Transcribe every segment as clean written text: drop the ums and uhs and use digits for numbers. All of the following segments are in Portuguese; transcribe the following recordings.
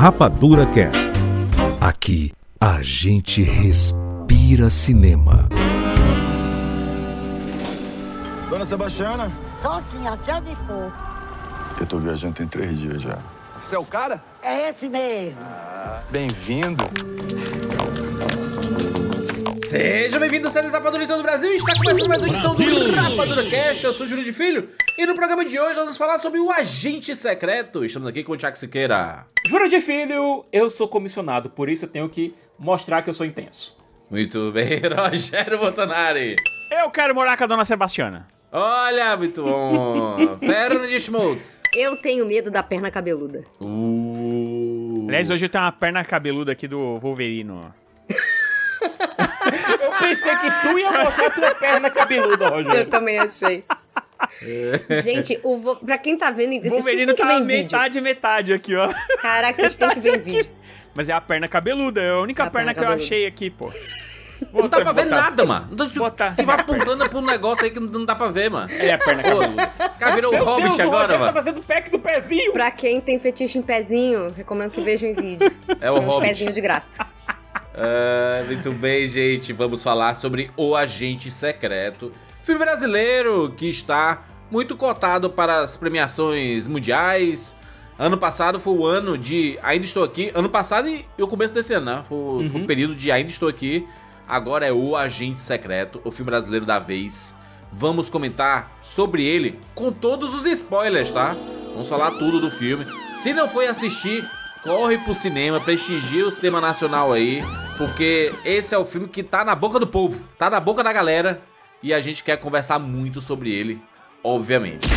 Rapadura Cast. Aqui a gente respira cinema. Dona Sebastiana? Só senhora, já de pouco. Eu tô viajando tem 3 dias já. Você é o cara? É esse mesmo. Bem-vindo. Seja bem-vindo, séries Rapadura em todo o Brasil. Está começando mais uma edição do Rapadura Cast. Eu sou o Júlio de Filho. E no programa de hoje nós vamos falar sobre o Agente Secreto. Estamos aqui com o Thiago Siqueira. Júlio de Filho, eu sou comissionado, por isso eu tenho que mostrar que eu sou intenso. Muito bem, Rogério Montanari. Eu quero morar com a Dona Sebastiana. Olha, muito bom. Fernanda Schmoltz. Eu tenho medo da perna cabeluda. Aliás, hoje eu tenho uma perna cabeluda aqui do Wolverine. Eu pensei que tu ia mostrar tua perna cabeluda, Rogério. Eu também achei. Gente, pra quem tá vendo em vídeo, vocês Wolverine têm que tá ver em vídeo. metade aqui, ó. Caraca, vocês têm que ver em vídeo. Mas é a perna cabeluda, é a única perna que cabeluda. eu achei aqui, pô. Não dá pra ver nada, mano. Botar. Tu vai apontando pra um negócio aí que não dá pra ver, mano. É a perna cabeluda. O cara virou o Meu Hobbit Deus, o agora, Rogério mano. tá fazendo pack do pezinho. Pra quem tem fetiche em pezinho, recomendo que vejam em vídeo. É o Tem um Hobbit. pezinho de graça. Muito bem, gente. Vamos falar sobre O Agente Secreto. Filme brasileiro que está muito cotado para as premiações mundiais. Ano passado foi o ano de Ainda Estou Aqui. Ano passado e o começo desse ano, né? Foi o período de Ainda Estou Aqui. Agora é O Agente Secreto, o filme brasileiro da vez. Vamos comentar sobre ele com todos os spoilers, tá? Vamos falar tudo do filme. Se não foi assistir, corre pro cinema, prestigia o cinema nacional aí, porque esse é o filme que tá na boca do povo, tá na boca da galera, e a gente quer conversar muito sobre ele, obviamente.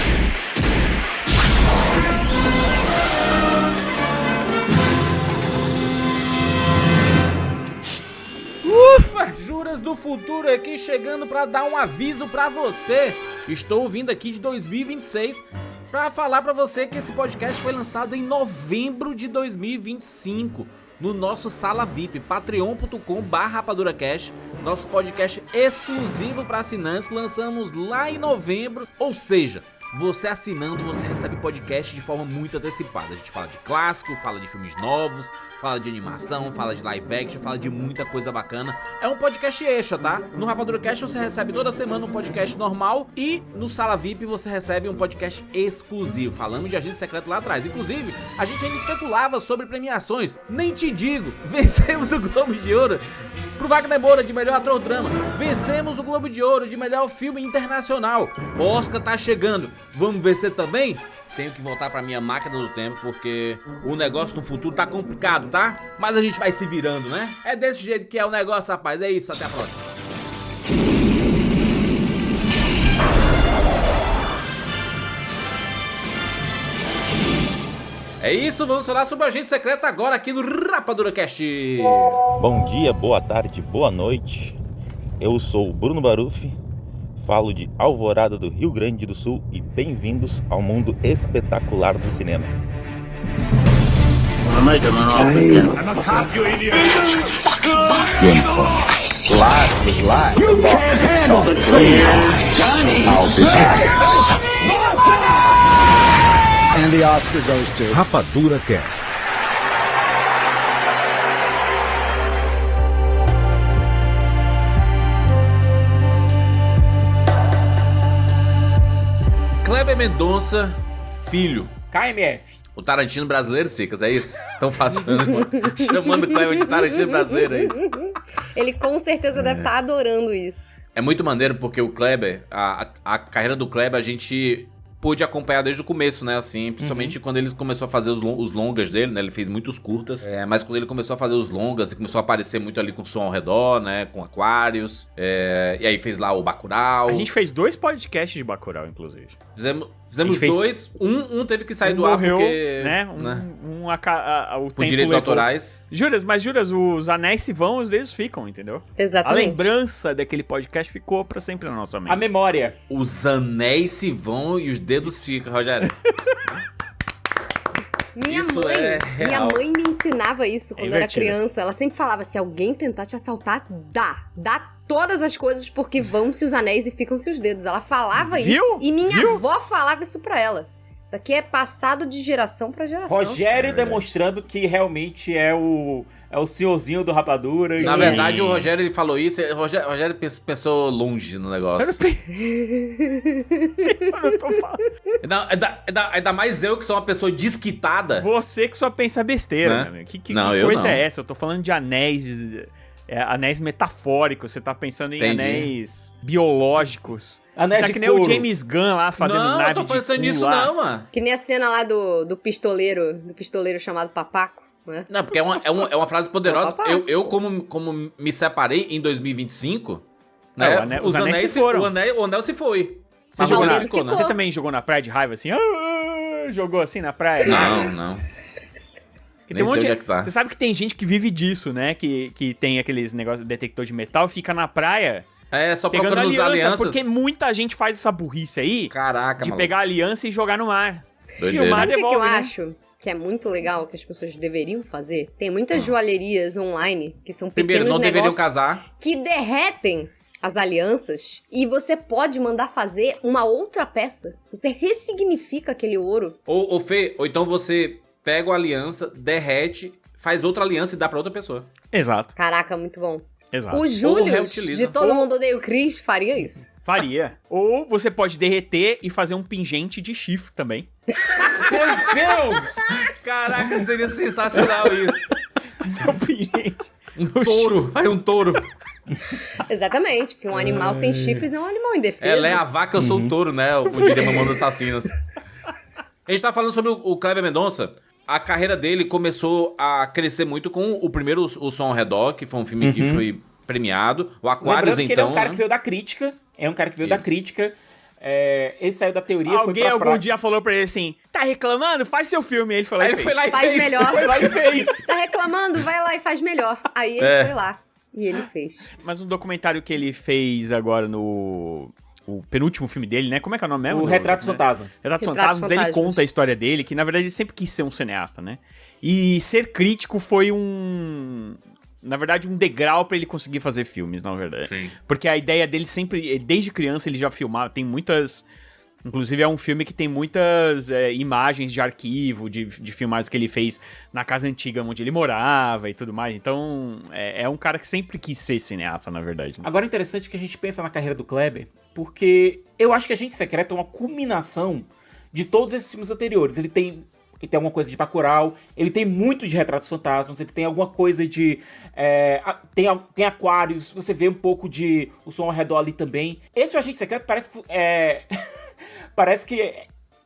Ufa, Juras do Futuro aqui chegando pra dar um aviso pra você. Estou vindo aqui de 2026 pra falar pra você que esse podcast foi lançado em novembro de 2025 no nosso Sala VIP, patreon.com/rapaduracast, nosso podcast exclusivo pra assinantes. Lançamos lá em novembro, ou seja, você assinando, você recebe podcast de forma muito antecipada. A gente fala de clássico, fala de filmes novos, fala de animação, fala de live action, fala de muita coisa bacana. É um podcast extra, tá? No Rapadura Cast você recebe toda semana um podcast normal e no Sala VIP você recebe um podcast exclusivo. Falamos de Agente Secreto lá atrás. Inclusive, a gente ainda especulava sobre premiações. Nem te digo, vencemos o Globo de Ouro pro Wagner Moura de melhor ator drama. Vencemos o Globo de Ouro de melhor filme internacional. O Oscar tá chegando. Vamos vencer também? Tenho que voltar pra minha máquina do tempo, porque o negócio no futuro tá complicado, tá? Mas a gente vai se virando, né? É desse jeito que é o negócio, rapaz. É isso, até a próxima. É isso, vamos falar sobre o Agente Secreto agora aqui no Rapadura Cast. Bom dia, boa tarde, boa noite. Eu sou o Bruno Baruffi, falo de Alvorada do Rio Grande do Sul e bem-vindos ao mundo espetacular do cinema. Rapadura Cast. Kleber Mendonça, filho. KMF. O Tarantino brasileiro, Cicas, é isso? Estão chamando o Kleber de Tarantino brasileiro, é isso? Ele com certeza deve estar adorando isso. É muito maneiro porque o Kleber, a carreira do Kleber a gente pôde acompanhar desde o começo, né, assim, principalmente quando ele começou a fazer os longas dele, né, ele fez muitos curtas, mas quando ele começou a fazer os longas e começou a aparecer muito ali com som ao redor, né, com Aquários, e aí fez lá o Bacurau. A gente fez 2 podcasts de Bacurau, inclusive. Fizemos fez... 2, um teve que sair do ar morreu, porque... né, o por tempo direitos levou. autorais. Juras, os anéis se vão, os dedos ficam, entendeu? Exatamente. A lembrança daquele podcast ficou pra sempre na nossa mente. A memória. Os anéis se vão e os dedos ficam, Rogério. Minha Isso mãe, é minha real. mãe me ensinava isso quando eu era invertido. criança. Ela sempre falava, se alguém tentar te assaltar, dá todas as coisas porque vão-se os anéis e ficam-se os dedos. Ela falava Viu? isso e minha Viu? avó falava isso pra ela. Isso aqui é passado de geração pra geração. Rogério demonstrando que realmente é o senhorzinho do Rapadura. Na Sim. verdade, o Rogério ele falou isso, o Rogério pensou longe no negócio. Eu tô falando. Ainda mais eu que sou uma pessoa desquitada. Você que só pensa besteira, Né? meu amigo. Que Não, eu coisa não. é essa? Eu tô falando de anéis... anéis metafóricos, você tá pensando em Entendi. anéis biológicos. Anéis Você tá de que nem o couro. James Gunn lá fazendo Não, nave eu tô de pensando cu nisso lá. não, mano. Que nem a cena lá do pistoleiro chamado Papaco, né? Não, porque é uma frase poderosa. Papai. Eu como me separei em 2025, Não, né? os anéis se foram. O anel se foi. Você, Mas jogou o na- dedo ficou, né? ficou. Você também jogou na praia de raiva assim? Jogou assim na praia? Não. Porque Nem tem um sei monte onde é que tá. Você sabe que tem gente que vive disso, né? Que tem aqueles negócios de detector de metal e fica na praia Só pegando procurando as aliança, alianças. porque muita gente faz essa burrice aí Caraca, de maluco. pegar a aliança e jogar no mar. Doideira. E o mar Sabe o que, que eu devolve, né? acho que é muito legal, que as pessoas deveriam fazer? Tem muitas joalherias online que são pequenos Primeiro, não deveriam negócios casar. que derretem as alianças e você pode mandar fazer uma outra peça. Você ressignifica aquele ouro. Ou Fê, ou então você pega a aliança, derrete, faz outra aliança e dá pra outra pessoa. Exato, Caraca, muito bom. exato. O Júlio, reutiliza. de Todo Mundo Odeia o Chris, faria isso. Faria. Ou você pode derreter e fazer um pingente de chifre também. Meu Deus! Caraca, seria sensacional isso. Fazer um pingente. Um touro, faz um touro. Exatamente, porque um animal sem chifres é um animal indefeso. Ela é a vaca, eu sou o touro, né? Como diria Mamãe dos Assassinos. A gente tá falando sobre o Kleber Mendonça. A carreira dele começou a crescer muito com o primeiro O Som ao Redor, que foi um filme que foi premiado. O Aquarius, Lembrando que então, ele é um cara né? que veio da crítica. É um cara que veio da Isso. crítica. Ele saiu da teoria, Alguém foi pra algum dia falou pra ele assim, tá reclamando? Faz seu filme. Aí ele falou, Aí ele foi lá e Faz fez. melhor. Foi lá e fez. Tá reclamando? Vai lá e faz melhor. Aí ele foi lá e ele fez. Mas um documentário que ele fez agora no... O penúltimo filme dele, né? Como é que é o nome mesmo? O Retratos Né? Fantasmas. Retratos Retratos Fantasmas, ele Fantasmas. conta a história dele, que na verdade ele sempre quis ser um cineasta, né? E ser crítico foi na verdade, um degrau pra ele conseguir fazer filmes, na verdade. Sim. Porque a ideia dele sempre, desde criança ele já filmava, tem muitas... Inclusive é um filme que tem muitas imagens de arquivo, de filmagens que ele fez na casa antiga onde ele morava e tudo mais. Então, é um cara que sempre quis ser cineasta, na verdade. Né? Agora é interessante que a gente pensa na carreira do Kleber, porque eu acho que Agente Secreto é uma culminação de todos esses filmes anteriores. Ele tem alguma coisa de Bacurau, ele tem muito de Retratos Fantasmas, ele tem alguma coisa de... tem Aquários, você vê um pouco de O Som ao Redor ali também. Esse Agente Secreto parece que parece que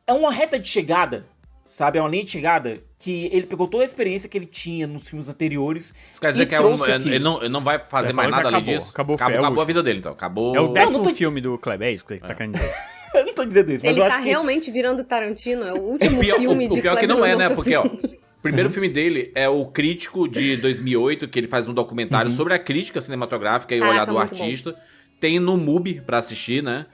é uma reta de chegada, sabe? É uma linha de chegada que ele pegou toda a experiência que ele tinha nos filmes anteriores. Isso quer dizer e que trouxe aqui. ele não vai fazer Já mais falou nada que além acabou. disso? Acabou, Acabou a vida dele, então. Acabou. É o 10º não tô- filme do Kleber, é isso que você tá querendo dizer? Eu não tô dizendo isso, mas Ele eu tá acho que... realmente virando Tarantino, é o último filme de O pior que Kleber não é, né? Mendonça Porque, ó, Filho. o primeiro filme dele é o Crítico de 2008, que ele faz um documentário sobre a crítica cinematográfica e o Caraca, olhar do muito bom. artista. Tem no MUBI pra assistir, né?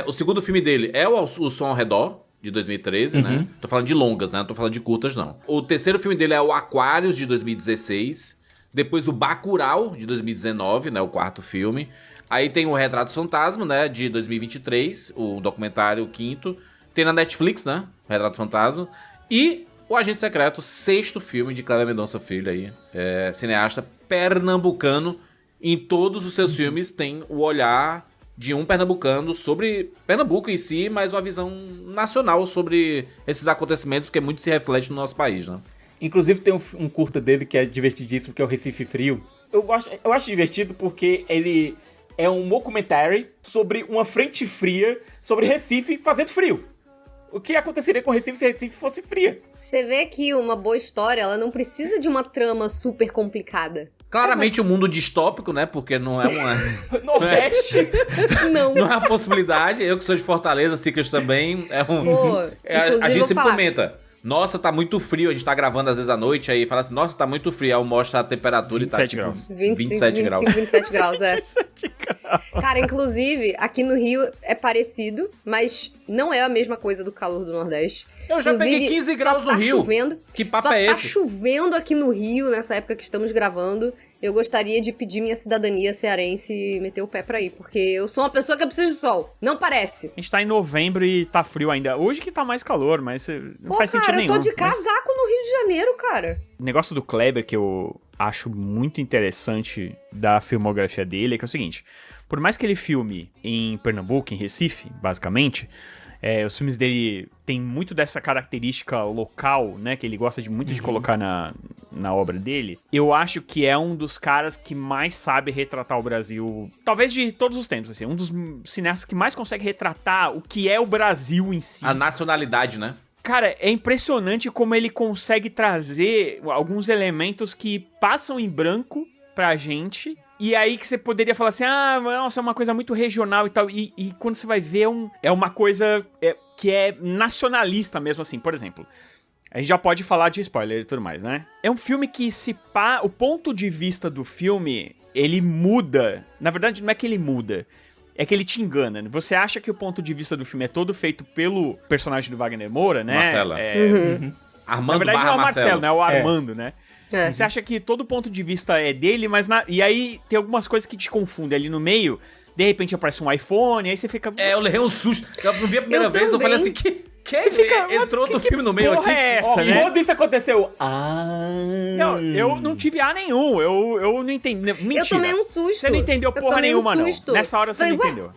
O segundo filme dele é o Som ao Redor, de 2013, né? Tô falando de longas, né? Não tô falando de curtas, não. O terceiro filme dele é o Aquários, de 2016. Depois o Bacurau, de 2019, né? O quarto filme. Aí tem o Retratos Fantasma, né? De 2023, o documentário, o quinto. Tem na Netflix, né? O Retratos Fantasma. E o Agente Secreto, sexto filme de Kleber Mendonça Filho aí. Cineasta pernambucano. Em todos os seus filmes tem o olhar de um pernambucano sobre Pernambuco em si, mas uma visão nacional sobre esses acontecimentos, porque muito se reflete no nosso país, né? Inclusive tem um curta dele que é divertidíssimo, que é o Recife Frio. Eu acho divertido porque ele é um documentary sobre uma frente fria sobre Recife fazendo frio. O que aconteceria com Recife se Recife fosse fria? Você vê que uma boa história, ela não precisa de uma trama super complicada. Claramente um mundo distópico, né? Porque não é uma... Nordeste. Não. Não é uma possibilidade. Eu que sou de Fortaleza, Cicas também. Pô, A inclusive gente vou sempre falar. comenta. Nossa, tá muito frio. A gente tá gravando às vezes à noite, aí fala assim, nossa, tá muito frio. Aí mostra a temperatura 27 e tá tipo graus. 27 graus. 27 graus, é. 27 graus. Cara, inclusive, aqui no Rio é parecido, mas não é a mesma coisa do calor do Nordeste. Eu já peguei Inclusive, 15 graus só no Rio. Chovendo, Que papo só é tá esse? chovendo aqui no Rio, nessa época que estamos gravando. Eu gostaria de pedir minha cidadania cearense e meter o pé pra ir, porque eu sou uma pessoa que precisa de sol. Não parece. A gente tá em novembro e tá frio ainda. Hoje que tá mais calor, mas não Pô, faz sentido cara, nenhum. eu tô de mas- casaco no Rio de Janeiro, cara. O negócio do Kleber que eu acho muito interessante da filmografia dele é que é o seguinte: por mais que ele filme em Pernambuco, em Recife, basicamente, os filmes dele tem muito dessa característica local, né, que ele gosta muito de colocar na obra dele. Eu acho que é um dos caras que mais sabe retratar o Brasil, talvez de todos os tempos, assim, um dos cineastas que mais consegue retratar o que é o Brasil em si. A nacionalidade, né? Cara, é impressionante como ele consegue trazer alguns elementos que passam em branco pra gente. E aí que você poderia falar assim, nossa, é uma coisa muito regional e tal. E quando você vai ver, é uma coisa que é nacionalista mesmo, assim. Por exemplo, a gente já pode falar de spoiler e tudo mais, né? É um filme que o ponto de vista do filme, ele muda. Na verdade, não é que ele muda. É que ele te engana. Você acha que o ponto de vista do filme é todo feito pelo personagem do Wagner Moura, né? Marcela. Armando Na verdade, barra não é o Marcelo, né? É o É. Armando, né? É. Você acha que todo ponto de vista é dele, mas... E aí tem algumas coisas que te confundem ali no meio. De repente aparece um iPhone, aí você fica... Eu levei um susto. Eu não vi a primeira Eu vez, eu falei também. assim, que Você fica, entrou outro que filme no meio porra aqui. é essa, E né? quando isso aconteceu? Não, eu não tive A nenhum. Eu não entendi. Mentira. Eu tomei um susto. Você não entendeu Eu porra tomei nenhuma, um susto. não. Nessa hora você Falei, não ué? entendeu.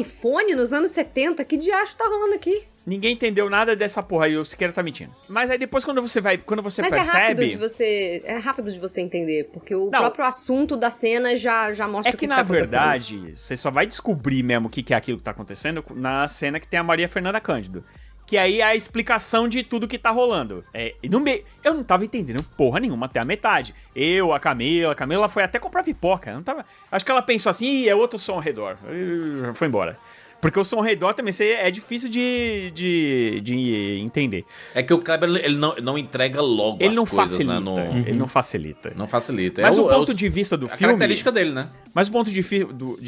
iPhone nos anos 70? Que diacho tá rolando aqui? Ninguém entendeu nada dessa porra aí, o Siqueira tá mentindo. Mas aí depois quando você Mas percebe... é rápido de você entender, porque o Não. próprio assunto da cena já mostra É o que, tá na acontecendo. verdade, você só vai descobrir mesmo o que é aquilo que tá acontecendo na cena que tem a Maria Fernanda Cândido. Que aí é a explicação de tudo que tá rolando. Eu não tava entendendo porra nenhuma até a metade. A Camila foi até comprar pipoca. Eu não tava... Acho que ela pensou assim, é outro som ao redor. Foi embora. Porque o som ao redor também é difícil de entender. É que o Kleber, ele não entrega logo Ele as não coisas, facilita. né? Ele não facilita. Não facilita. Mas o ponto de vista do a filme... característica dele, né? Mas o ponto de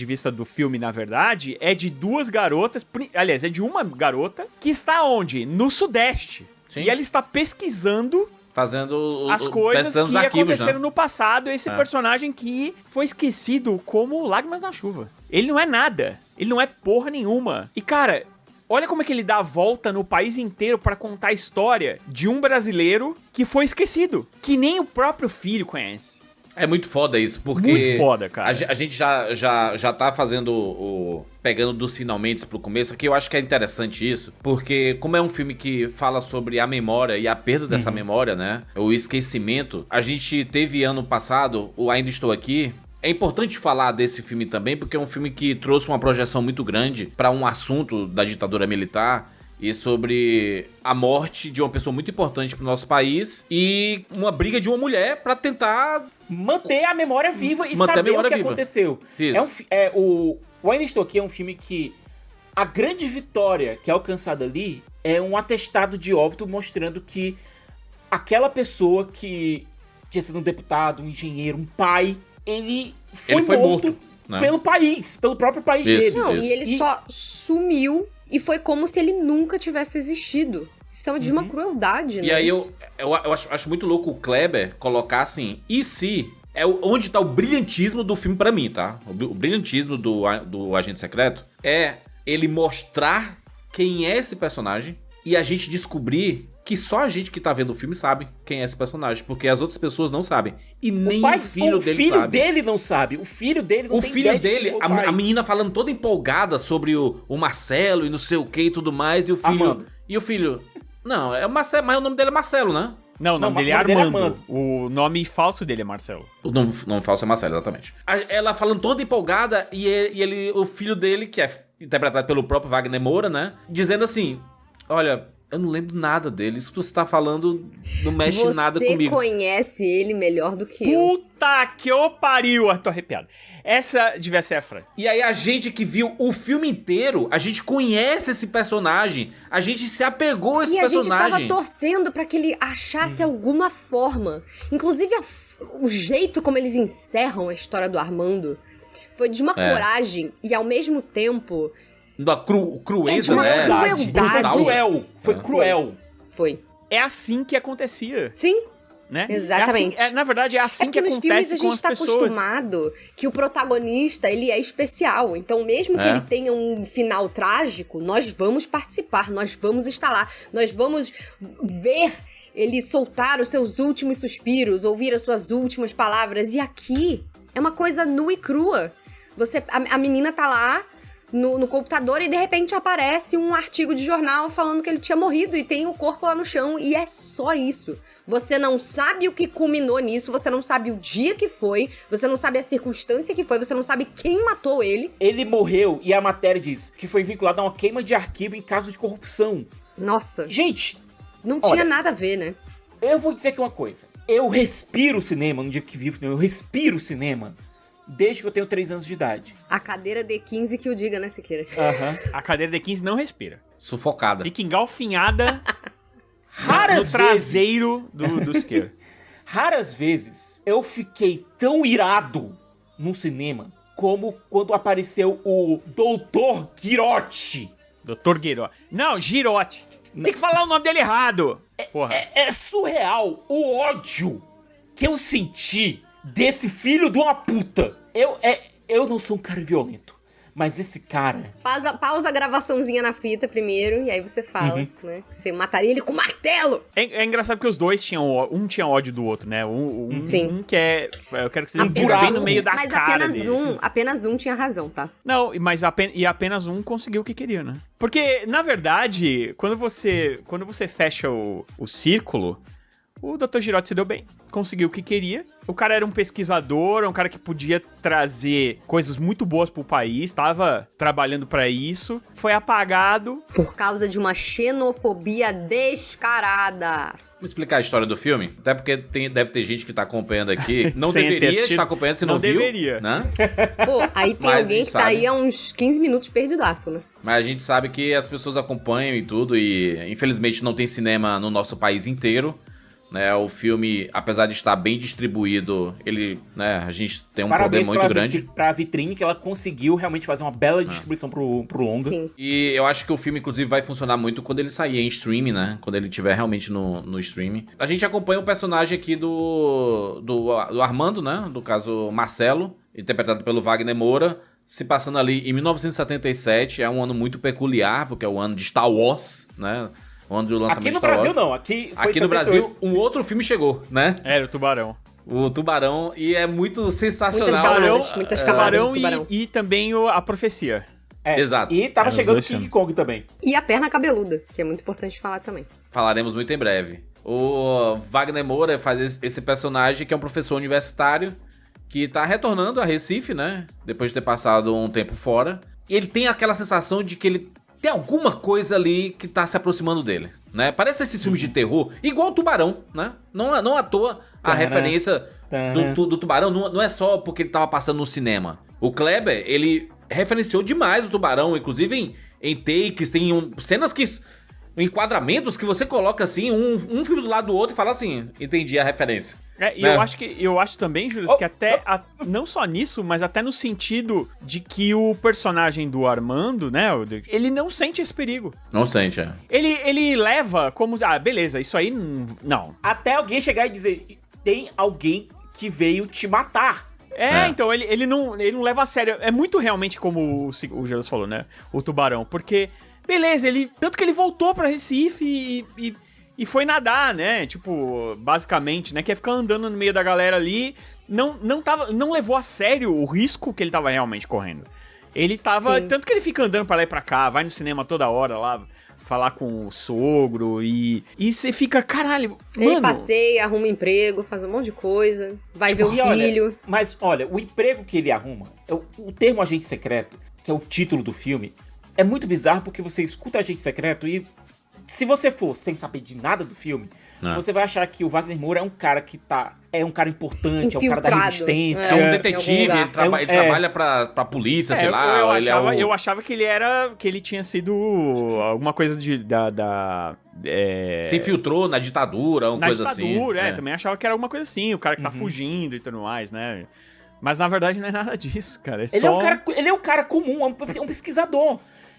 vista do filme, na verdade, é de duas garotas... Aliás, é de uma garota que está onde? No Sudeste. Sim. E ela está pesquisando Fazendo as coisas pesquisando que os arquivos, aconteceram né? no passado. Esse personagem que foi esquecido como Lágrimas na Chuva. Ele não é nada. Ele não é porra nenhuma. E, cara... Olha como é que ele dá a volta no país inteiro pra contar a história de um brasileiro que foi esquecido. Que nem o próprio filho conhece. É muito foda isso, porque... Muito foda, cara. A gente já tá fazendo pegando dos finalmente pro começo, aqui eu acho que é interessante isso, porque como é um filme que fala sobre a memória e a perda dessa memória, né? O esquecimento. A gente teve ano passado o Ainda Estou Aqui. É importante falar desse filme também, porque é um filme que trouxe uma projeção muito grande para um assunto da ditadura militar e sobre a morte de uma pessoa muito importante pro nosso país e uma briga de uma mulher para tentar Manter a memória viva e Manter a saber o memória que viva. aconteceu. Isso. O Ainda Estou Aqui é um filme que a grande vitória que é alcançada ali é um atestado de óbito mostrando que aquela pessoa que tinha sido um deputado, um engenheiro, um pai, ele foi morto né? pelo país, pelo próprio país Isso. dele. Não, e ele só sumiu e foi como se ele nunca tivesse existido. Isso é de uma crueldade, né? E aí eu acho muito louco o Kleber colocar assim, e se... onde tá o brilhantismo do filme pra mim, tá? O brilhantismo do Agente Secreto é ele mostrar quem é esse personagem e a gente descobrir que só a gente que tá vendo o filme sabe quem é esse personagem, porque as outras pessoas não sabem. E nem o filho dele sabe. O filho dele não sabe. O filho dele não O tem filho ideia de dele, quem foi o pai. a menina falando toda empolgada sobre o Marcelo e não sei o que e tudo mais, e o filho... Armando. E o filho... Não, é o Marcelo, mas o nome dele é Marcelo, né? Não, o nome Não, dele é o nome dele é Armando. Armando. O nome falso dele é Marcelo. O nome falso é Marcelo, exatamente. Ela falando toda empolgada e ele, o filho dele, que é interpretado pelo próprio Wagner Moura, né? Dizendo assim, olha, eu não lembro nada dele, isso que você tá falando não mexe nada comigo. Você conhece ele melhor do que eu. Puta que eu pariu! Eu tô arrepiado. Essa devia ser a frase. E aí a gente que viu o filme inteiro, a gente conhece esse personagem, a gente se apegou a esse E a gente personagem. tava torcendo pra que ele achasse alguma forma. Inclusive, o jeito como eles encerram a história do Armando foi de uma coragem e, ao mesmo tempo, da crueza, uma né? crueldade. Brutal. Foi cruel. Foi. É assim que acontecia, Sim, né? exatamente. Na verdade, é assim que porque nos filmes acontece a com gente as tá pessoas. acostumado que o protagonista, ele é especial. Então, mesmo que ele tenha um final trágico, nós vamos participar, nós vamos estar lá, nós vamos ver ele soltar os seus últimos suspiros, ouvir as suas últimas palavras. E aqui é uma coisa nua e crua. A menina tá lá no computador e de repente aparece um artigo de jornal falando que ele tinha morrido e tem o corpo lá no chão. E é só isso. Você não sabe o que culminou nisso, você não sabe o dia que foi, você não sabe a circunstância que foi, você não sabe quem matou ele. Ele morreu e a matéria diz que foi vinculado a uma queima de arquivo em caso de corrupção. Nossa, Gente, não tinha olha, nada a ver, né? eu vou dizer aqui uma coisa. Eu respiro cinema no dia que vivo, eu respiro cinema desde que eu tenho 3 anos de idade. A cadeira D15 que o diga, né, Siqueira? A cadeira D15 não respira. Sufocada. Fica engalfinhada no Raras traseiro do Siqueira. Raras vezes eu fiquei tão irado num cinema como quando apareceu o Dr. Girotti. Dr. Girotti. Não, Girotti. Tem que falar o nome dele errado. Porra. É surreal o ódio que eu senti desse filho de uma puta. Eu não sou um cara violento, mas esse cara... Pausa a gravaçãozinha na fita primeiro, e aí você fala, né? Você mataria ele com martelo! É engraçado porque os dois tinham... Um tinha ódio do outro, né? Sim. Um quer... Eu quero que você Apenas diga bem no meio da mas cara dele. apenas um tinha razão, tá? Não, mas apenas um conseguiu o que queria, né? Porque, na verdade, quando você fecha o círculo, o Dr. Girotti se deu bem. Conseguiu o que queria. O cara era um pesquisador, um cara que podia trazer coisas muito boas pro país, estava trabalhando pra isso. Foi apagado. Por causa de uma xenofobia descarada. Vamos explicar a história do filme? Até porque deve ter gente que tá acompanhando aqui. Não Sem ter deveria assistido. estar acompanhando se não viu. Deveria. Né? Pô, aí tem Mas alguém que tá sabe. aí há uns 15 minutos perdidaço, né? Mas a gente sabe que as pessoas acompanham e tudo. E infelizmente não tem cinema no nosso país inteiro. Né, o filme, apesar de estar bem distribuído, ele, né, a gente tem um problema muito grande. Pra Vitrine, que ela conseguiu realmente fazer uma bela distribuição pro longa. Sim. E eu acho que o filme, inclusive, vai funcionar muito quando ele sair em streaming, né? Quando ele estiver realmente no streaming. A gente acompanha o personagem aqui do Armando, né? Do caso Marcelo, interpretado pelo Wagner Moura, se passando ali em 1977. É um ano muito peculiar, porque é o ano de Star Wars, né? O ano do lançamento Aqui no de Star Brasil Wars. não, aqui foi Aqui no 78. Brasil, um outro filme chegou, né? Era o Tubarão. O Tubarão, e é muito sensacional. Muitas camadas Tubarão de tubarão. e também a Profecia. Exato. E tava Os chegando dois King filmes. Kong também. E a perna cabeluda, que é muito importante falar também. Falaremos muito em breve. O Wagner Moura faz esse personagem que é um professor universitário que tá retornando a Recife, né? Depois de ter passado um tempo fora. E ele tem aquela sensação de que ele tem alguma coisa ali que tá se aproximando dele, né? Parece esses filmes de terror, igual o Tubarão, né? Não à toa a referência do Tubarão não é só porque ele tava passando no cinema. O Kleber, ele referenciou demais o Tubarão, inclusive em takes, tem cenas que... enquadramentos que você coloca assim, um filme do lado do outro e fala assim, entendi a referência. E né? eu acho também, Júlio, que até não só nisso, mas até no sentido de que o personagem do Armando, né, ele não sente esse perigo. Não sente, é. Ele leva como, beleza, isso aí não. Até alguém chegar e dizer, tem alguém que veio te matar. Então, ele não leva a sério. É muito realmente como o Jesus falou, né, o Tubarão, porque, beleza, tanto que ele voltou pra Recife e foi nadar, né? Tipo, basicamente, né? Quer ficar andando no meio da galera ali. Não levou a sério o risco que ele tava realmente correndo. Ele tava... Sim. Tanto que ele fica andando pra lá e pra cá, vai no cinema toda hora lá, falar com o sogro e você fica, caralho, Ele mano... passeia, arruma emprego, faz um monte de coisa, vai ver o E olha, filho. mas olha, o emprego que ele arruma, o termo agente secreto, que é o título do filme, é muito bizarro porque você escuta agente secreto e se você for sem saber de nada do filme, você vai achar que o Wagner Moura é um cara que é um cara importante, é um cara da Infiltrado. resistência. É um em algum detetive, lugar. ele trabalha pra polícia, sei lá. Eu achava que ele tinha sido alguma coisa se infiltrou na ditadura, uma na coisa ditadura, assim. também achava que era alguma coisa assim, o cara que tá fugindo e tudo mais, né? Mas na verdade não é nada disso, cara. Ele é um cara comum, é um pesquisador.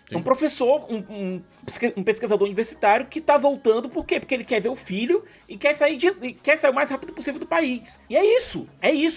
É um professor, um pesquisador universitário que tá voltando, por quê? Porque ele quer ver o filho e quer sair o mais rápido possível do país. E é isso,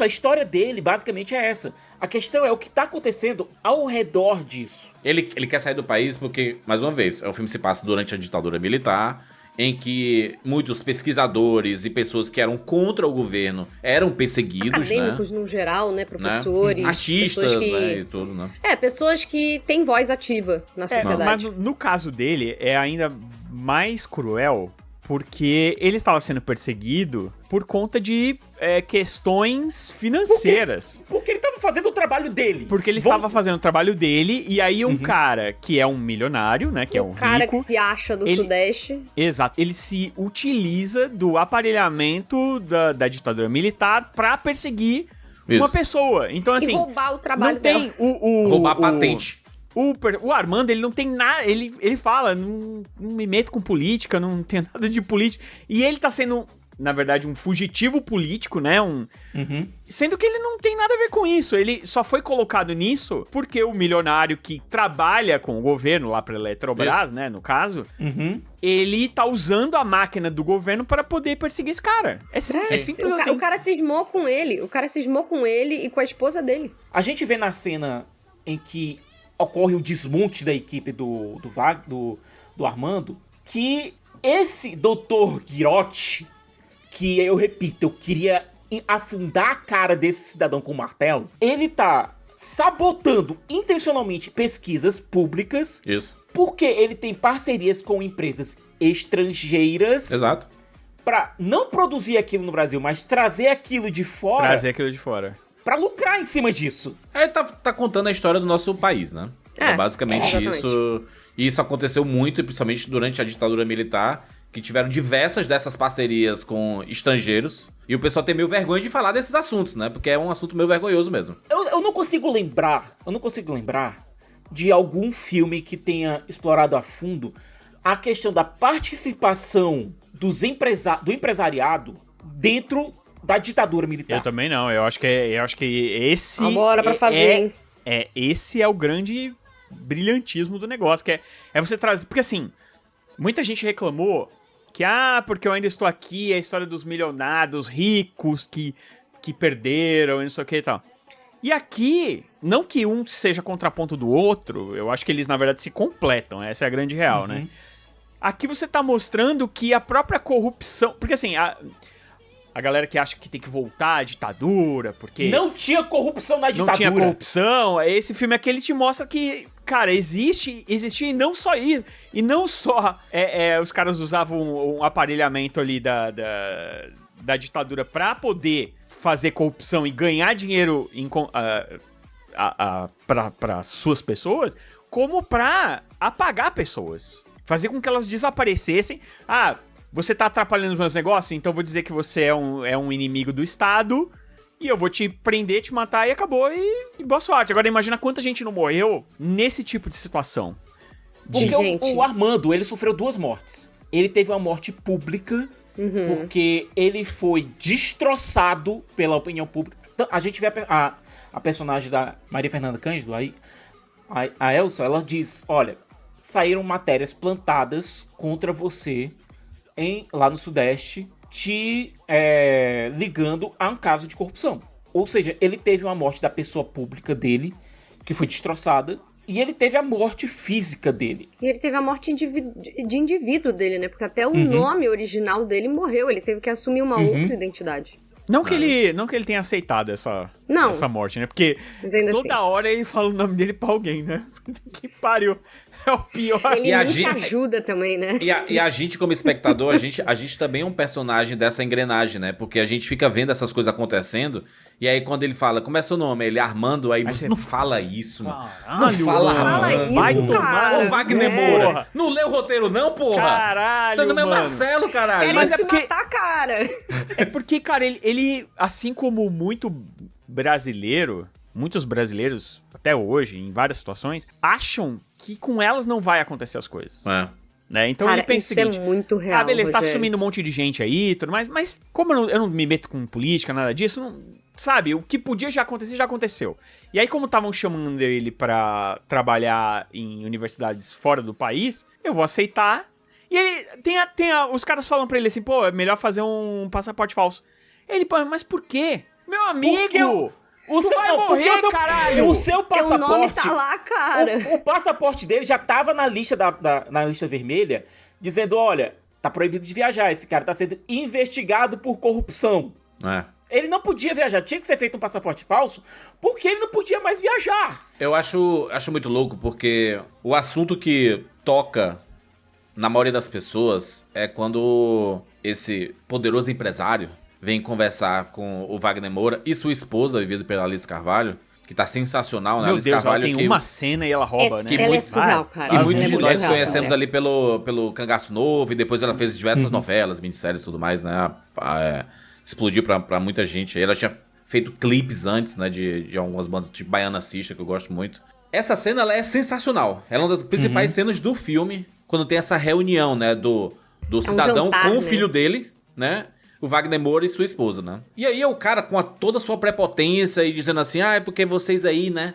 a história dele basicamente é essa. A questão é o que tá acontecendo ao redor disso. Ele quer sair do país porque, mais uma vez, o filme se passa durante a ditadura militar, em que muitos pesquisadores e pessoas que eram contra o governo eram perseguidos, acadêmicos, no geral, né? Professores. Artistas, né? E tudo, né? Pessoas que têm voz ativa na sociedade. Mas no caso dele, é ainda mais cruel, porque ele estava sendo perseguido por conta de questões financeiras. Porque ele estava fazendo o trabalho dele. Porque ele estava fazendo o trabalho dele, e aí um cara que é um milionário, né, que é um cara rico, que se acha do Sudeste. Exato. Ele se utiliza do aparelhamento da ditadura militar pra perseguir uma pessoa. Então, assim... E roubar o trabalho dela. Roubar a patente. O Armando, ele não tem nada... Ele fala, não me meto com política, não tem nada de política. E ele tá sendo, na verdade, um fugitivo político, né? Sendo que ele não tem nada a ver com isso. Ele só foi colocado nisso porque o milionário que trabalha com o governo, lá pra Eletrobras, né? No caso, ele tá usando a máquina do governo para poder perseguir esse cara. É simples assim. O cara cismou com ele. O cara cismou com ele e com a esposa dele. A gente vê na cena em que ocorre o desmonte da equipe do Armando, que esse Dr. Girotti, que eu repito, eu queria afundar a cara desse cidadão com o martelo, ele tá sabotando intencionalmente pesquisas públicas. Isso. Porque ele tem parcerias com empresas estrangeiras. Exato. Pra não produzir aquilo no Brasil, mas trazer aquilo de fora. Pra lucrar em cima disso. Ele tá contando a história do nosso país, né? É basicamente isso. E isso aconteceu muito, principalmente durante a ditadura militar, que tiveram diversas dessas parcerias com estrangeiros. E o pessoal tem meio vergonha de falar desses assuntos, né? Porque é um assunto meio vergonhoso mesmo. Eu não consigo lembrar de algum filme que tenha explorado a fundo a questão da participação do empresariado dentro da ditadura militar. Eu também não. Eu acho que esse... Agora pra fazer, hein? Esse é o grande brilhantismo do negócio, que é você trazer... Porque assim, muita gente reclamou que, porque eu ainda estou aqui, é a história dos milionários, ricos que perderam e não sei o que e tal. E aqui, não que um seja contraponto do outro, eu acho que eles, na verdade, se completam, essa é a grande real, né? Aqui você tá mostrando que a própria corrupção... Porque assim, a galera que acha que tem que voltar à ditadura, porque... Não tinha corrupção na ditadura. Não tinha corrupção. Esse filme aqui, ele te mostra que, cara, existia e não só isso. E não só os caras usavam um aparelhamento ali da ditadura pra poder fazer corrupção e ganhar dinheiro para suas pessoas, como pra apagar pessoas. Fazer com que elas desaparecessem. Você tá atrapalhando os meus negócios? Então eu vou dizer que você é um inimigo do Estado e eu vou te prender, te matar e acabou e boa sorte. Agora imagina quanta gente não morreu nesse tipo de situação. Porque o Armando, ele sofreu 2 mortes. Ele teve uma morte pública, porque ele foi destroçado pela opinião pública. Então, a gente vê a personagem da Maria Fernanda Cândido, a Elsa, ela diz, olha, saíram matérias plantadas contra você lá no Sudeste, te ligando a um caso de corrupção. Ou seja, ele teve uma morte da pessoa pública dele, que foi destroçada, e ele teve a morte física dele. E ele teve a morte de indivíduo dele, né? Porque até o nome original dele morreu, ele teve que assumir uma outra identidade. Não que ele tenha aceitado essa morte, né? Porque toda hora ele fala o nome dele pra alguém, né? Que pariu. É o pior. Ele não se ajuda também, né? E a gente, como espectador, a gente também é um personagem dessa engrenagem, né? Porque a gente fica vendo essas coisas acontecendo, e aí quando ele fala, como é seu nome? Ele Armando, aí você não fala isso, mano. Não fala Armando. Vai tomar. Ô, Wagner Moura. Não lê o roteiro não, porra? Caralho, teu nome é mano. Marcelo, caralho. Querem Mas te matar, cara. É porque, cara, ele, assim como muitos brasileiros, até hoje, em várias situações, acham que com elas não vai acontecer as coisas. Né? Então cara, ele pensa o seguinte, é muito real, beleza, Rogério. tá sumindo um monte de gente aí e tudo mais, mas como eu não me meto com política, nada disso, sabe, o que podia já acontecer, já aconteceu. E aí, como estavam chamando ele pra trabalhar em universidades fora do país, eu vou aceitar. E ele os caras falam pra ele assim, pô, é melhor fazer um passaporte falso. Ele, pô, mas por quê? Meu amigo! O seu, vai morrer, caralho! O seu Porque passaporte... o nome tá lá, cara. O passaporte dele já tava na lista, na lista vermelha, dizendo, olha, tá proibido de viajar, esse cara tá sendo investigado por corrupção. Ele não podia viajar, tinha que ser feito um passaporte falso, porque ele não podia mais viajar. Eu acho muito louco, porque o assunto que toca na maioria das pessoas é quando esse poderoso empresário vem conversar com o Wagner Moura e sua esposa, vivida pela Alice Carvalho, que tá sensacional, né? Meu Alice Deus, Carvalho, ela tem uma cena e ela rouba, né? Ela é surreal, cara. E muitos Ela é de muito nós surreal, conhecemos cara. ali pelo Cangaço Novo, e depois ela fez diversas novelas, minisséries e tudo mais, né? Explodiu pra muita gente. Ela tinha feito clipes antes, né? De algumas bandas, tipo Baiana Sister, que eu gosto muito. Essa cena, ela é sensacional. Ela é uma das principais cenas do filme, quando tem essa reunião, né? Do cidadão jantar, com o né? filho dele, né? O Wagner Moura e sua esposa, né? E aí é o cara com toda a sua prepotência e dizendo assim, é porque vocês aí, né?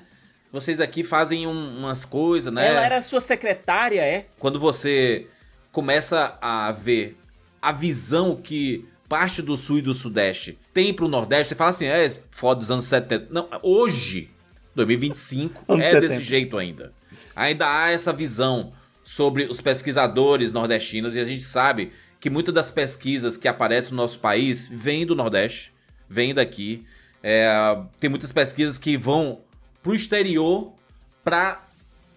Vocês aqui fazem umas coisas, né? Ela era sua secretária, é? Quando você começa a ver a visão que parte do Sul e do Sudeste tem pro Nordeste, você fala assim, foda dos anos 70. Não, hoje, 2025, Anos é 70. desse jeito ainda. Ainda há essa visão sobre os pesquisadores nordestinos, e a gente sabe que muitas das pesquisas que aparecem no nosso país vêm do Nordeste, vêm daqui. Tem muitas pesquisas que vão pro exterior para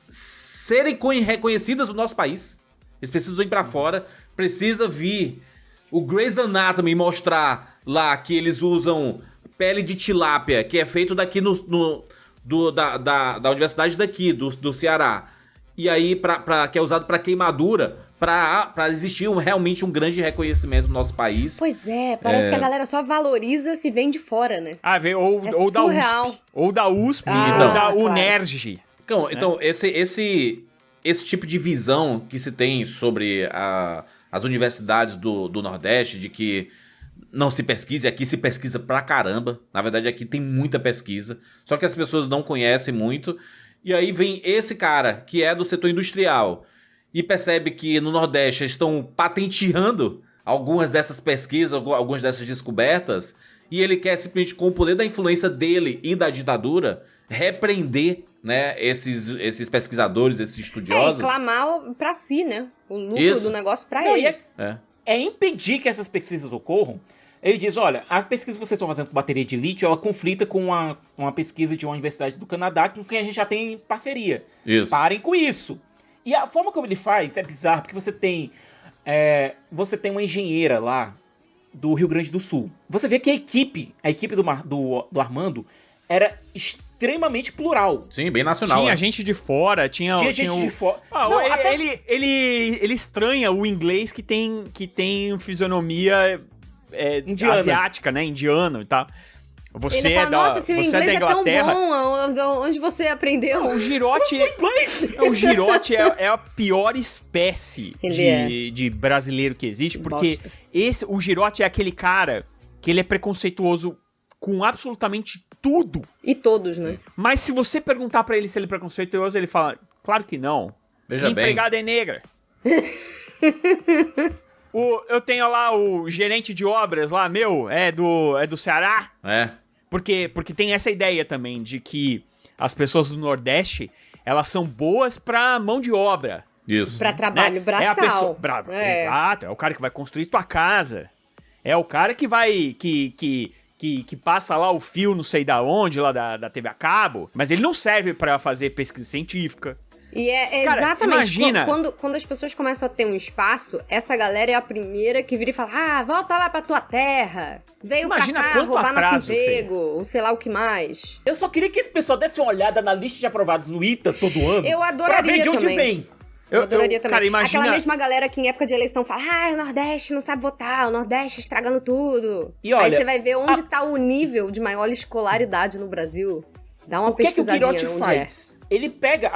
serem reconhecidas no nosso país. Eles precisam ir para fora, precisa vir o Grey's Anatomy mostrar lá que eles usam pele de tilápia, que é feito daqui da universidade daqui, do Ceará. E aí, que é usado para queimadura, para existir realmente um grande reconhecimento no nosso país. Pois é, parece que a galera só valoriza se vem de fora, né? Ou da surreal. USP. Ou da USP, Ah, ou da claro. UNERJ. Então esse tipo de visão que se tem sobre as universidades do Nordeste, de que não se pesquisa, aqui se pesquisa pra caramba. Na verdade, aqui tem muita pesquisa, só que as pessoas não conhecem muito. E aí vem esse cara, que é do setor industrial, e percebe que no Nordeste eles estão patenteando algumas dessas pesquisas, algumas dessas descobertas, e ele quer simplesmente, com o poder da influência dele e da ditadura, repreender, né, esses pesquisadores, esses estudiosos. E clamar pra si, né? O lucro Isso. do negócio pra Não, ele. é impedir que essas pesquisas ocorram. Ele diz, olha, a pesquisa que vocês estão fazendo com bateria de lítio, ela conflita com uma pesquisa de uma universidade do Canadá com quem a gente já tem parceria. Isso. Parem com isso. E a forma como ele faz é bizarro, porque você tem uma engenheira lá do Rio Grande do Sul. Você vê que a equipe do Armando era extremamente plural. Sim, bem nacional. Tinha gente de fora, tinha gente de fora. Ah, Não, ele estranha o inglês que tem fisionomia Indiana. asiática, né? Indiano e tal. Você Ele fala, nossa, se o você inglês da é tão Inglaterra. bom, onde você aprendeu? O Girote, o Girote é a pior espécie de brasileiro que existe, porque Bosta. o Girote é aquele cara que ele é preconceituoso com absolutamente tudo. E todos, né? Mas se você perguntar pra ele se ele é preconceituoso, ele fala, claro que não. Veja Minha bem. empregada é negra. Eu tenho lá o gerente de obras lá, é do Ceará. Porque tem essa ideia também de que as pessoas do Nordeste, elas são boas pra mão de obra. Isso. Pra trabalho braçal. É a pessoa, exato, é o cara que vai construir tua casa. É o cara que vai, que passa lá o fio não sei da onde, lá da TV a cabo. Mas ele não serve pra fazer pesquisa científica. E Cara, exatamente imagina. quando as pessoas começam a ter um espaço, essa galera é a primeira que vira e fala, volta lá pra tua terra, veio Imagina pra cá quanto roubar atraso, nosso emprego, ou sei lá o que mais. Eu só queria que esse pessoal desse uma olhada na lista de aprovados no ITA todo ano. Eu pra adoraria ver de onde também. vem. Eu adoraria também. Cara, imagina... Aquela mesma galera que em época de eleição fala, o Nordeste não sabe votar, o Nordeste estragando tudo. E olha, aí você vai ver onde tá o nível de maior escolaridade no Brasil. Dá uma O que é que o pesquisadinha Girotti onde faz? Ele pega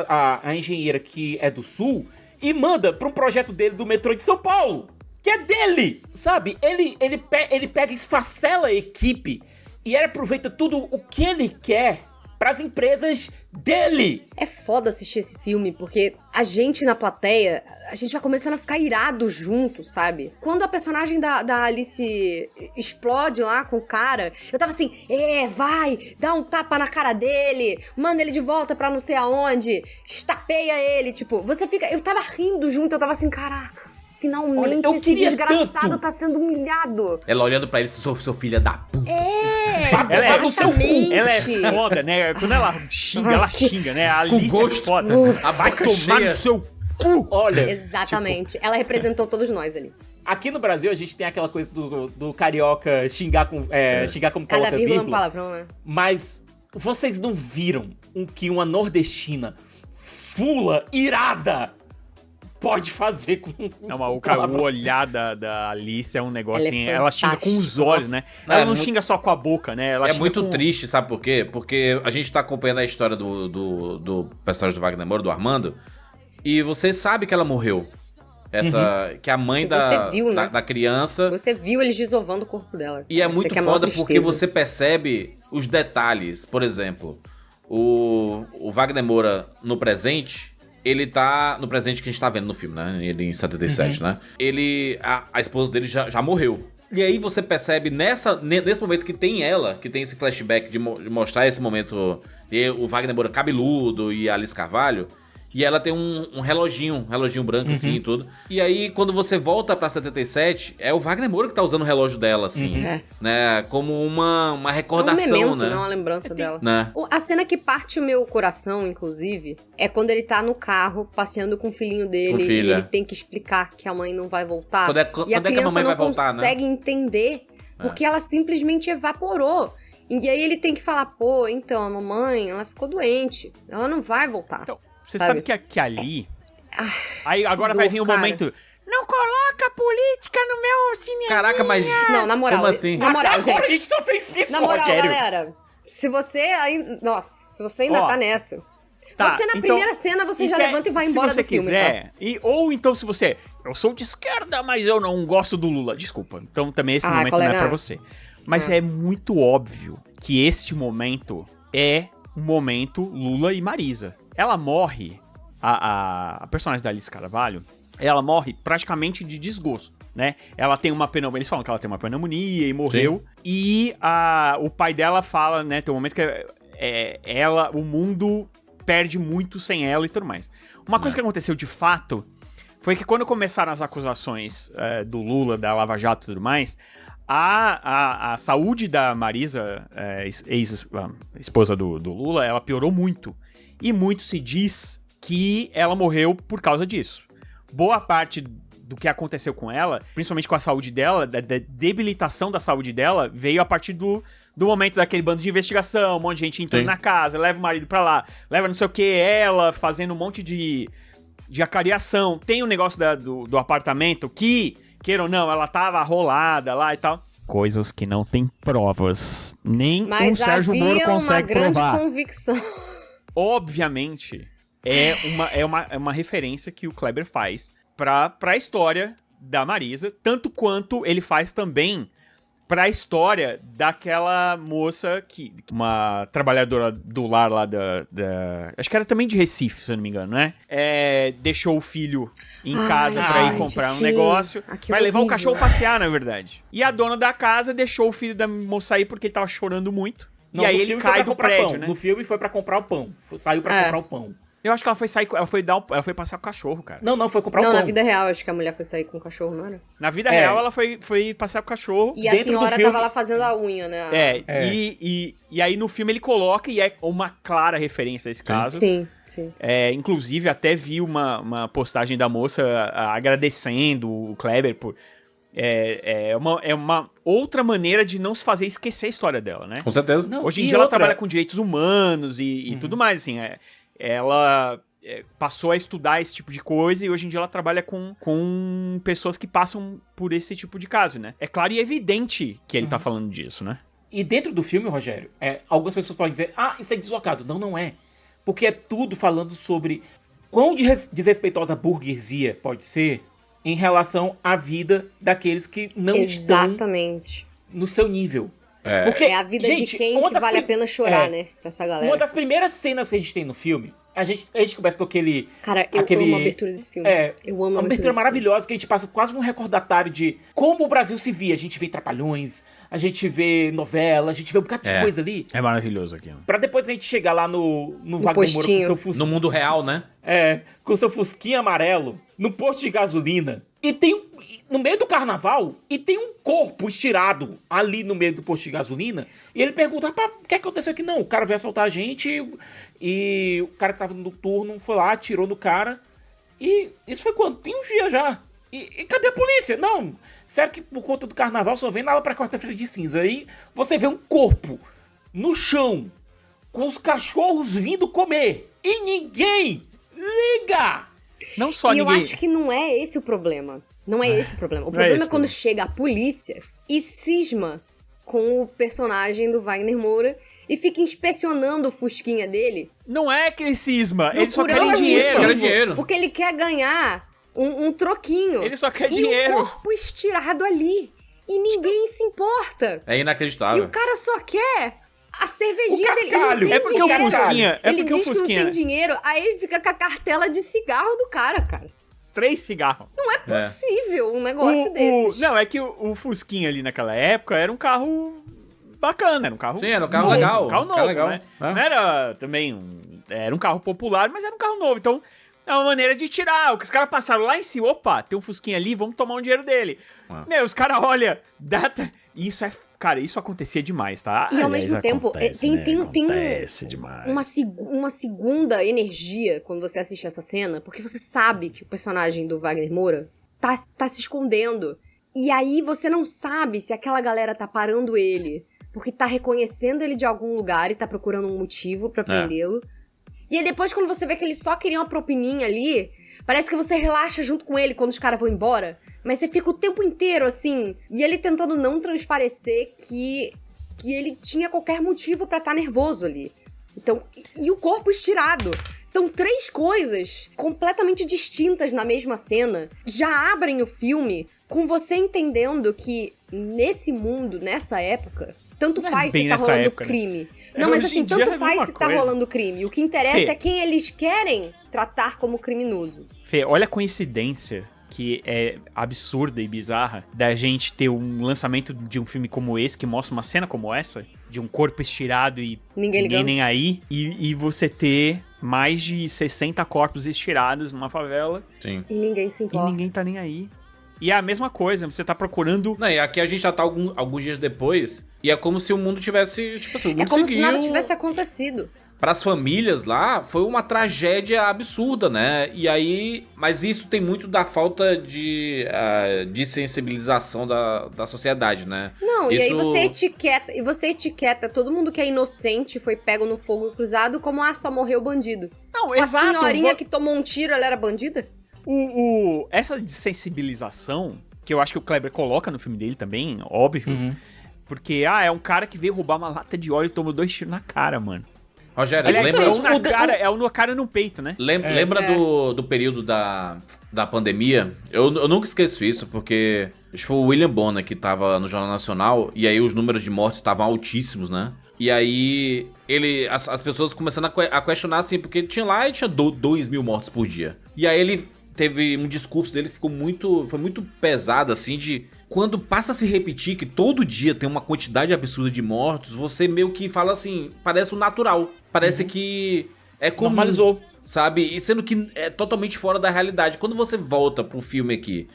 a engenheira que é do Sul e manda pra um projeto dele do metrô de São Paulo, que é dele, sabe? Ele pega e esfacela a equipe E ele aproveita tudo o que ele quer pras empresas dele. É foda assistir esse filme, porque a gente na plateia, a gente vai começando a ficar irado junto, sabe? Quando a personagem da Alice explode lá com o cara, eu tava assim, vai, dá um tapa na cara dele, manda ele de volta pra não sei aonde, estapeia ele, tipo, você fica... Eu tava rindo junto, eu tava assim, caraca... Finalmente esse desgraçado tanto. Tá sendo humilhado. Ela olhando pra ele, seu filho da puta. Ela exatamente. Ela é foda, né? Quando ela xinga, né? A Alice gosto. é foda. A Vai boca tomar cheia. no seu cu. Olha, Exatamente. Ela representou todos nós ali. aqui no Brasil a gente tem aquela coisa do carioca xingar como Cada coloca vírgula é um vírgula. palavrão, né? Mas vocês não viram que uma nordestina fula, irada, pode fazer com Não, mas o olhar da Alice é um negócio assim. Ela xinga com os fantástica. olhos, né? Nossa. Ela É não muito- xinga só com a boca, né? Ela É xinga muito com... triste, sabe por quê? Porque a gente tá acompanhando a história do personagem do Wagner Moura, do Armando, e você sabe que ela morreu. Que a mãe Você viu, né? da criança. Você viu eles desovando o corpo dela. E é Isso muito aqui a maior foda porque tristeza. você percebe os detalhes. Por exemplo, o Wagner Moura no presente, ele tá no presente que a gente tá vendo no filme, né? Ele em 77, né? A esposa dele já morreu. E aí você percebe nesse momento que tem ela, que tem esse flashback de mostrar esse momento, e o Wagner Moura cabeludo e a Alice Carvalho, e ela tem um reloginho branco assim e tudo. E aí quando você volta pra 77, é o Wagner Moura que tá usando o relógio dela, assim, né? Como uma É um recordação, memento, né? não uma lembrança dela. Né? A cena que parte o meu coração, inclusive, é quando ele tá no carro, passeando com o filhinho dele, Com o filho, e ele é. tem que explicar que a mãe não vai voltar. Quando é e que a a criança mamãe não vai voltar, né? consegue entender, porque ela simplesmente evaporou. E aí ele tem que falar, pô, então, a mamãe, ela ficou doente, ela não vai voltar. Então, você Sabe? sabe que ali... Aí agora que vai dor, vir o cara. momento... Não coloca política no meu cinema. Caraca, mas... Não, na moral. Como assim? Na moral, Agora a gente. gente tá ofensivo, Na moral, Rogério. galera. Se você ainda. Nossa, se você ainda Ó, tá nessa. Tá, você na então, primeira cena, você já quer- levanta e vai embora se você do filme. quiser, ou então se você... Eu sou de esquerda, mas eu não gosto do Lula. Desculpa. Então também esse momento colega. não é pra você. Mas é muito óbvio que este momento é o momento Lula e Marisa. Ela morre, a personagem da Alice Carvalho, ela morre praticamente de desgosto, né? Ela tem uma pneumonia, eles falam que ela tem uma pneumonia e morreu. E o pai dela fala, né, tem um momento que o mundo perde muito sem ela e tudo mais. Uma coisa que aconteceu de fato foi que quando começaram as acusações do Lula, da Lava Jato e tudo mais, a saúde da Marisa, ex-esposa do Lula, ela piorou muito. E muito se diz que ela morreu por causa disso. Boa parte do que aconteceu com ela, principalmente com a saúde dela, da debilitação da saúde dela, veio a partir do momento daquele bando de investigação, um monte de gente entrando Sim. na casa, leva o marido pra lá, leva não sei o que, ela fazendo um monte de acariação. Tem o negócio do apartamento que, queira ou não, ela tava rolada lá e tal. Coisas que não tem provas. Nem Mas o Sérgio havia Moro uma consegue grande provar. convicção. Obviamente, é uma referência que o Kleber faz pra história da Marisa, tanto quanto ele faz também pra história daquela moça uma trabalhadora do lar lá acho que era também de Recife, se eu não me engano, né? Deixou o filho em casa pra ir gente, comprar um sim. negócio, Aquilo vai levar o horrível. cachorro passear, na verdade. E a dona da casa deixou o filho da moça ir porque ele tava chorando muito. Não, e aí no ele filme foi cai pra do comprar prédio, pão. né? No filme foi pra comprar o pão. Saiu pra comprar o pão. Eu acho que ela foi sair, ela foi passear com o cachorro, cara. Não, foi comprar o Não, pão. na vida real, acho que a mulher foi sair com o cachorro, não era? Na vida real, ela foi passear com o cachorro. E a Dentro do senhora filme- tava lá fazendo a unha, né? E aí no filme ele coloca, e é uma clara referência a esse caso. Sim, sim. Inclusive, até vi uma postagem da moça agradecendo o Kleber por... É uma outra maneira de não se fazer esquecer a história dela, né? Com certeza. Não, Hoje em e dia ela outra- trabalha com direitos humanos e tudo mais, assim. Ela passou a estudar esse tipo de coisa e hoje em dia ela trabalha com pessoas que passam por esse tipo de caso, né? É claro e evidente que ele tá falando disso, né? E dentro do filme, Rogério, algumas pessoas podem dizer, isso é deslocado. Não, não é. Porque é tudo falando sobre quão desrespeitosa a burguesia pode ser em relação à vida daqueles que não estão Exatamente. no seu nível. Porque, É a vida gente, de quem uma que das vale a prim- pena chorar, É. né? Pra essa galera. Uma das primeiras cenas que a gente tem no filme, a gente começa com aquele... Cara, eu aquele- amo a abertura desse filme. Eu amo a uma abertura abertura desse filme. maravilhosa que a gente passa quase um recordatário de como o Brasil se via. A gente vê Trapalhões, a gente vê novela, a gente vê um bocado de coisa ali. É maravilhoso aquilo. Pra depois a gente chegar lá no Wagner Moura com postinho. seu fusquinha. No mundo real, né? Com seu fusquinha amarelo, no posto de gasolina. E tem no meio do carnaval, e tem um corpo estirado ali no meio do posto de gasolina. E ele pergunta, rapaz, o que aconteceu aqui? Não, o cara veio assaltar a gente e o cara que tava no turno foi lá, atirou no cara. E isso foi quando? Tem uns dias já. E cadê a polícia? Não, sério que por conta do carnaval só vem lá pra quarta-feira de cinza. Aí você vê um corpo no chão, com os cachorros vindo comer. E ninguém liga! Não só E ninguém... eu acho que não é esse o problema. Não é esse o problema. O Não é problema esse é quando o problema. chega a polícia e cisma com o personagem do Wagner Moura e fica inspecionando o fusquinha dele. Não é aquele cisma, eles só procurando querem dinheiro. motivo, Querem dinheiro. Porque ele quer ganhar um troquinho. Ele só quer e dinheiro. o corpo estirado ali. E ninguém se importa. É E inacreditável. o cara só quer a cervejinha O dele. Ele não cascalho. tem É porque o dinheiro. Fusquinha- é ele porque o diz que não Fusquinha- tem dinheiro, aí ele fica com a cartela de cigarro do cara. 3 cigarros. Não é possível um negócio desses. Não, é que o Fusquinha ali naquela época era um carro bacana, era um carro Sim, era um carro novo, legal. um carro Um novo, carro legal. né? É. Não era também era um carro popular, mas era um carro novo, então é uma maneira de tirar. O que os caras passaram lá em cima, opa, tem um Fusquinha ali, vamos tomar um dinheiro dele. Meu, os caras olham, isso é, cara, isso acontecia demais, tá? E ao Aliás, mesmo tempo, acontece, tem acontece demais. uma segunda energia quando você assiste essa cena, porque você sabe que o personagem do Wagner Moura tá se escondendo. E aí você não sabe se aquela galera tá parando ele porque tá reconhecendo ele de algum lugar e tá procurando um motivo pra prendê-lo. E aí depois, quando você vê que ele só queria uma propininha ali, parece que você relaxa junto com ele quando os caras vão embora. Mas você fica o tempo inteiro, assim, e ele tentando não transparecer que ele tinha qualquer motivo pra estar nervoso ali. Então, e o corpo estirado. São 3 coisas completamente distintas na mesma cena. Já abrem o filme com você entendendo que nesse mundo, nessa época, tanto Não é faz bem se tá nessa rolando época, né? crime. Não, mas Hoje assim, em dia tanto é a faz mesma se tá coisa. rolando crime. O que interessa Fê. é quem eles querem tratar como criminoso. Fê, olha a coincidência que é absurda e bizarra da gente ter um lançamento de um filme como esse, que mostra uma cena como essa, de um corpo estirado e Ninguém ligando. nem aí, e você ter mais de 60 corpos estirados numa favela Sim. E ninguém se e importa. ninguém tá nem aí. E é a mesma coisa, você tá procurando... Não, e aqui a gente já tá alguns dias depois, e é como se o mundo tivesse, tipo assim, o mundo É como se seguiu. nada tivesse acontecido. Pras famílias lá, foi uma tragédia absurda, né? E aí, mas isso tem muito da falta de sensibilização da sociedade, né? Não, e aí Isso- você etiqueta todo mundo que é inocente, foi pego no fogo cruzado, como, só morreu bandido. Não, A senhorinha que tomou um tiro, ela era bandida? Essa desensibilização, que eu acho que o Kleber coloca no filme dele também, óbvio, porque, é um cara que veio roubar uma lata de óleo e tomou 2 tiros na cara, mano. Rogério, Aliás, lembra, é um na cara, é um na cara e no peito, né? lembra do período da pandemia? Eu nunca esqueço isso, porque acho que foi o William Bonner que tava no Jornal Nacional, e aí os números de mortes estavam altíssimos, né? E aí as pessoas começando a questionar, assim, porque tinha 2 mil mortes por dia. E aí ele teve um discurso dele que foi muito pesado, assim, de... Quando passa a se repetir que todo dia tem uma quantidade absurda de mortos, você meio que fala assim, parece o natural. Parece que é comum. Normalizou. Sabe? E sendo que é totalmente fora da realidade. Quando você volta pro filme aqui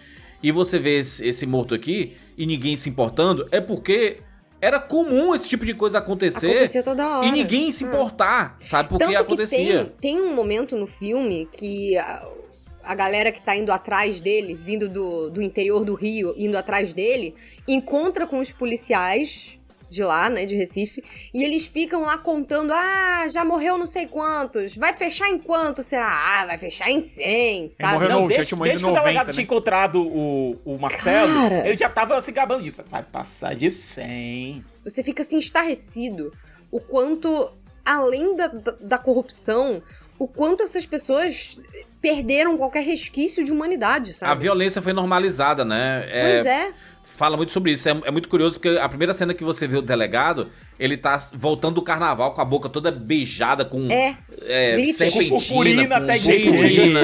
e você vê esse morto aqui e ninguém se importando, é porque era comum esse tipo de coisa acontecer. Acontecia toda hora. E ninguém se importar, sabe? Porque Tanto acontecia. que tem um momento no filme que a galera que tá indo atrás dele, vindo do interior do Rio, indo atrás dele, encontra com os policiais de lá, né, de Recife, e eles ficam lá contando, já morreu não sei quantos, vai fechar em quanto será? Vai fechar em 100, sabe? morreu Não, já desde, tinha morrido desde que o delegado 90, tinha né? encontrado o Marcelo, Cara. ele já tava se gabando disso. Vai passar de 100. Você fica assim, estarrecido, o quanto, além da corrupção, o quanto essas pessoas perderam qualquer resquício de humanidade, sabe? A violência foi normalizada, né? Pois é. fala muito sobre isso. É muito curioso porque a primeira cena que você vê o delegado, ele tá voltando do carnaval com a boca toda beijada, com serpentina, com purpurina até purpurina,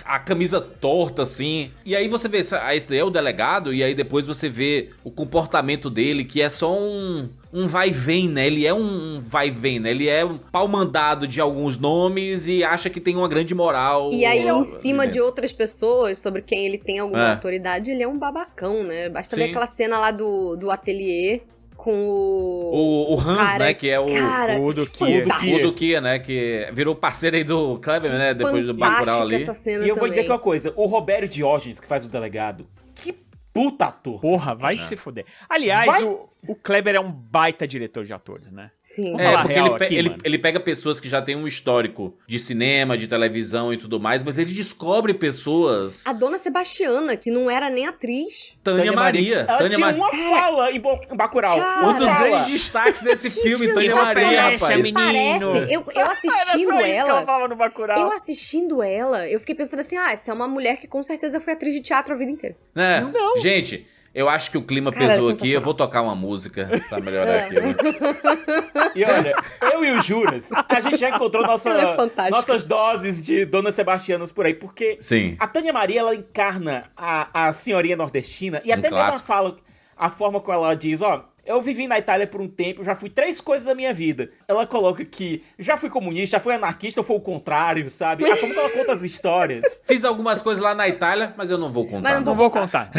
a camisa torta, assim. E aí você vê, esse daí é o delegado, e aí depois você vê o comportamento dele, que é só um vai e vem, né? Ele é um vai e vem, né? Ele é um pau mandado de alguns nomes e acha que tem uma grande moral. E aí, em cima de outras pessoas, sobre quem ele tem alguma autoridade, ele é um babacão, né? Basta ver aquela cena lá do ateliê com o Hans, cara, né? Que é o do Kia, né? Que virou parceiro aí do Kleber, né? Depois do Bacurau ali. Essa cena e eu também. vou dizer aqui uma coisa. O Roberto Diógenes, que faz o delegado, que puta ator. Porra, vai se fuder. Aliás, o Kleber é um baita diretor de atores, né? Sim. Porque ele pega pessoas que já têm um histórico de cinema, de televisão e tudo mais, mas ele descobre pessoas... A Dona Sebastiana, que não era nem atriz. Tânia Maria. Ela tinha uma fala em Bacurau. Um dos grandes destaques desse filme, Tânia Maria, rapaz. Parece, eu assistindo ela... Eu assistindo ela, eu fiquei pensando assim, essa é uma mulher que com certeza foi atriz de teatro a vida inteira. Não. Gente... Eu acho que o clima pesou aqui, eu vou tocar uma música pra melhorar aqui. E olha, eu e o Juras, a gente já encontrou nossas doses de Dona Sebastianas por aí, porque a Tânia Maria, ela encarna a senhorinha nordestina, e até mesmo fala, a forma como ela diz, eu vivi na Itália por um tempo, já fui 3 coisas da minha vida. Ela coloca que já fui comunista, já fui anarquista, ou foi o contrário, sabe? A como ela conta as histórias. Fiz algumas coisas lá na Itália, mas eu não vou contar. Não vou contar.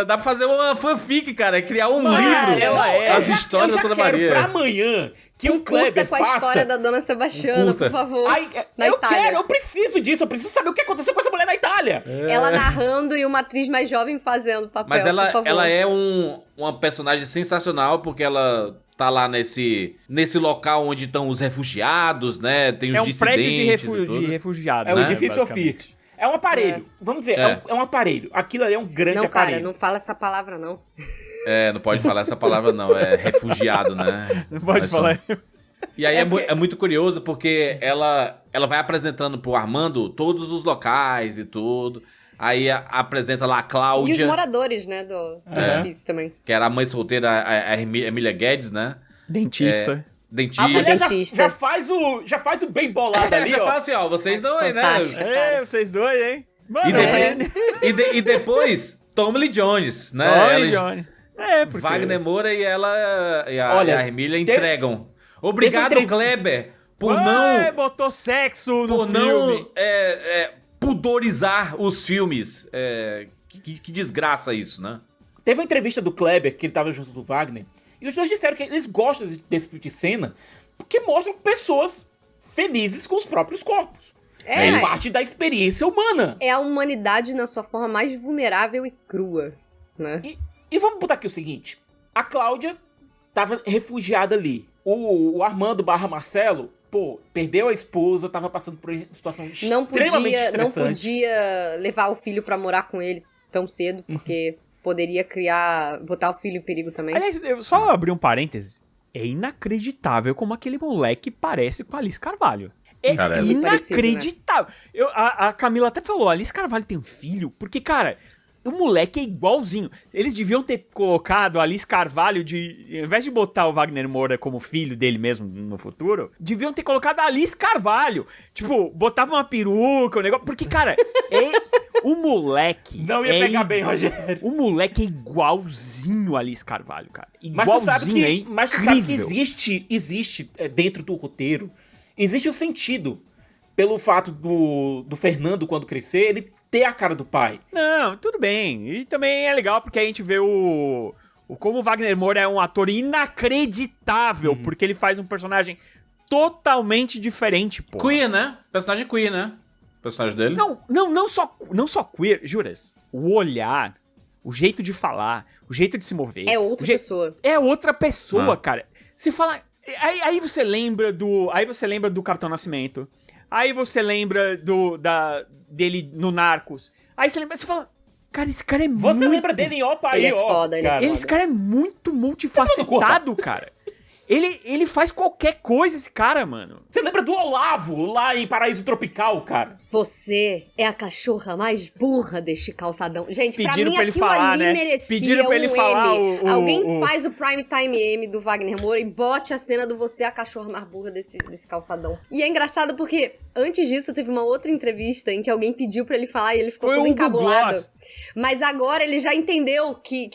Dá pra fazer uma fanfic, cara, criar um livro. As histórias da Dona Maria. Eu quero pra amanhã que o Kleber com a história da Dona Sebastiana, por favor. Eu preciso disso, eu preciso saber o que aconteceu com essa mulher na Itália. Ela narrando e uma atriz mais jovem fazendo papel, mas por favor. Ela é uma personagem sensacional, porque ela tá lá nesse local onde estão os refugiados, né? Tem os dissidentes. É um prédio de refugiados, É né? o edifício ofício. É um aparelho. Vamos dizer, é um aparelho. Aquilo ali é um grande aparelho. Não, cara, não fala essa palavra, não. Não pode falar essa palavra, não. É refugiado, né? Não pode falar. E aí é muito curioso, porque ela vai apresentando pro Armando todos os locais e tudo. Aí apresenta lá a Cláudia. E os moradores, né, do edifício também. Que era a mãe solteira, a Emília Guedes, né? Dentista. Dentista. Já faz o bem bolado ali, já faz assim, vocês não aí, né? Vocês dois, hein? E depois, Tommy Lee Jones, né? Jones. Porque... Wagner Moura e a Emília entregam. Obrigado, Kleber, por não... botou sexo no filme. Não pudorizar os filmes. Que desgraça isso, né? Teve uma entrevista do Kleber, que ele tava junto do Wagner, e os dois disseram que eles gostam desse tipo de cena porque mostram pessoas felizes com os próprios corpos. É parte da experiência humana. É a humanidade na sua forma mais vulnerável e crua, né? E vamos botar aqui o seguinte. A Cláudia tava refugiada ali. O Armando / Marcelo, perdeu a esposa, tava passando por uma situação extremamente estressante. Não podia levar o filho pra morar com ele tão cedo, porque... poderia botar o filho em perigo também. Aliás, eu só abrir um parêntese. É inacreditável como aquele moleque parece com a Alice Carvalho. É inacreditável. Parecido, né? A Camila até falou, a Alice Carvalho tem um filho? Porque, cara, o moleque é igualzinho. Eles deviam ter colocado a Alice Carvalho ao invés de botar o Wagner Moura como filho dele mesmo no futuro, deviam ter colocado a Alice Carvalho. Tipo, botava uma peruca, um negócio... Porque, cara, o moleque... Não ia pegar bem, Rogério. O moleque é igualzinho a Alice Carvalho, cara. Mas tu sabe que existe dentro do roteiro, existe o sentido pelo fato do Fernando, quando crescer, ele ter a cara do pai. Não, tudo bem. E também é legal porque a gente vê como o Wagner Moura é um ator inacreditável, porque ele faz um personagem totalmente diferente, pô. Queer, né? Personagem queer, né? O personagem dele. Não só queer, juras. O olhar, o jeito de falar, o jeito de se mover. É outra pessoa. É outra pessoa, cara. Se fala... Aí você lembra do Capitão Nascimento. Aí você lembra dele no Narcos. Aí você fala, cara, esse cara é muito... Você lembra dele em Opa aí, ó. Ele é foda, Esse cara é muito multifacetado, cara. Ele faz qualquer coisa, esse cara, mano. Você lembra do Olavo lá em Paraíso Tropical, cara? Você é a cachorra mais burra deste calçadão. Gente, Pediram pra mim pra ele aquilo falar, ali né? merecia Pediram pra ele um falar M. o- Alguém faz o Prime Time M do Wagner Moura e bote a cena do você é a cachorra mais burra desse calçadão. E é engraçado porque antes disso teve uma outra entrevista em que alguém pediu pra ele falar e ele ficou Foi todo o Hugo encabulado. Gloss. Mas agora ele já entendeu que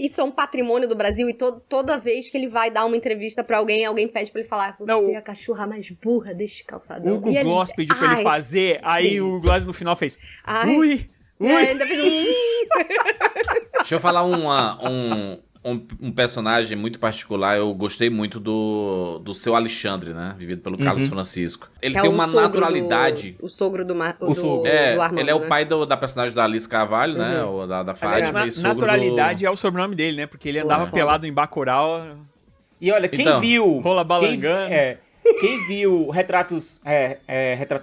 isso é um patrimônio do Brasil e toda vez que ele vai dar uma entrevista pra alguém pede pra ele falar você Não, é a cachorra mais burra deste calçadão. O Hugo E ele- Gloss pediu pra ele Ai, fazer, aí o isso. Hugo Gloss no final fez... Ai. Ui! ainda fez Deixa eu falar um personagem muito particular. Eu gostei muito do seu Alexandre, né? Vivido pelo Carlos Francisco. Ele Que é tem o uma sogro naturalidade. O sogro do sogro. Armando, Ele é o né? pai da personagem da Alice Carvalho, né? Ou da Aliás, Fátima. e sogro naturalidade é o sobrenome dele, né? Porque ele andava Foda. pelado em Bacurau. E olha, quem Então, viu... rola balangando. Quem viu Retratos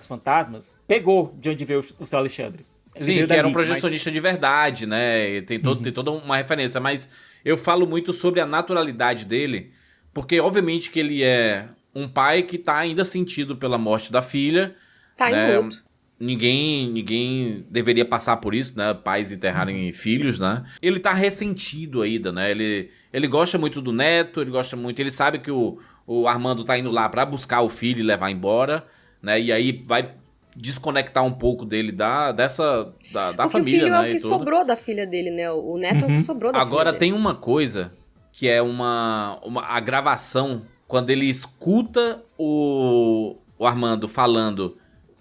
Fantasmas, pegou de onde veio o seu Alexandre. Ele Sim, veio que era um dali, projecionista de verdade, né? E tem toda uma referência. Mas eu falo muito sobre a naturalidade dele, porque obviamente que ele é um pai que tá ainda sentido pela morte da filha. Tá né? em luto. Ninguém deveria passar por isso, né? Pais enterrarem filhos, né? Ele tá ressentido ainda, né? Ele gosta muito do neto, ele sabe que o Armando tá indo lá pra buscar o filho e levar embora, né? E aí vai desconectar um pouco dele da Porque família, o filho né? é o que e tudo. sobrou da filha dele, né? O neto é o que sobrou da Agora filha tem uma coisa que é a gravação, quando ele escuta o Armando falando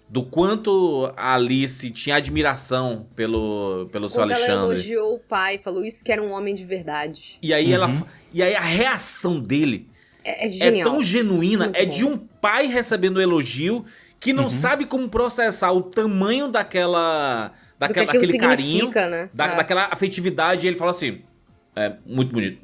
do quanto a Alice tinha admiração pelo seu Quando ela Alexandre. elogiou o pai, falou isso que era um homem de verdade. E aí e aí a reação dele É é genial. tão genuína, Muito é bom. de um pai recebendo elogio que não sabe como processar o tamanho Do que aquilo daquele carinho, significa, né? daquela afetividade. E ele fala assim, muito bonito,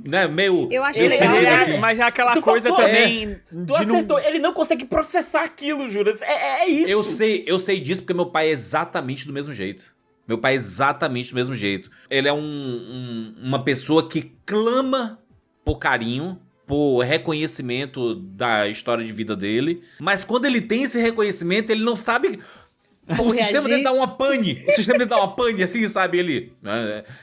né? Meio... Eu acho meio legal. sentido, É, assim. Mas é aquela Tu coisa faltou, também Tu de não... acertou, ele não consegue processar aquilo, Juras. É isso. Eu sei disso porque meu pai é exatamente do mesmo jeito. Meu pai é exatamente do mesmo jeito. Ele é uma pessoa que clama por carinho, por reconhecimento da história de vida dele. Mas quando ele tem esse reconhecimento, ele não sabe... Como o sistema reagir? dele dá uma pane. O sistema dele dá uma pane, assim, sabe? Ele...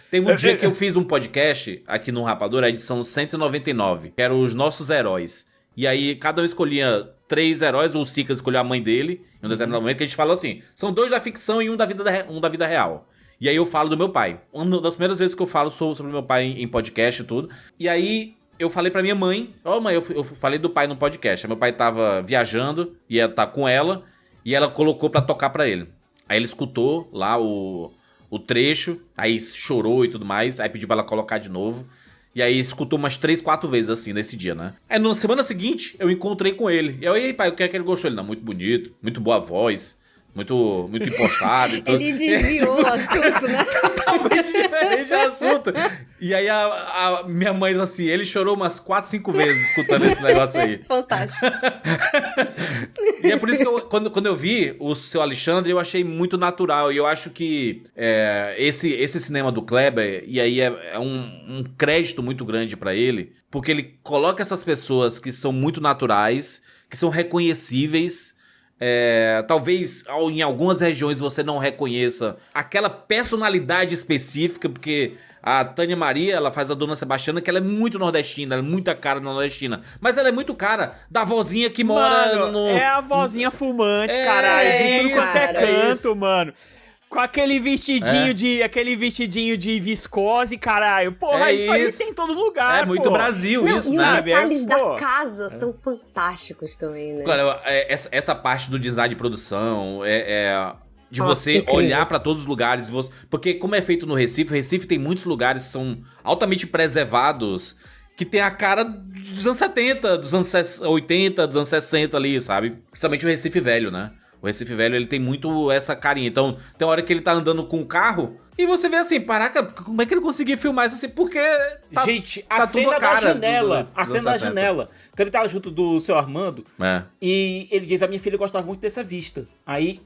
Teve um dia que eu fiz um podcast aqui no Rapadura, a edição 199, que eram os nossos heróis. E aí, cada um escolhia 3 heróis, o Sicas escolheu a mãe dele, em um determinado momento, que a gente falou assim, são 2 da ficção e um da vida real. E aí eu falo do meu pai. Uma das primeiras vezes que eu falo sobre meu pai em podcast e tudo. E aí... eu falei pra minha mãe, mãe, eu falei do pai no podcast. Meu pai tava viajando, ia estar com ela, e ela colocou pra tocar pra ele. Aí ele escutou lá o trecho, aí chorou e tudo mais, aí pediu pra ela colocar de novo. E aí escutou umas 3, 4 vezes assim, nesse dia, né? Aí na semana seguinte, eu encontrei com ele. E aí, pai, o que é que ele gostou? Ele, não, muito bonito, muito boa voz, muito impostado e tudo. Ele desviou o assunto, né? Totalmente diferente o assunto. E aí a minha mãe assim, ele chorou umas 4, 5 vezes escutando esse negócio aí. Fantástico. E é por isso que quando eu vi o seu Alexandre, eu achei muito natural. E eu acho que esse cinema do Kleber, e aí é um crédito muito grande pra ele, porque ele coloca essas pessoas que são muito naturais, que são reconhecíveis. Talvez em algumas regiões você não reconheça aquela personalidade específica, porque a Tânia Maria, ela faz a Dona Sebastiana, que ela é muito nordestina, ela é muita cara nordestina, mas ela é muito cara da vozinha que mora Mano, no... é a vozinha fumante, caralho, de tudo quanto é cara, canto, mano. Com aquele vestidinho de viscose, caralho. Porra, isso aí tem em todos os lugares, É muito pô. Brasil Não, isso, e os né? detalhes Pô. da casa são fantásticos também, né? Cara, essa parte do design de produção, de Nossa, você incrível. olhar pra todos os lugares, porque como é feito no Recife, o Recife tem muitos lugares que são altamente preservados, que tem a cara dos anos 70, dos anos 80, dos anos 60 ali, sabe? Principalmente o Recife Velho, né? O Recife Velho, ele tem muito essa carinha. Então, tem hora que ele tá andando com o carro e você vê assim, caraca, como é que ele conseguiu filmar isso assim? Porque tá, Gente, tá a tudo cena da cara janela. dos A cena anos da 60. janela. Quando ele tava junto do seu Armando, e ele diz, a minha filha gostava muito dessa vista. Aí,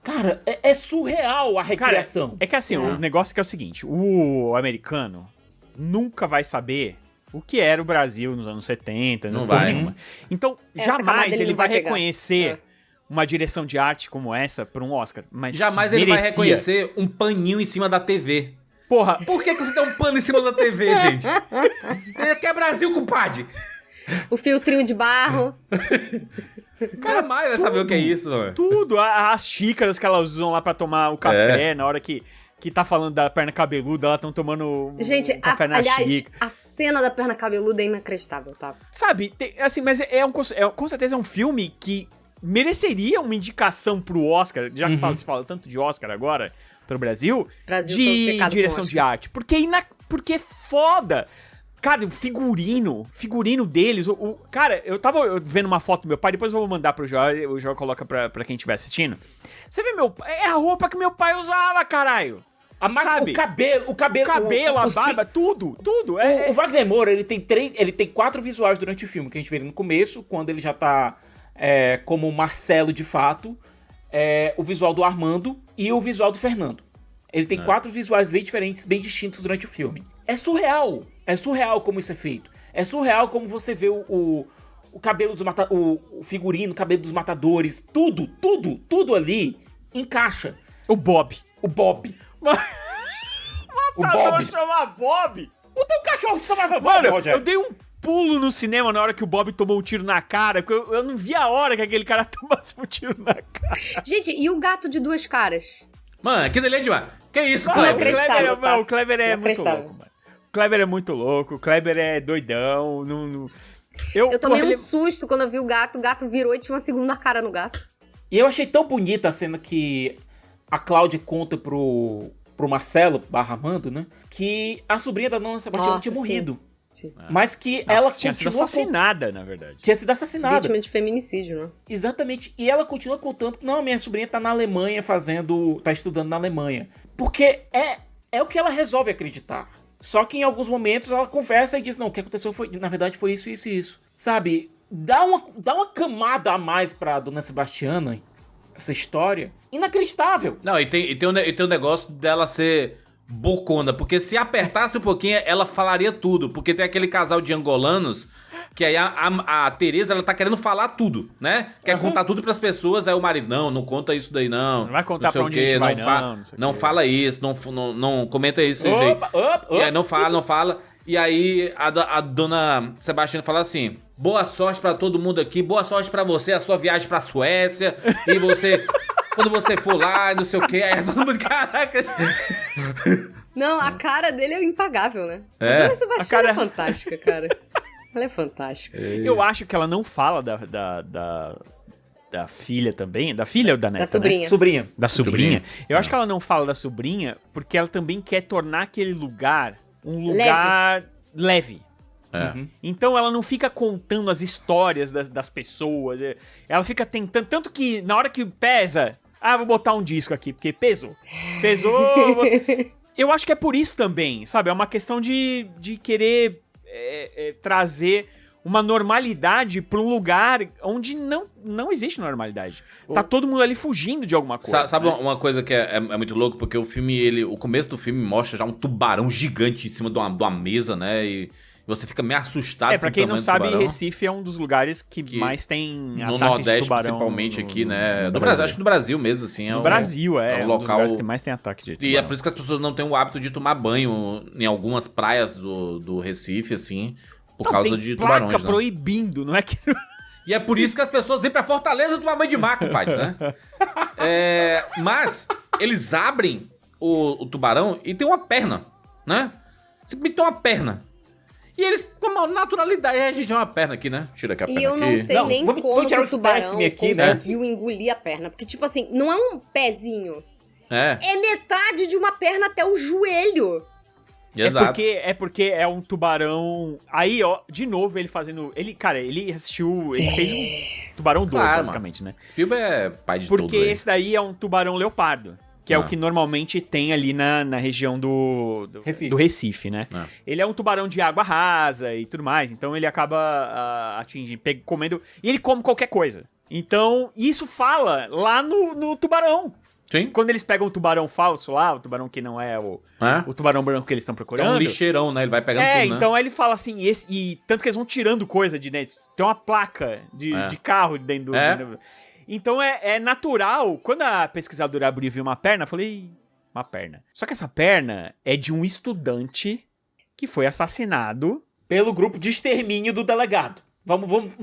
cara, é surreal a recriação. Cara, é que assim, o negócio que é o seguinte, o americano nunca vai saber o que era o Brasil nos anos 70. Não vai. Nenhuma. Então, Essa camada jamais ele ele não vai vai pegar. reconhecer uma direção de arte como essa pra um Oscar. Mas Jamais que ele vai merecia. reconhecer um paninho em cima da TV. Porra, Por que você tem um pano em cima da TV, gente? Que é Brasil, compadre. O filtrinho de barro. Jamais vai saber o que é isso, mano. tudo. As xícaras que elas usam lá pra tomar o café, na hora que tá falando da perna cabeluda, elas estão tomando Gente, um café na aliás, xícara. a cena da perna cabeluda é inacreditável, tá? Sabe, assim, mas com certeza é um filme que mereceria uma indicação pro Oscar, já que se fala tanto de Oscar agora, pro Brasil Brasil todo de secado com direção Oscar. de arte. Porque é foda. Cara, o figurino deles, cara, eu tava vendo uma foto do meu pai, depois eu vou mandar pro João, o João coloca pra quem estiver assistindo. Você vê é a roupa que meu pai usava, caralho. Sabe? O cabelo, a barba, tudo. O Wagner Moura, ele tem 4 visuais durante o filme, que a gente vê ele no começo, quando ele já tá como Marcelo de fato, o visual do Armando e o visual do Fernando. Ele tem 4 visuais bem diferentes, bem distintos durante o filme. É surreal como isso é feito. É surreal como você vê o cabelo dos o figurino, o cabelo dos matadores, tudo ali encaixa. O Bob. O Bob. O Bob. chama Bob. O teu cachorro chamava Bob, Mano, Rogério. eu dei um pulo no cinema na hora que o Bob tomou um tiro na cara, porque eu não vi a hora que aquele cara tomasse um tiro na cara. Gente, e o gato de 2 caras? Mano, aquilo ali é demais. Que isso, Não, Kleber? acredito. O Kleber é muito Inacreditável. louco, mano. O Kleber é muito louco, o Kleber é doidão. Eu tomei um susto quando eu vi o gato virou e tinha uma segunda cara no gato. E eu achei tão bonita a cena que a Cláudia conta pro Marcelo Armando, né? Que a sobrinha da Dona Sebastiana Nossa, tinha sim. morrido. Sim. Mas que Nossa, ela tinha sido continua assassinada, na verdade. Tinha sido assassinada. Vítima de feminicídio, né? Exatamente. E ela continua contando que não, minha sobrinha tá na Alemanha tá estudando na Alemanha. Porque é o que ela resolve acreditar. Só que em alguns momentos ela conversa e diz, não, o que aconteceu na verdade foi isso, isso e isso. Sabe? Dá uma camada a mais pra Dona Sebastiana, essa história, inacreditável. Não, e tem um negócio dela ser bocona, porque se apertasse um pouquinho, ela falaria tudo, porque tem aquele casal de angolanos, que aí a Tereza, ela tá querendo falar tudo, né? Quer contar tudo pras pessoas, aí o marido, não conta isso daí não. Não vai contar sei pra o onde quê, a gente vai não fala isso, não comenta isso, gente. E aí não fala. E aí a Dona Sebastiana fala assim, boa sorte pra todo mundo aqui, boa sorte pra você, a sua viagem pra Suécia, e você... Quando você for lá, não sei o quê, aí todo mundo, caraca. Não, a cara dele é impagável, né? É. A Dona Sebastiana cara- é fantástica, cara. Ela é fantástica. Eu acho que ela não fala da filha também. Da filha ou da neta? Da sobrinha. Né? Sobrinha. Da sobrinha. Eu acho que ela não fala da sobrinha porque ela também quer tornar aquele lugar um lugar leve. Então ela não fica contando as histórias das pessoas. Ela fica tentando. Tanto que na hora que pesa. Vou botar um disco aqui, porque pesou. Eu acho que é por isso também, sabe? É uma questão de querer trazer uma normalidade pra um lugar onde não existe normalidade. Tá todo mundo ali fugindo de alguma coisa. Sabe né? uma coisa que é muito louco? Porque o filme, o começo do filme mostra já um tubarão gigante em cima de uma mesa, né? E você fica meio assustado Pra com o quem não tamanho do sabe, tubarão. Recife é um dos lugares que mais tem No ataques de Nordeste, tubarão principalmente aqui, né? no No Brasil, acho que no Brasil mesmo, assim. No Brasil, é um um dos local... lugares que mais tem ataque de tubarão. E é por isso que as pessoas não têm o hábito de tomar banho em algumas praias do Recife, assim, por causa tem de placa tubarões, né? proibindo, não é que... E é por isso que as pessoas vêm pra Fortaleza tomar banho de mar, compadre, né? Mas eles abrem o tubarão e tem uma perna, né? Simplesmente tem uma perna. E eles, com uma naturalidade, a gente é uma perna aqui, né? Tira aqui a perna E eu não aqui. sei Não, nem vamos como que tirar o o tubarão espécime aqui, né? conseguiu engolir a perna. Porque, tipo assim, não é um pezinho. É, É metade de uma perna até o joelho. exato. É porque é um tubarão... Aí, ó, de novo ele fazendo... Ele assistiu... Ele fez um Tubarão 2, Claro, basicamente, né? Spielberg é pai de tudo. Porque aí. esse daí é um tubarão leopardo. Que é o que normalmente tem ali na região do Recife, né? É. Ele é um tubarão de água rasa e tudo mais, então ele acaba atingindo, comendo... E ele come qualquer coisa. Então, isso fala lá no tubarão. Sim. Quando eles pegam o tubarão falso lá, o tubarão que não é o tubarão branco que eles estão É procurando. um lixeirão, né? Ele vai pegando tudo, né? Então aí ele fala assim, e tanto que eles vão tirando coisa de dentro. Tem uma placa de carro dentro do... Então é natural. Quando a pesquisadora abriu e viu uma perna, eu falei, uma perna. Só que essa perna é de um estudante que foi assassinado pelo grupo de extermínio do delegado. Vamos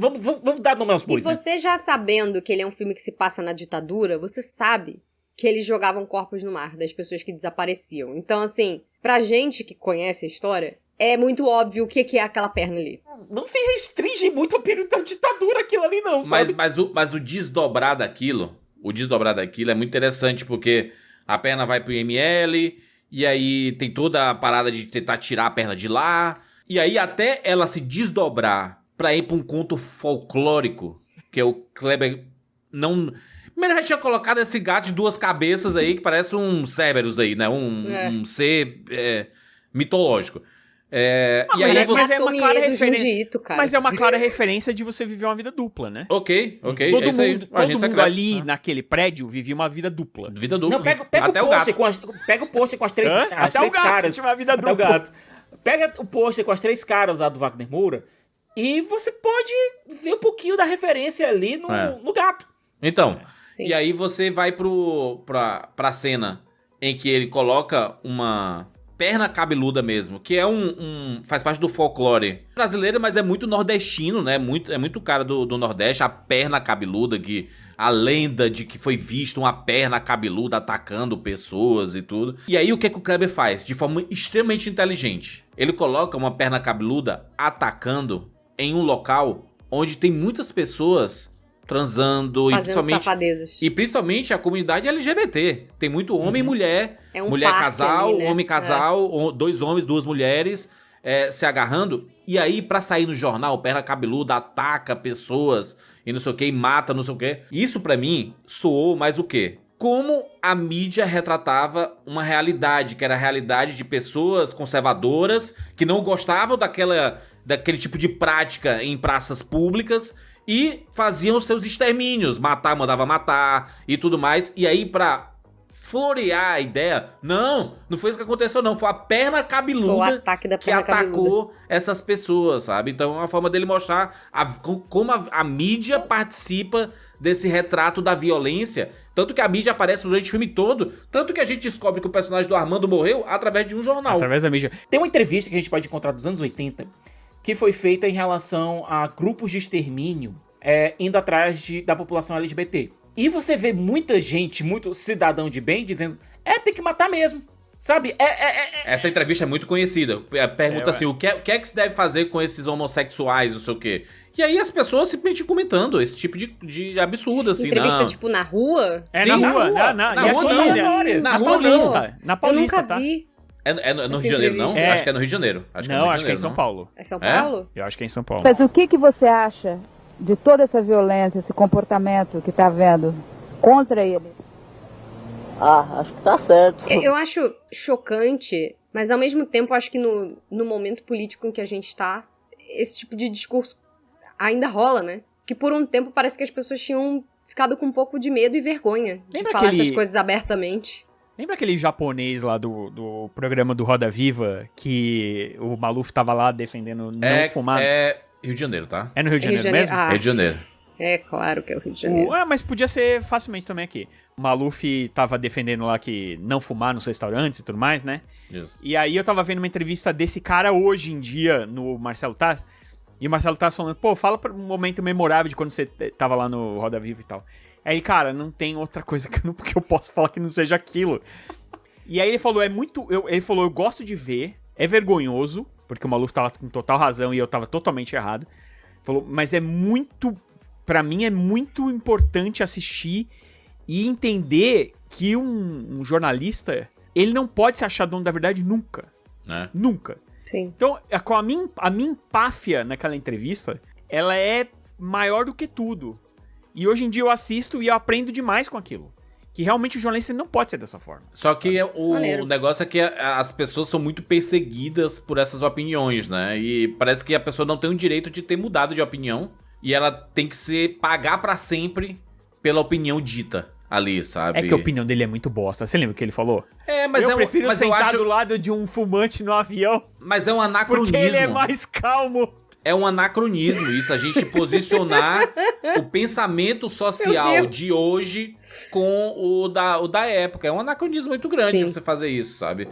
dar nome aos bois. E você já sabendo que ele é um filme que se passa na ditadura, você sabe que eles jogavam corpos no mar das pessoas que desapareciam. Então, assim, pra gente que conhece a história, é muito óbvio o que é aquela perna ali. Não se restringe muito ao período da ditadura aquilo ali, não, sabe? Mas o desdobrar daquilo, é muito interessante, porque a perna vai pro IML, e aí tem toda a parada de tentar tirar a perna de lá, e aí até ela se desdobrar pra ir pra um conto folclórico, que é o Kleber não... Primeiro já tinha colocado esse gato de 2 cabeças aí, que parece um Cerberus aí, né? Um ser mitológico. E aí mas é uma clara referência. Mas é uma clara referência de você viver uma vida dupla, né? Ok. Todo mundo ali naquele prédio vivia uma vida dupla. Vida dupla. Não, pega até o o gato. Pega o pôster com as três, até o gato caras. tinha uma vida Até o dupla. gato. Pega o pôster com as 3 caras lá do Wagner Moura e você pode ver um pouquinho da referência ali no gato. Então, Sim. E aí você vai pra cena em que ele coloca uma perna cabeluda mesmo, que é faz parte do folclore brasileiro, mas é muito nordestino, né? É muito cara do Nordeste, a perna cabeluda, a lenda de que foi visto uma perna cabeluda atacando pessoas e tudo. E aí o que o Kleber faz? De forma extremamente inteligente. Ele coloca uma perna cabeluda atacando em um local onde tem muitas pessoas transando e principalmente a comunidade LGBT. Tem muito homem e mulher, mulher casal, ali, né? Homem casal, 2 homens, 2 mulheres se agarrando. E aí pra sair no jornal, perna cabeluda ataca pessoas e não sei o que, e mata não sei o que. Isso pra mim soou mais o quê? Como a mídia retratava uma realidade, que era a realidade de pessoas conservadoras que não gostavam daquele tipo de prática em praças públicas e faziam seus extermínios, mandava matar e tudo mais. E aí, pra florear a ideia, não foi isso que aconteceu, não. Foi a perna cabeluda foi o ataque da perna que atacou essas pessoas, sabe? Então é uma forma dele mostrar como a mídia participa desse retrato da violência. Tanto que a mídia aparece durante o filme todo. Tanto que a gente descobre que o personagem do Armando morreu através de um jornal. Através da mídia. Tem uma entrevista que a gente pode encontrar dos anos 80... que foi feita em relação a grupos de extermínio indo atrás da população LGBT. E você vê muita gente, muito cidadão de bem, dizendo, tem que matar mesmo, sabe? Essa entrevista é muito conhecida. Pergunta assim, o que é que se deve fazer com esses homossexuais, não sei o quê. E aí as pessoas simplesmente comentando esse tipo de absurdo, assim. Entrevista, tipo, na rua? Sim, na rua. Na rua Paulista. Na Paulista, eu nunca vi. É no Rio de Janeiro, não? Acho que é no Rio de Janeiro. Acho que é em São Paulo. É São Paulo? Eu acho que é em São Paulo. Mas o que você acha de toda essa violência, esse comportamento que tá vendo contra ele? Acho que tá certo. Eu acho chocante, mas ao mesmo tempo acho que no momento político em que a gente tá, esse tipo de discurso ainda rola, né? Que por um tempo parece que as pessoas tinham ficado com um pouco de medo e vergonha de falar essas coisas abertamente. Lembra aquele japonês lá do programa do Roda Viva, que o Maluf tava lá defendendo não fumar? É Rio de Janeiro, tá? É no Rio de Janeiro mesmo? Rio de Janeiro. É claro que é o Rio de Janeiro. Mas podia ser facilmente também aqui. O Maluf tava defendendo lá que não fumar nos restaurantes e tudo mais, né? Isso. E aí eu tava vendo uma entrevista desse cara hoje em dia no Marcelo Taz. E o Marcelo Taz falando, fala pra um momento memorável de quando você tava lá no Roda Viva e tal. Aí, cara, não tem outra coisa que eu posso falar que não seja aquilo. E aí ele falou, eu gosto de ver, é vergonhoso, porque o Maluf tava com total razão e eu tava totalmente errado. Falou, mas pra mim é muito importante assistir e entender que um jornalista, ele não pode se achar dono da verdade nunca. Nunca. Sim. Então, a minha empáfia naquela entrevista, ela é maior do que tudo. E hoje em dia eu assisto e eu aprendo demais com aquilo. Que realmente o jornalista não pode ser dessa forma. Só que o negócio é que as pessoas são muito perseguidas por essas opiniões, né? E parece que a pessoa não tem o direito de ter mudado de opinião. E ela tem que pagar pra sempre pela opinião dita. ali, sabe? É que a opinião dele é muito bosta. Você lembra o que ele falou? Mas eu prefiro mas sentar eu acho... do lado de um fumante no avião. Mas é um anacronismo. Porque ele é mais calmo. É um anacronismo isso, a gente posicionar o pensamento social de hoje com o da época. É um anacronismo muito grande você fazer isso, sabe?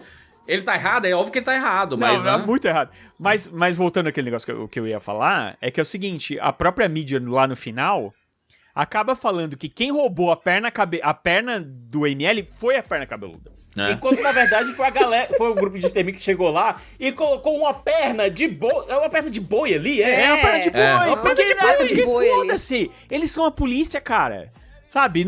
Ele tá errado? É óbvio que ele tá errado, mas... Não, é muito errado. Mas voltando àquele negócio que eu ia falar, é que é o seguinte, a própria mídia lá no final acaba falando que quem roubou a perna do ML foi a perna cabeluda. Enquanto, na verdade, foi o grupo de extermínio que chegou lá e colocou uma perna de boi. É uma perna de boi ali, É uma perna de boi. Uma perna de boi foda-se. Eles são a polícia, cara. Sabe?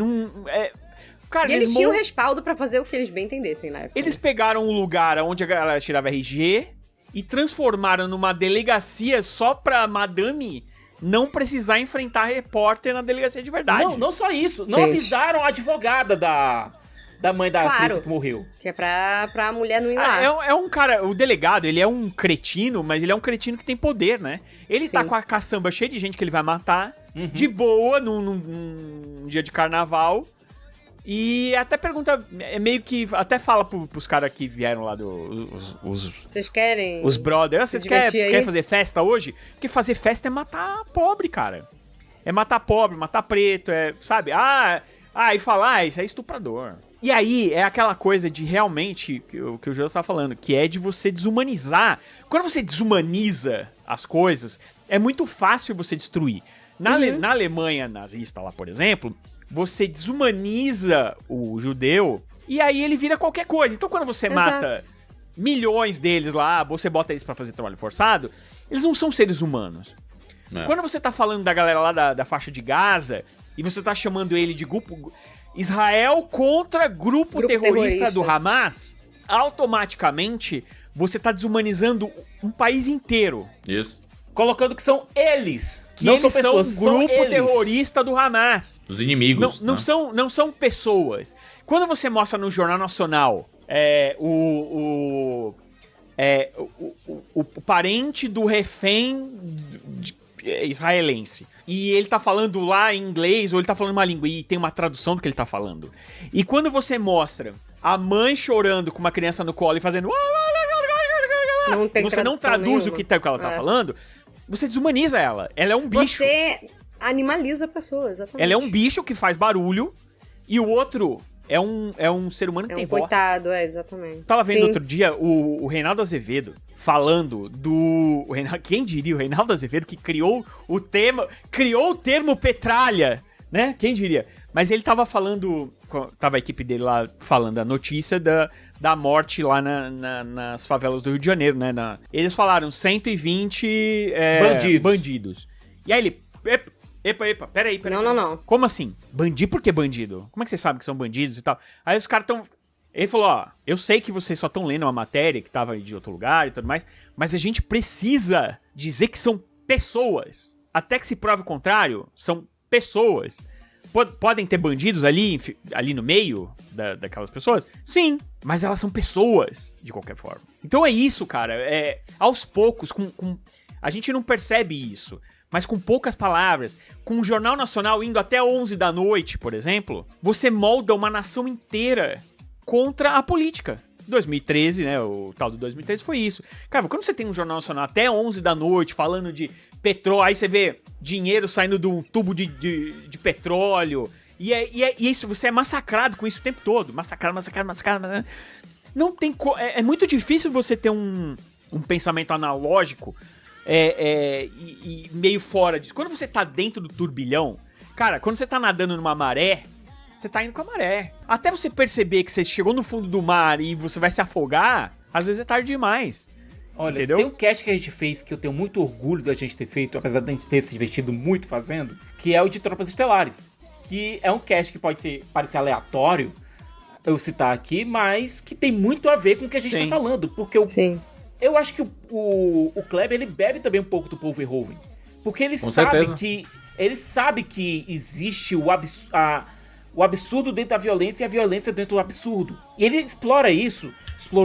Cara, e eles tinham respaldo pra fazer o que eles bem entendessem na época. Eles pegaram um lugar onde a galera tirava RG e transformaram numa delegacia só pra madame não precisar enfrentar repórter na delegacia de verdade. Não só isso. Não avisaram a advogada da mãe da atriz que morreu. Que é pra mulher não ir lá. É um cara, o delegado, ele é um cretino, mas ele é um cretino que tem poder, né? Ele tá com a caçamba cheia de gente que ele vai matar, de boa, num dia de carnaval. E até pergunta, meio que, até fala pros caras que vieram lá Vocês querem? Os brothers, vocês querem fazer festa hoje? Porque fazer festa é matar pobre, cara. É matar pobre, matar preto, sabe? E falar, isso é estuprador. E aí, é aquela coisa de realmente, que o Jô tá falando, que é de você desumanizar. Quando você desumaniza as coisas, é muito fácil você destruir. Na Alemanha nazista lá, por exemplo, você desumaniza o judeu e aí ele vira qualquer coisa. Então quando você mata milhões deles lá, você bota eles pra fazer trabalho forçado, eles não são seres humanos. Quando você tá falando da galera lá da faixa de Gaza e você tá chamando ele de grupo... Israel contra grupo terrorista do Hamas, automaticamente você tá desumanizando um país inteiro. Isso. Colocando que são eles. Que não eles são pessoas, são um grupo terrorista do Hamas. Os inimigos. Não são pessoas. Quando você mostra no Jornal Nacional o parente do refém israelense, e ele tá falando lá em inglês, ou ele tá falando uma língua, e tem uma tradução do que ele tá falando. E quando você mostra a mãe chorando com uma criança no colo e fazendo... você não traduz o que ela tá falando, você desumaniza ela. Ela é um bicho. Você animaliza a pessoa, exatamente. Ela é um bicho que faz barulho, e o outro é um ser humano que tem voz. Coitado, exatamente. Tava vendo outro dia o Reinaldo Azevedo falando do... Quem diria? O Reinaldo Azevedo que criou o termo petralha, né? Quem diria? Mas ele tava falando... Tava a equipe dele lá falando a notícia da morte lá nas favelas do Rio de Janeiro, né? Eles falaram 120 bandidos. E aí ele... Epa, peraí. Não. Como assim? Bandido? Por que bandido? Como é que você sabe que são bandidos e tal? Aí os caras tão... Ele falou, eu sei que vocês só estão lendo uma matéria que tava de outro lugar e tudo mais, mas a gente precisa dizer que são pessoas. Até que se prove o contrário, são pessoas. Podem ter bandidos ali no meio daquelas pessoas? Sim, mas elas são pessoas, de qualquer forma. Então é isso, cara. Aos poucos, a gente não percebe isso. Mas com poucas palavras, com o Jornal Nacional indo até 11 da noite, por exemplo, você molda uma nação inteira contra a política. 2013, né, o tal do 2013 foi isso. Cara, quando você tem um Jornal Nacional até 11 da noite falando de petróleo, aí você vê dinheiro saindo de um tubo de petróleo, e isso, você é massacrado com isso o tempo todo. Massacrado. Não tem... É muito difícil você ter um pensamento analógico e meio fora disso. Quando você tá dentro do turbilhão, cara, quando você tá nadando numa maré, você tá indo com a maré. Até você perceber que você chegou no fundo do mar e você vai se afogar, às vezes é tarde demais. Olha, entendeu? Tem um cast que a gente fez que eu tenho muito orgulho da gente ter feito, apesar de a gente ter se divertido muito fazendo, que é o de Tropas Estelares. Que é um cast que pode parecer aleatório eu citar aqui, mas que tem muito a ver com o que a gente tá falando. Porque eu acho que o Kleber, ele bebe também um pouco do Paul Verhoeven. Porque ele sabe que existe o absurdo dentro da violência e a violência dentro do absurdo. E ele explorou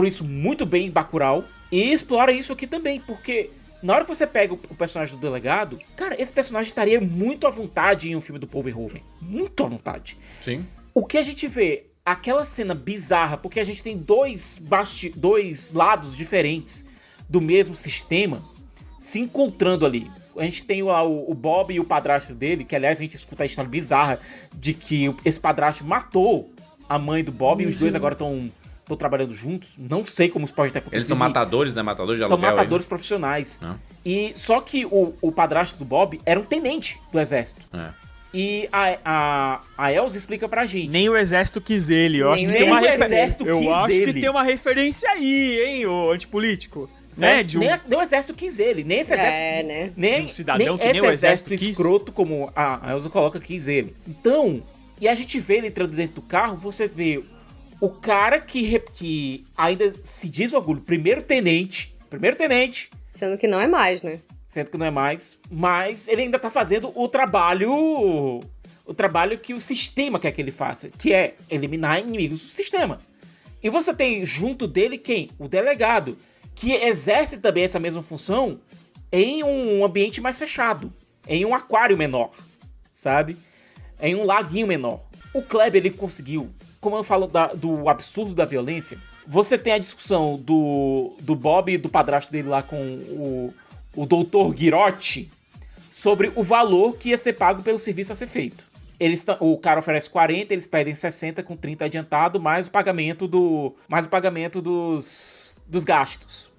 isso muito bem em Bacurau, e explora isso aqui também, porque na hora que você pega o personagem do delegado, cara, esse personagem estaria muito à vontade em um filme do Paul Verhoeven. Muito à vontade. Sim. O que a gente vê? Aquela cena bizarra, porque a gente tem dois lados diferentes do mesmo sistema se encontrando ali. A gente tem o Bob e o padrasto dele, que aliás a gente escuta a história bizarra de que esse padrasto matou a mãe do Bob e os dois agora estão trabalhando juntos. Não sei como isso pode ter acontecido. Eles são matadores, né? Matadores de São aluguel. matadores profissionais. E só que o padrasto do Bob era um tenente do exército. E a Elsa explica pra gente. Nem o exército quis ele. Eu acho que tem uma que tem uma referência aí, hein, o antipolítico. Né? Nem o exército quis ele. Nem esse exército. né? Nem, de um cidadão que nem nem o exército quis. escroto como a Elsa coloca quis ele. Então, e a gente vê ele entrando dentro do carro, você vê o cara que ainda se diz orgulho, primeiro tenente. Sendo que não é mais, né? Mas ele ainda tá fazendo o trabalho que o sistema quer que ele faça, que é eliminar inimigos do sistema. E você tem junto dele quem? O delegado, que exerce também essa mesma função em um ambiente mais fechado, em um aquário menor, sabe? Em um laguinho menor. O Kleber, ele conseguiu, como eu falo do absurdo da violência, você tem a discussão do Bob e do padrasto dele lá com o Dr. Girotti sobre o valor que ia ser pago pelo serviço a ser feito. O cara oferece 40, eles pedem 60 com 30 adiantado, mais o pagamento dos gastos.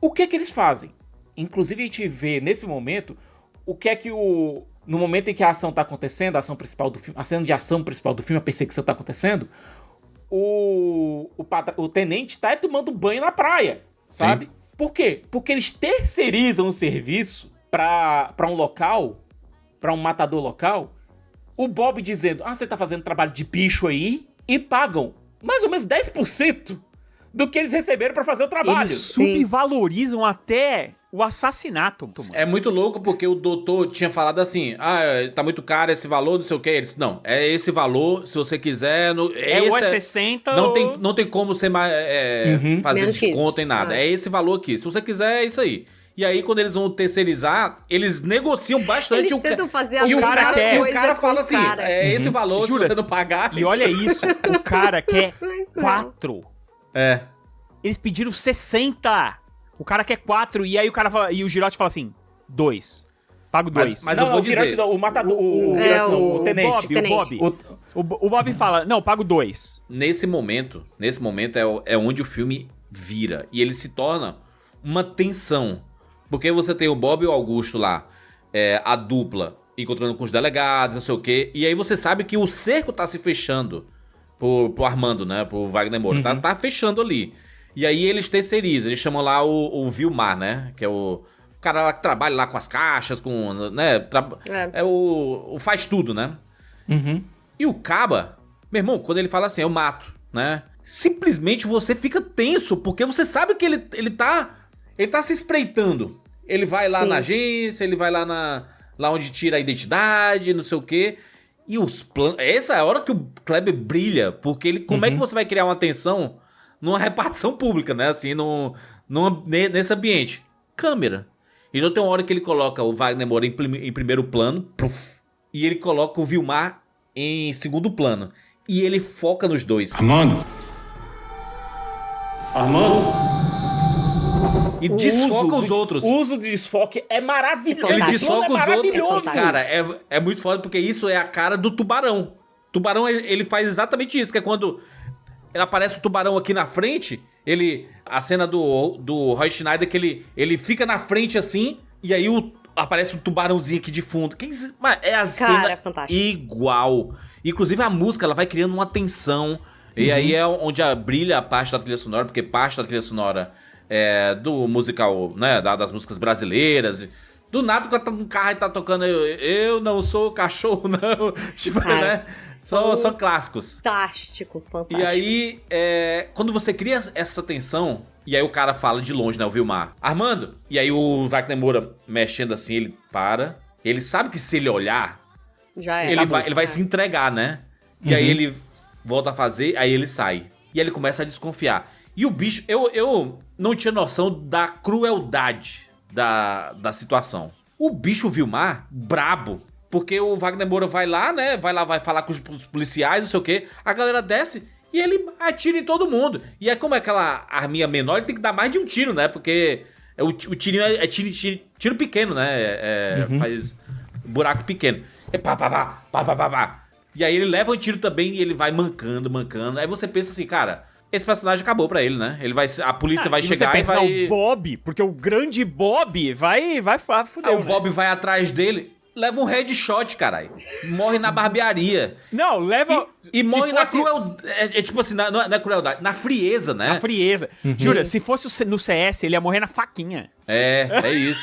O que eles fazem? Inclusive a gente vê nesse momento o que é que no momento em que a ação tá acontecendo, a ação principal do filme, a cena de ação principal do filme, a perseguição tá acontecendo, o tenente tá tomando banho na praia, sabe? Sim. Por quê? Porque eles terceirizam o serviço pra um local, pra um matador local, o Bob dizendo, você tá fazendo trabalho de bicho aí, e pagam mais ou menos 10% do que eles receberam pra fazer o trabalho. Eles subvalorizam até o assassinato. É muito louco porque o doutor tinha falado assim, tá muito caro esse valor, não sei o que. Eles, não, é esse valor, se você quiser... ou é 60 não tem como você fazer menos desconto em nada. É esse valor aqui. Se você quiser, é isso aí. E aí, quando eles vão terceirizar, eles negociam bastante. Eles tentam fazer a o cara fala assim, esse valor, se você não pagar... E olha isso, o cara quer 4. Eles pediram 60. O cara quer 4, e aí o cara fala, e o Girotti fala assim, 2. Pago 2. Mas eu vou dizer... O matador, o tenente. O Bob fala, não, pago 2. Nesse momento é onde o filme vira. E ele se torna uma tensão. Porque você tem o Bob e o Augusto lá, a dupla, encontrando com os delegados, não sei o quê. E aí você sabe que o cerco tá se fechando pro Armando, né? Pro Wagner Moura. Tá fechando ali. E aí eles terceirizam, eles chamam lá o Vilmar, né? Que é o cara lá que trabalha lá com as caixas, com, né? É o faz tudo, né? E o Caba, meu irmão, quando ele fala assim, eu mato, né? Simplesmente você fica tenso, porque você sabe que ele tá se espreitando. Ele vai lá na agência, ele vai lá onde tira a identidade, não sei o quê. E os planos... Essa é a hora que o Kleber brilha, porque ele... Como é que você vai criar uma tensão numa repartição pública, né? Assim, nesse ambiente. Câmera. Então tem uma hora que ele coloca o Wagner Moura em primeiro plano, puff, e ele coloca o Vilmar em segundo plano. E ele foca nos dois. Armando! E desfoca os outros. O uso de desfoque é maravilhoso. Ele desfoca os outros. É Cara, é muito foda porque isso é a cara do Tubarão. Tubarão, ele faz exatamente isso, que é quando aparece o Tubarão aqui na frente, a cena do Roy Schneider, que ele fica na frente assim, e aí aparece um tubarãozinho aqui de fundo. É a cena igual. Inclusive a música, ela vai criando uma tensão. E aí é onde brilha a parte da trilha sonora, porque parte da trilha sonora do musical, né, das músicas brasileiras. Do nada, quando um carro tá tocando eu não sou cachorro, não. Tipo, cara, né? São clássicos. Fantástico. E aí, quando você cria essa tensão, e aí o cara fala de longe, né, o Vilmar, Armando, e aí o Wagner Moura mexendo assim, ele para, ele sabe que se ele olhar, já é, ele vai se entregar, né? E aí ele volta a fazer, aí ele sai. E aí ele começa a desconfiar. E o bicho, eu não tinha noção da crueldade da situação. O bicho Vilmar, brabo, porque o Wagner Moura vai lá, né? Vai falar com os policiais, não sei o quê. A galera desce e ele atira em todo mundo. E é como é aquela arminha menor, ele tem que dar mais de um tiro, né? Porque o tirinho é tiro pequeno, né? Faz buraco pequeno. É pá, pá, pá, pá, pá, pá, pá. E aí ele leva um tiro também e ele vai mancando. Aí você pensa assim, cara, esse personagem acabou pra ele, né? A polícia vai chegar e vai... o Bob, porque o grande Bob vai fuder, o Bob vai atrás dele, leva um headshot, caralho. Morre na barbearia. Não, leva... E morre na crueldade. É tipo assim, não é crueldade, na frieza, né? Na frieza. Jura, se fosse no CS, ele ia morrer na faquinha. É isso.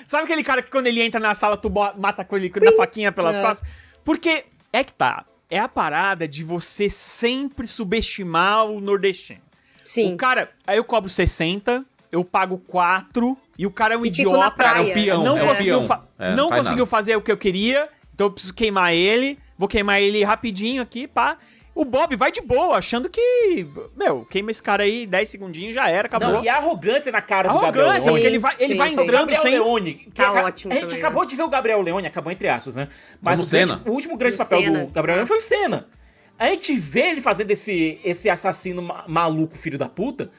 Sabe aquele cara que quando ele entra na sala, tu mata com ele na faquinha pelas costas? Porque é que tá. É a parada de você sempre subestimar o nordestino. Sim. O cara, aí eu cobro 60, eu pago 4 e o cara é um E fico na idiota. praia. É o peão. Não conseguiu fazer o que eu queria, então eu preciso queimar ele. Vou queimar ele rapidinho aqui, pá. O Bob vai de boa, achando que, queima esse cara aí, 10 segundinos, já era, acabou. Não, e a arrogância na cara do Gabriel Leone. Porque ele vai entrando Gabriel sem... Leone, Tá ótimo a gente também, acabou de ver o Gabriel Leone, acabou entre aspas, né? Mas o último grande papel do Gabriel Leone foi o Senna. A gente vê ele fazendo esse assassino maluco, filho da puta.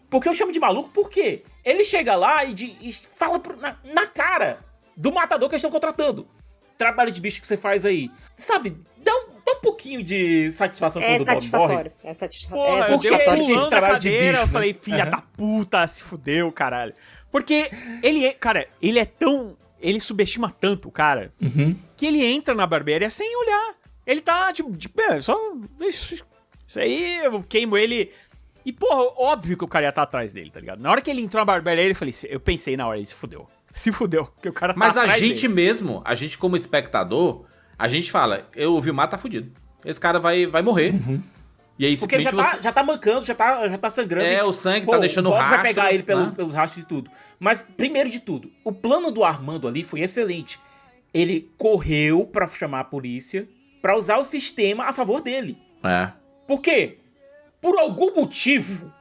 Porque eu chamo de maluco porque ele chega lá e fala na cara do matador que eles estão contratando. Trabalho de bicho que você faz aí. Sabe, dá um pouquinho de satisfação quando o Bob morre. É satisfatório. Porra, É satisfatório. eu dei trabalho de bicho, eu falei, filha da puta, se fudeu, caralho. Porque ele é tão... Ele subestima tanto o cara que ele entra na barbearia sem olhar. Ele tá, tipo só... Isso aí, eu queimo ele... E, porra, óbvio que o cara ia estar atrás dele, tá ligado? Na hora que ele entrou na barbearia, eu pensei na hora, ele se fudeu. Se fudeu, porque o cara tá Mas atrás a gente dele. mesmo, a gente como espectador, a gente fala, o Vilmar tá fudido. Esse cara vai morrer. E aí, porque ele já tá mancando, já tá sangrando. O sangue tá deixando o Bob rastro. vai pegar ele né? pelos rastros de tudo. Mas, primeiro de tudo, o plano do Armando ali foi excelente. Ele correu pra chamar a polícia, pra usar o sistema a favor dele. Por quê? Por algum motivo,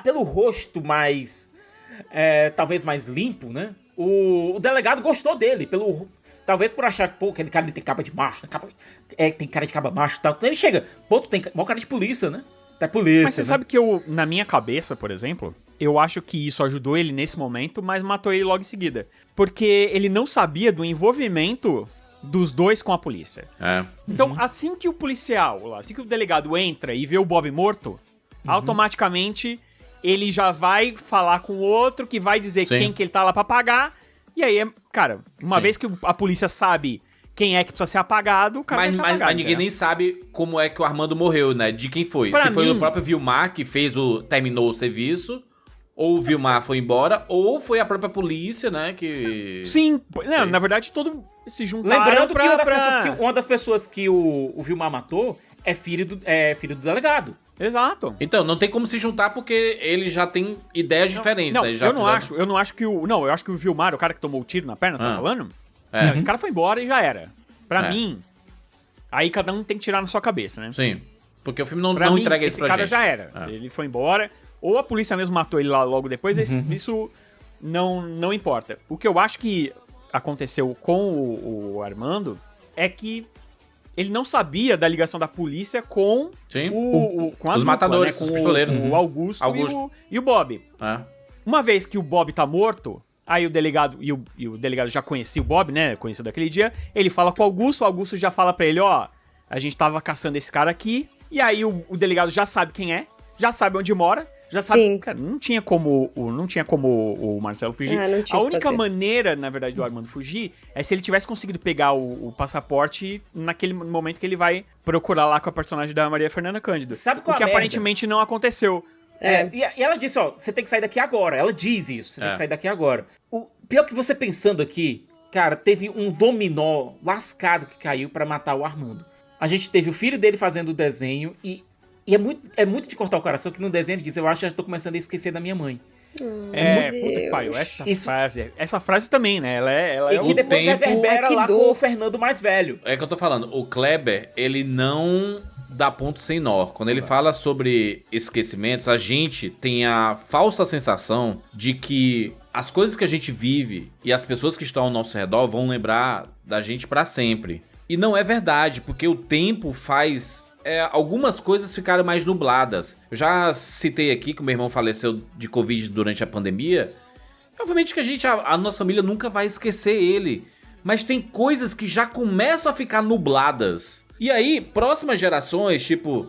pelo rosto mais... talvez mais limpo, né? O delegado gostou dele, talvez por achar que, aquele cara ele tem capa de macho, tem cara de caba macho e tal. Então ele chega, tu tem maior cara de polícia, né? Tá polícia, Mas você sabe que na minha cabeça, por exemplo, eu acho que isso ajudou ele nesse momento, mas matou ele logo em seguida. Porque ele não sabia do envolvimento dos dois com a polícia. Então, assim que o policial, assim que o delegado entra e vê o Bob morto, automaticamente ele já vai falar com o outro, que vai dizer quem que ele tá lá pra pagar. E aí, cara, uma vez que a polícia sabe quem é que precisa ser apagado, o cara vai ser apagado. Mas ninguém nem sabe como é que o Armando morreu, né? De quem foi. Pra Se foi mim... o próprio Vilmar que terminou o serviço, ou o Vilmar foi embora, ou foi a própria polícia, né? Que... Sim, não, na verdade, todo se juntaram. Lembrando que uma das pessoas que o Vilmar matou é filho do delegado. Exato. Então, não tem como se juntar porque eles já têm ideias diferentes, não, né? Eu não acho que eu acho que o Vilmar, o cara que tomou o tiro na perna, você tá falando? Não, esse cara foi embora e já era. Pra mim, aí cada um tem que tirar na sua cabeça, né? Sim. Porque o filme não mim, entrega isso pra gente. Esse cara já era. Ele foi embora. Ou a polícia mesmo matou ele lá logo depois, isso não importa. O que eu acho que aconteceu com o Armando é que ele não sabia da ligação da polícia com os matadores, né? os pistoleiros. O Augusto. E o Bob. Uma vez que o Bob tá morto, aí o delegado, e o delegado já conhecia o Bob, né? Conheceu daquele dia. Ele fala com o Augusto já fala pra ele, ó, a gente tava caçando esse cara aqui. E aí o delegado já sabe quem é, já sabe onde mora. Já sabe, cara, não tinha como o Marcelo fugir. A única maneira, na verdade, do Armando fugir é se ele tivesse conseguido pegar o passaporte naquele momento que ele vai procurar lá com a personagem da Maria Fernanda Cândido. Sabe qual o que aparentemente não aconteceu. E ela disse, ó, você tem que sair daqui agora. Ela diz isso, você tem que sair daqui agora. O pior que você pensando aqui, cara, teve um dominó lascado que caiu pra matar o Armando. A gente teve o filho dele fazendo o desenho e é muito de cortar o coração que no desenho ele diz, eu acho que já tô começando a esquecer da minha mãe. Puta que pariu, essa frase também, né? Ela é que depois reverbera lá com o Fernando mais velho. É que eu tô falando, o Kleber, ele não dá ponto sem nó. Quando ele fala sobre esquecimentos, a gente tem a falsa sensação de que as coisas que a gente vive e as pessoas que estão ao nosso redor vão lembrar da gente pra sempre. E não é verdade, porque o tempo faz algumas coisas ficaram mais nubladas. Eu já citei aqui que o meu irmão faleceu de Covid durante a pandemia. Obviamente que a nossa família nunca vai esquecer ele. Mas tem coisas que já começam a ficar nubladas. E aí, próximas gerações, tipo...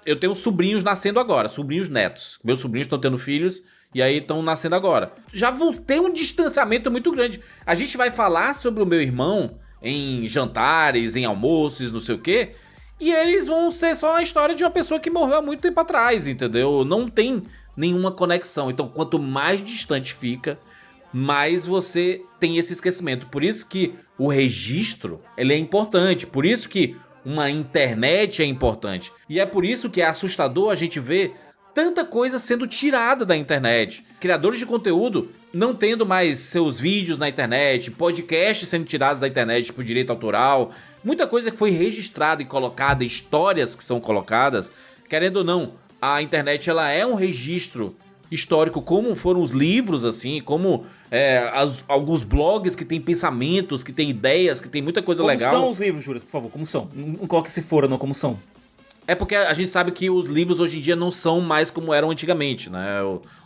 eu tenho sobrinhos nascendo agora, sobrinhos netos. Meus sobrinhos estão tendo filhos e aí estão nascendo agora. Já vou ter um distanciamento muito grande. A gente vai falar sobre o meu irmão em jantares, em almoços, não sei o quê. E eles vão ser só a história de uma pessoa que morreu há muito tempo atrás, entendeu? Não tem nenhuma conexão. Então, quanto mais distante fica, mais você tem esse esquecimento. Por isso que o registro, ele é importante. Por isso que uma internet é importante. E é por isso que é assustador a gente ver tanta coisa sendo tirada da internet. Criadores de conteúdo não tendo mais seus vídeos na internet, podcasts sendo tirados da internet por direito autoral. Muita coisa que foi registrada e colocada, histórias que são colocadas. Querendo ou não, a internet ela é um registro histórico, como foram os livros, assim, como alguns blogs que tem pensamentos, que tem ideias, que tem muita coisa legal. Como são os livros, Juras, por favor? Como são? Não coloque se fora, não, como são. É porque a gente sabe que os livros hoje em dia não são mais como eram antigamente, né?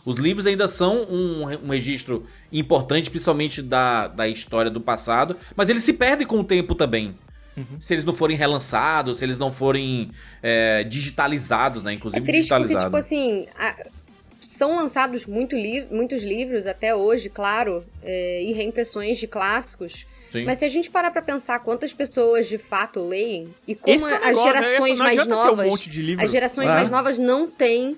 Os livros ainda são um registro importante, principalmente da história do passado, mas eles se perdem com o tempo também. Se eles não forem relançados, se eles não forem digitalizados, né? Inclusive digitalizados. Porque, tipo assim, são lançados muitos livros até hoje, claro, e reimpressões de clássicos. Sim. Mas se a gente parar pra pensar quantas pessoas de fato leem e como as gerações mais novas, as gerações mais novas não têm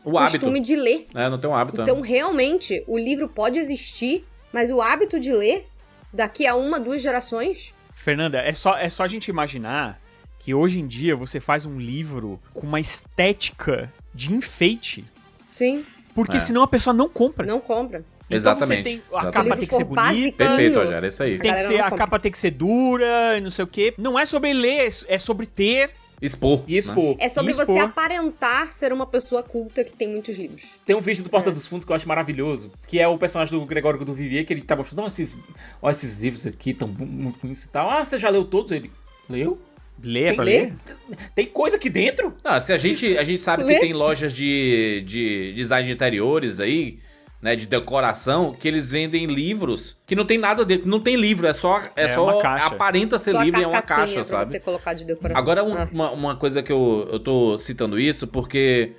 o costume de ler. Não tem um hábito. Então, realmente, o livro pode existir, mas o hábito de ler, daqui a 1, 2 gerações... Fernanda, é só a gente imaginar que hoje em dia você faz um livro com uma estética de enfeite. Sim. Porque senão a pessoa não compra. Não compra. Então exatamente. Você tem, a capa tem que ser bonita. Perfeito, Rogério, é isso aí. A capa tem que ser dura, não sei o quê. Não é sobre ler, é sobre ter. Expor. E expor. É sobre você aparentar ser uma pessoa culta que tem muitos livros. Tem um vídeo do Porta dos Fundos que eu acho maravilhoso, que é o personagem do Gregório do Vivier, que ele tá mostrando, olha esses livros aqui, tão muito com isso e tal. Ah, você já leu todos? Ele, leu? Lê pra ler? Tem coisa aqui dentro? Não, se a gente sabe que tem lojas de design de interiores aí, né, de decoração, que eles vendem livros que não tem nada dentro, não tem livro, é só uma caixa. Aparenta ser só livro e é uma caixa, pra sabe? Você colocar de decoração. Agora, uma coisa que eu tô citando isso, porque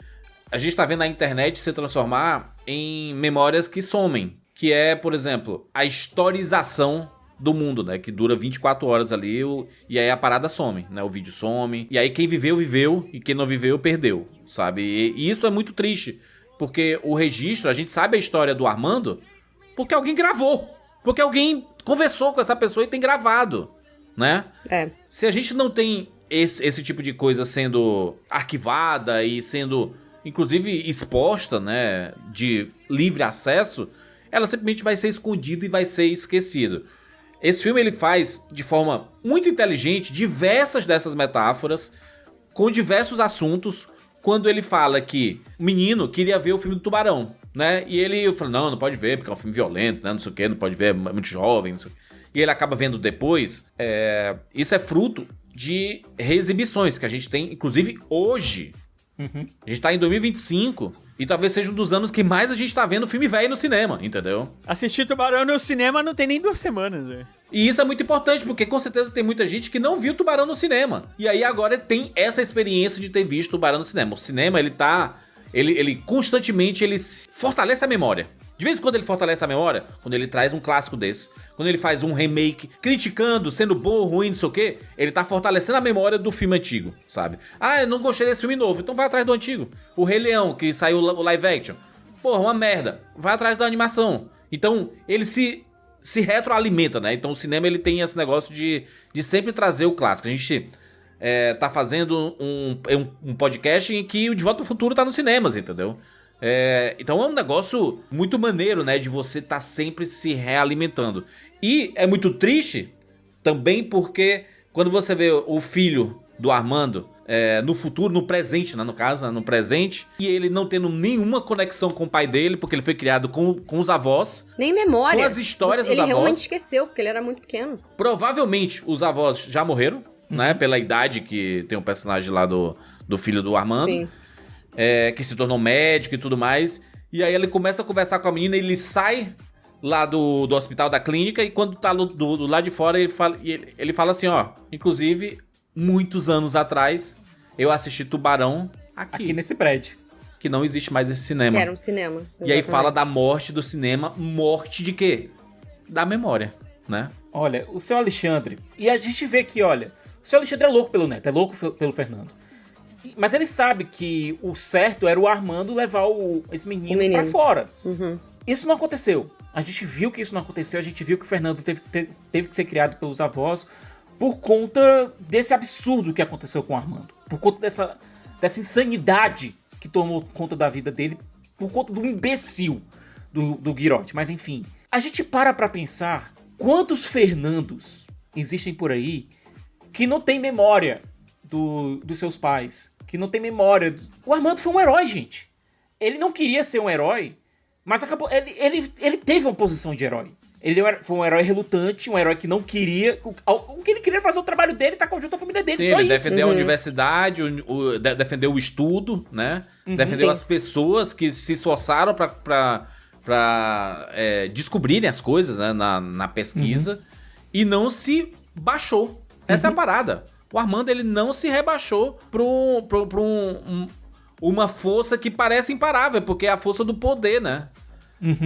a gente tá vendo a internet se transformar em memórias que somem, que é, por exemplo, a historização do mundo, né, que dura 24 horas ali, e aí a parada some, né, o vídeo some, e aí quem viveu, viveu, e quem não viveu, perdeu, sabe? E isso é muito triste. Porque o registro, a gente sabe a história do Armando porque alguém gravou. Porque alguém conversou com essa pessoa e tem gravado, né? Se a gente não tem esse tipo de coisa sendo arquivada e sendo, inclusive, exposta, né, de livre acesso, ela simplesmente vai ser escondida e vai ser esquecido. Esse filme, ele faz, de forma muito inteligente, diversas dessas metáforas, com diversos assuntos, quando ele fala que o menino queria ver o filme do Tubarão, né? E ele fala, não pode ver, porque é um filme violento, né? Não sei o que, não pode ver, é muito jovem, não sei o que. E ele acaba vendo depois. Isso é fruto de reexibições que a gente tem, inclusive, hoje. A gente tá em 2025 e talvez seja um dos anos que mais a gente tá vendo filme velho no cinema, entendeu? Assistir Tubarão no cinema não tem nem 2 semanas, velho. E isso é muito importante, porque com certeza tem muita gente que não viu Tubarão no cinema. E aí agora tem essa experiência de ter visto Tubarão no cinema. O cinema, ele constantemente, ele fortalece a memória. De vez em quando ele fortalece a memória, quando ele traz um clássico desse, quando ele faz um remake, criticando, sendo bom ou ruim, não sei o quê, ele tá fortalecendo a memória do filme antigo, sabe? Ah, eu não gostei desse filme novo, então vai atrás do antigo. O Rei Leão, que saiu o live action. Porra, uma merda. Vai atrás da animação. Então, ele se retroalimenta, né? Então, o cinema, ele tem esse negócio de sempre trazer o clássico. A gente tá fazendo um podcast em que o De Volta pro Futuro tá nos cinemas, entendeu? Então é um negócio muito maneiro, né? De você estar sempre se realimentando. E é muito triste também porque quando você vê o filho do Armando no futuro, no presente, né, no caso, né, no presente, e ele não tendo nenhuma conexão com o pai dele, porque ele foi criado com os avós. Nem memória. Com as histórias dos Ele avós. realmente esqueceu, porque ele era muito pequeno. Provavelmente os avós já morreram, né, pela idade que tem o personagem lá do filho do Armando. Sim. Que se tornou médico e tudo mais. E aí ele começa a conversar com a menina, ele sai lá do hospital, da clínica, e quando tá do lado de fora, ele fala assim, ó, inclusive, muitos anos atrás, eu assisti Tubarão aqui nesse prédio. Que não existe mais esse cinema. Que era um cinema. Exatamente. E aí fala da morte do cinema, morte de quê? Da memória, né? Olha, o seu Alexandre, e a gente vê que, olha, o seu Alexandre é louco pelo Neto, é louco pelo Fernando. Mas ele sabe que o certo era o Armando levar esse menino pra fora. Uhum. Isso não aconteceu. A gente viu que isso não aconteceu, a gente viu que o Fernando teve que ser criado pelos avós por conta desse absurdo que aconteceu com o Armando. Por conta dessa insanidade que tomou conta da vida dele, por conta do imbecil do Guirotti. Mas enfim, a gente pra pensar quantos Fernandos existem por aí que não tem memória dos seus pais, que não tem memória. O Armando foi um herói, gente. Ele não queria ser um herói, mas acabou. Ele teve uma posição de herói. Ele foi um herói relutante, um herói que não queria. O que ele queria fazer o trabalho dele, tá junto à família dele. Sim, só ele isso. defendeu a universidade, defendeu o estudo, né? Defendeu as pessoas que se esforçaram pra descobrirem as coisas, né? Na pesquisa. E não se baixou. Essa é a parada. O Armando, ele não se rebaixou pra uma força que parece imparável, porque é a força do poder, né?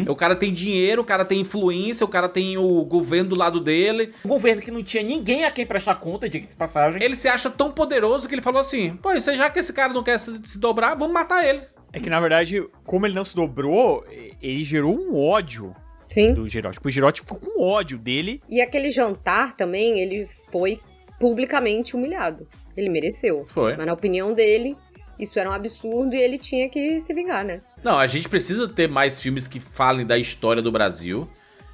O cara tem dinheiro, o cara tem influência, o cara tem o governo do lado dele. Um governo que não tinha ninguém a quem prestar conta, diga-se de passagem. Ele se acha tão poderoso que ele falou assim, pô, já que esse cara não quer se dobrar, vamos matar ele. É que, na verdade, como ele não se dobrou, ele gerou um ódio do Girotti. Tipo, o Girotti ficou com ódio dele. E aquele jantar também, ele foi publicamente humilhado. Ele mereceu. Foi. Mas na opinião dele, isso era um absurdo e ele tinha que se vingar, né? Não, a gente precisa ter mais filmes que falem da história do Brasil.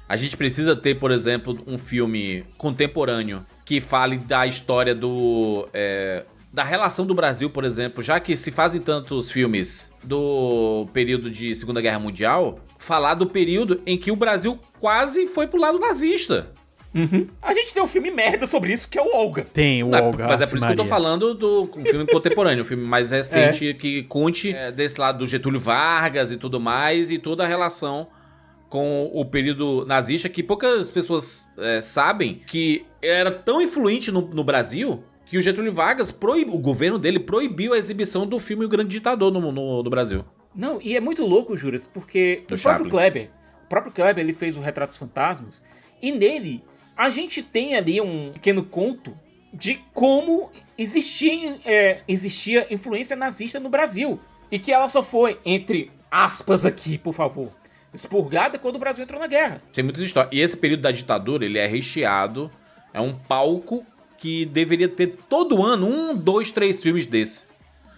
A gente precisa ter, por exemplo, um filme contemporâneo que fale da história da relação do Brasil, por exemplo. Já que se fazem tantos filmes do período de Segunda Guerra Mundial, falar do período em que o Brasil quase foi pro lado nazista. A gente tem um filme merda sobre isso, que é o Olga. Tem o Olga. Mas é por isso que eu tô falando do filme contemporâneo, um filme mais recente que conte desse lado do Getúlio Vargas e tudo mais, e toda a relação com o período nazista, que poucas pessoas sabem que era tão influente no Brasil que o Getúlio Vargas, o governo dele proibiu a exibição do filme O Grande Ditador no Brasil. Não, e é muito louco, Juras, porque o próprio Kleber, ele fez o Retratos Fantasmas, e nele a gente tem ali um pequeno conto de como existia influência nazista no Brasil. E que ela só foi, entre aspas aqui, por favor, expurgada quando o Brasil entrou na guerra. Tem muitas histórias. E esse período da ditadura, ele é recheado, é um palco que deveria ter todo ano 1, 2, 3 filmes desse.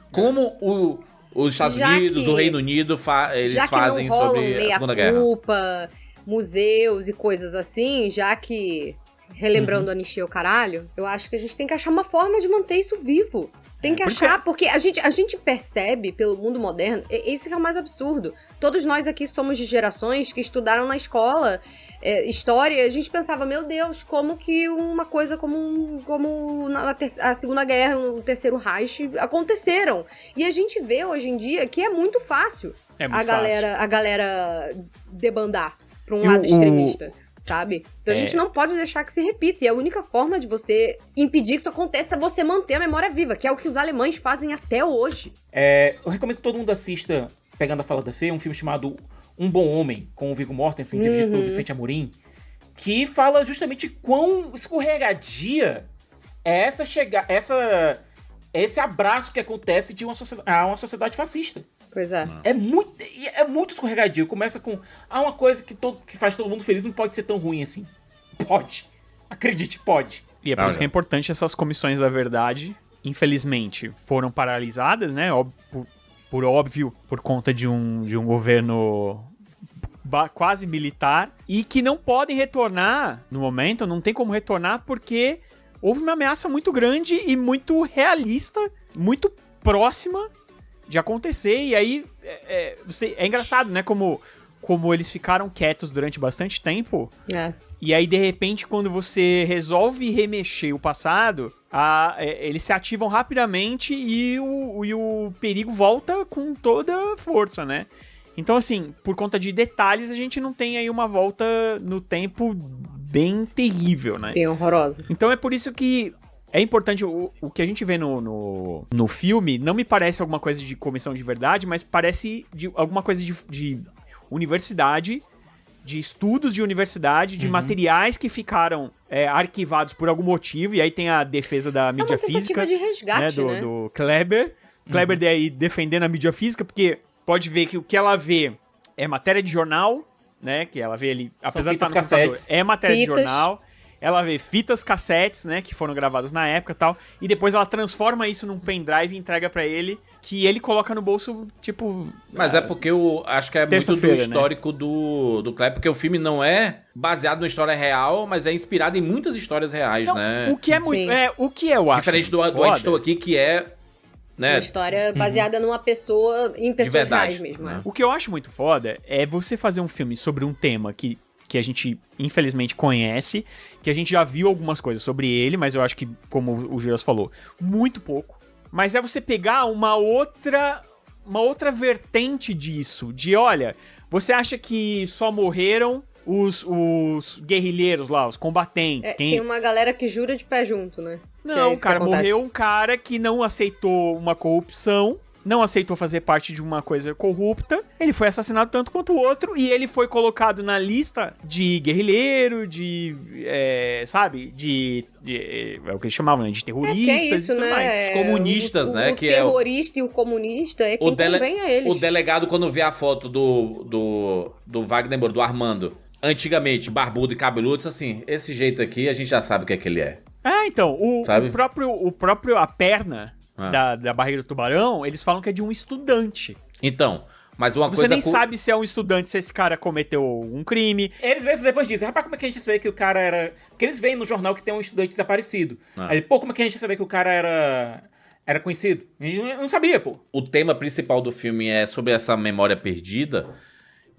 Como os Estados Unidos, o Reino Unido, eles fazem sobre a Segunda Guerra. Culpa, museus e coisas assim, já que, relembrando a anistia o caralho, eu acho que a gente tem que achar uma forma de manter isso vivo. Tem que achar, porque a gente percebe pelo mundo moderno, isso que é o mais absurdo. Todos nós aqui somos de gerações que estudaram na escola história, a gente pensava, meu Deus, como que uma coisa como a Segunda Guerra, o Terceiro Reich aconteceram. E a gente vê hoje em dia que é muito fácil a galera debandar pra um lado extremista, sabe? Então a gente não pode deixar que se repita. E a única forma de você impedir que isso aconteça é você manter a memória viva, que é o que os alemães fazem até hoje. Eu recomendo que todo mundo assista, pegando a fala da Fê, um filme chamado Um Bom Homem, com o Viggo Mortensen, dirigido pelo Vicente Amorim, que fala justamente quão escorregadia é esse abraço que acontece de uma sociedade fascista. Pois é. É muito escorregadio. Começa com uma coisa que faz todo mundo feliz não pode ser tão ruim assim. Pode. Acredite, pode. E é por isso que é importante essas comissões da verdade. Infelizmente, foram paralisadas, né? Por óbvio, por conta de um governo quase militar. E que não podem retornar no momento, não tem como retornar porque houve uma ameaça muito grande e muito realista, muito próxima de acontecer. E aí, é engraçado, né? Como eles ficaram quietos durante bastante tempo. E aí, de repente, quando você resolve remexer o passado, eles se ativam rapidamente e o perigo volta com toda força, né? Então, assim, por conta de detalhes, a gente não tem aí uma volta no tempo bem terrível, né? Bem horrorosa. Então é por isso que é importante, o que a gente vê no filme não me parece alguma coisa de comissão de verdade, mas parece alguma coisa de universidade, de estudos de universidade, de materiais que ficaram arquivados por algum motivo, e aí tem a defesa da mídia física. De resgate, né? Do Kleber. Kleber daí defendendo a mídia física, porque pode ver que o que ela vê é matéria de jornal, né? Que ela vê ali, apesar de estar no computador, é matéria de jornal. Ela vê fitas cassetes, né, que foram gravadas na época e tal, e depois ela transforma isso num pendrive e entrega pra ele, que ele coloca no bolso, tipo... Mas é porque acho que é muito do histórico, né, do Kleber, porque o filme não é baseado numa história real, mas é inspirado em muitas histórias reais, não, né? O que é muito... o que eu acho diferente do Ainda Estou Aqui, que é... Né? Uma história baseada numa pessoa, em pessoas reais mesmo. Né? O que eu acho muito foda é você fazer um filme sobre um tema que a gente, infelizmente, conhece, que a gente já viu algumas coisas sobre ele, mas eu acho que, como o Juras falou, muito pouco. Mas é você pegar uma outra vertente disso, de, olha, você acha que só morreram os guerrilheiros lá, os combatentes? Tem uma galera que jura de pé junto, né? Não, cara, morreu um cara que não aceitou uma corrupção, não aceitou fazer parte de uma coisa corrupta, ele foi assassinado tanto quanto o outro, e ele foi colocado na lista de guerrilheiro, sabe? É o que eles chamavam, né? De terroristas que é isso, e tudo mais. Os comunistas, né? O terrorista e o comunista é quem convém a eles. O delegado, quando vê a foto do Wagner Moura, do Armando, antigamente, barbudo e cabeludo, disse assim, esse jeito aqui, a gente já sabe o que é que ele é. Então, o próprio a perna da barriga do tubarão, eles falam que é de um estudante. Então, mas uma coisa... Você nem sabe se é um estudante, se esse cara cometeu um crime. Eles mesmos depois dizem, rapaz, como é que a gente vê que o cara era... Porque eles veem no jornal que tem um estudante desaparecido. Aí, como é que a gente sabe que o cara era conhecido? Eu não sabia, pô. O tema principal do filme é sobre essa memória perdida,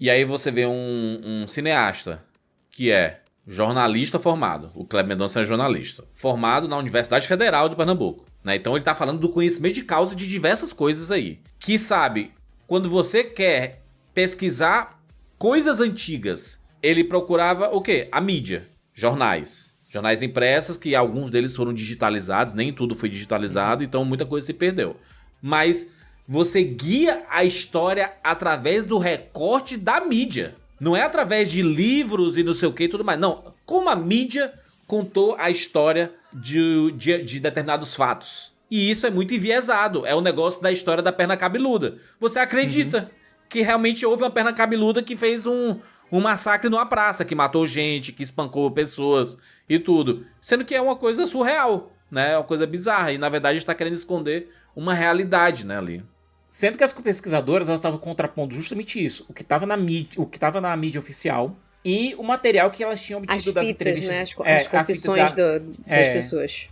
e aí você vê um cineasta, que é jornalista formado. O Kleber Mendonça é jornalista. Formado na Universidade Federal de Pernambuco. Né? Então ele tá falando do conhecimento de causa de diversas coisas aí. Que sabe, quando você quer pesquisar coisas antigas, ele procurava o quê? A mídia. Jornais. Jornais impressos, que alguns deles foram digitalizados, nem tudo foi digitalizado, então muita coisa se perdeu. Mas você guia a história através do recorte da mídia. Não é através de livros e não sei o que e tudo mais. Não, como a mídia contou a história de determinados fatos. E isso é muito enviesado. É o negócio da história da perna cabeluda. Você acredita que realmente houve uma perna cabeluda que fez um massacre numa praça, que matou gente, que espancou pessoas e tudo. Sendo que é uma coisa surreal, né? É uma coisa bizarra. E na verdade está querendo esconder uma realidade, né, ali. Sendo que as pesquisadoras elas estavam contrapondo justamente isso, o que estava na mídia oficial e o material que elas tinham obtido das entrevistas. Né? As confissões das pessoas.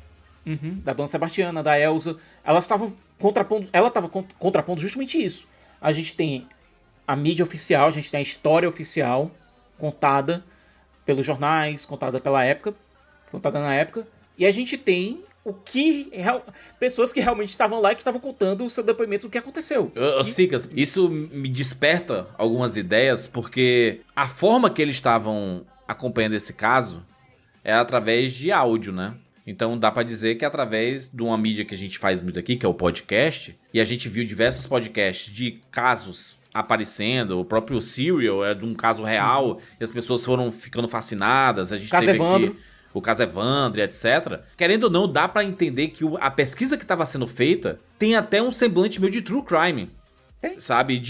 Da Dona Sebastiana, da Elza. Ela estava contrapondo justamente isso. A gente tem a mídia oficial, a gente tem a história oficial contada pelos jornais, contada na época, e a gente tem pessoas que realmente estavam lá e que estavam contando o seu depoimento do que aconteceu. Sicas, isso me desperta algumas ideias, porque a forma que eles estavam acompanhando esse caso é através de áudio, né? Então dá pra dizer que através de uma mídia que a gente faz muito aqui, que é o podcast, e a gente viu diversos podcasts de casos aparecendo, o próprio Serial é de um caso real, e as pessoas foram ficando fascinadas, a gente teve aqui o caso Evandro, etc. Querendo ou não, dá pra entender que a pesquisa que estava sendo feita tem até um semblante meio de true crime. Sabe?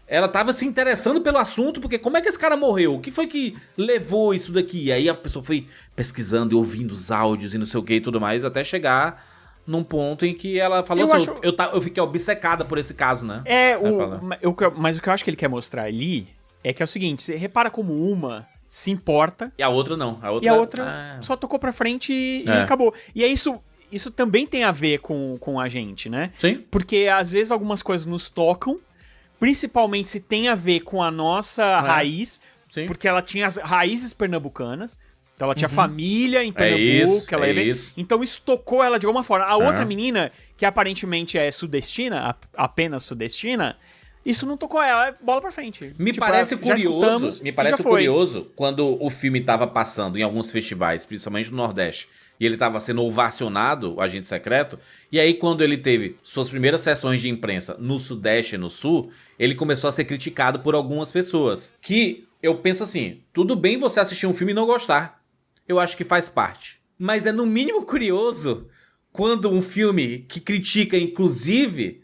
Ela tava se interessando pelo assunto, porque como é que esse cara morreu? O que foi que levou isso daqui? E aí a pessoa foi pesquisando e ouvindo os áudios e não sei o que e tudo mais, até chegar num ponto em que ela falou eu fiquei obcecada por esse caso, né? Mas o que eu acho que ele quer mostrar ali é que é o seguinte, você repara como se importa. E a outra não. E a outra só tocou pra frente e acabou. E é isso também tem a ver com a gente, né? Sim. Porque às vezes algumas coisas nos tocam, principalmente se tem a ver com a nossa raiz, porque ela tinha as raízes pernambucanas, então ela tinha família em Pernambuco, então isso tocou ela de alguma forma. A outra menina, que aparentemente é sudestina, apenas sudestina, isso não tocou ela, bola pra frente. Me parece curioso quando o filme tava passando em alguns festivais, principalmente no Nordeste, e ele tava sendo ovacionado, o Agente Secreto, e aí quando ele teve suas primeiras sessões de imprensa no Sudeste e no Sul, ele começou a ser criticado por algumas pessoas. Que eu penso assim, tudo bem você assistir um filme e não gostar. Eu acho que faz parte. Mas é no mínimo curioso quando um filme que critica, inclusive,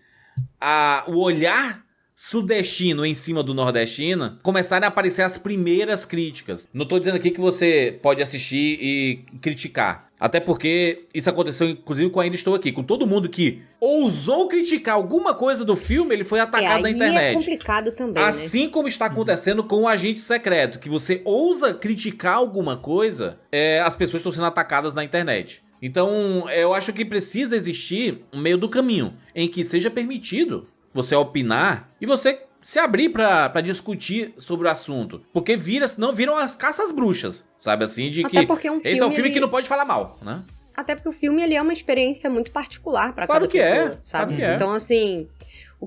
o olhar sudestino em cima do nordestino, começarem a aparecer as primeiras críticas. Não tô dizendo aqui que você pode assistir e criticar. Até porque isso aconteceu, inclusive, com Ainda Estou Aqui. Com todo mundo que ousou criticar alguma coisa do filme, ele foi atacado na internet. É complicado também, assim como está acontecendo com o Agente Secreto, que você ousa criticar alguma coisa, as pessoas estão sendo atacadas na internet. Então, eu acho que precisa existir um meio do caminho, em que seja permitido você opinar e você se abrir pra discutir sobre o assunto. Porque senão viram as caças bruxas, sabe assim? De que esse é um filme que não pode falar mal, né? Até porque o filme, ele é uma experiência muito particular pra cada pessoa, sabe? Claro que é. Então, assim...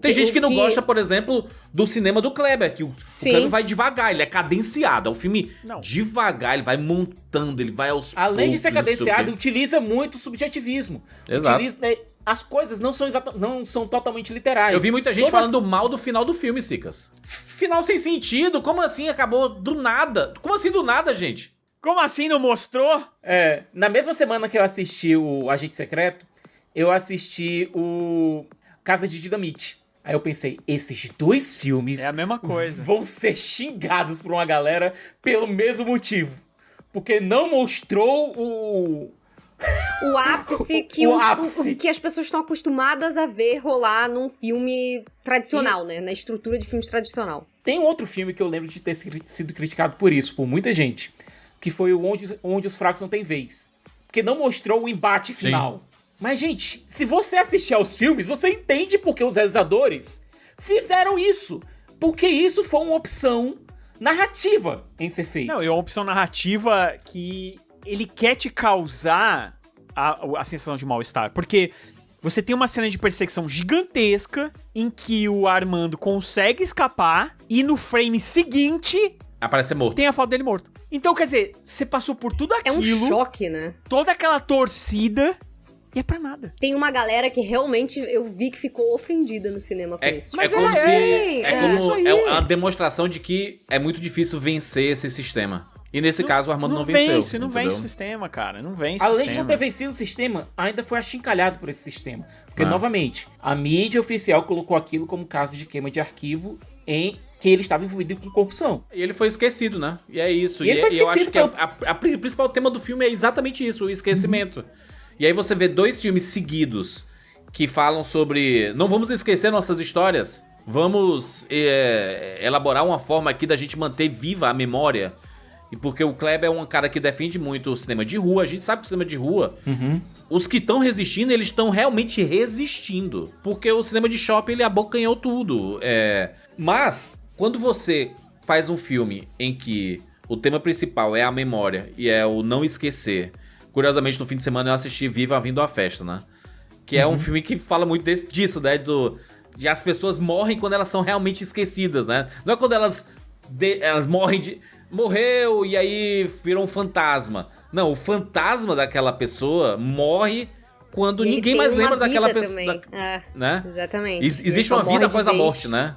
Tem gente que não gosta, por exemplo, do cinema do Kleber, que o Kleber vai devagar, ele é cadenciado. É um filme devagar, ele vai montando, ele vai aos poucos. Além de ser cadenciado, utiliza muito subjetivismo. Exato. As coisas não são totalmente literais. Eu vi muita gente falando mal do final do filme, Sicas. Final sem sentido, como assim acabou do nada? Como assim do nada, gente? Como assim não mostrou? Na mesma semana que eu assisti o Agente Secreto, eu assisti o Casa de Dinamite. Aí eu pensei, esses dois filmes... É a mesma coisa. ...vão ser xingados por uma galera pelo mesmo motivo. Porque não mostrou o ápice que as pessoas estão acostumadas a ver rolar num filme tradicional, né? Na estrutura de filmes tradicional. Tem um outro filme que eu lembro de ter sido criticado por isso, por muita gente. Que foi o Onde os Fracos Não Têm Vez. Porque não mostrou o embate final. Sim. Mas, gente, se você assistir aos filmes, você entende porque os realizadores fizeram isso. Porque isso foi uma opção narrativa em ser feito. Não, é uma opção narrativa que ele quer te causar a sensação de mal-estar. Porque você tem uma cena de perseguição gigantesca em que o Armando consegue escapar e no frame seguinte... aparece morto. Tem a foto dele morto. Então, quer dizer, você passou por tudo aquilo... É um choque, né? Toda aquela torcida... E é pra nada. Tem uma galera que realmente eu vi que ficou ofendida no cinema com isso. Mas é uma demonstração de que é muito difícil vencer esse sistema. E nesse caso o Armando não venceu. Não vence o sistema, cara. Não vence o sistema. sistema. Além de não ter vencido o sistema, ainda foi achincalhado por esse sistema. Porque, novamente, a mídia oficial colocou aquilo como caso de queima de arquivo em que ele estava envolvido com corrupção. E ele foi esquecido, né? E é isso. E eu acho que o principal tema do filme é exatamente isso, o esquecimento. E aí você vê dois filmes seguidos que falam sobre... não vamos esquecer nossas histórias. Vamos elaborar uma forma aqui da gente manter viva a memória. E porque o Kleber é um cara que defende muito o cinema de rua. A gente sabe que o cinema de rua... Os que estão resistindo, eles estão realmente resistindo. Porque o cinema de shopping, ele abocanhou tudo. Mas, quando você faz um filme em que o tema principal é a memória e é o não esquecer... Curiosamente, no fim de semana eu assisti Viva Vindo à Festa, né? Que é um filme que fala muito disso, né? De as pessoas morrem quando elas são realmente esquecidas, né? Não é quando elas morrem de... morreu e aí virou um fantasma. Não, o fantasma daquela pessoa morre quando ninguém mais lembra daquela pessoa. Né? Exatamente. Existe uma vida após a morte, né?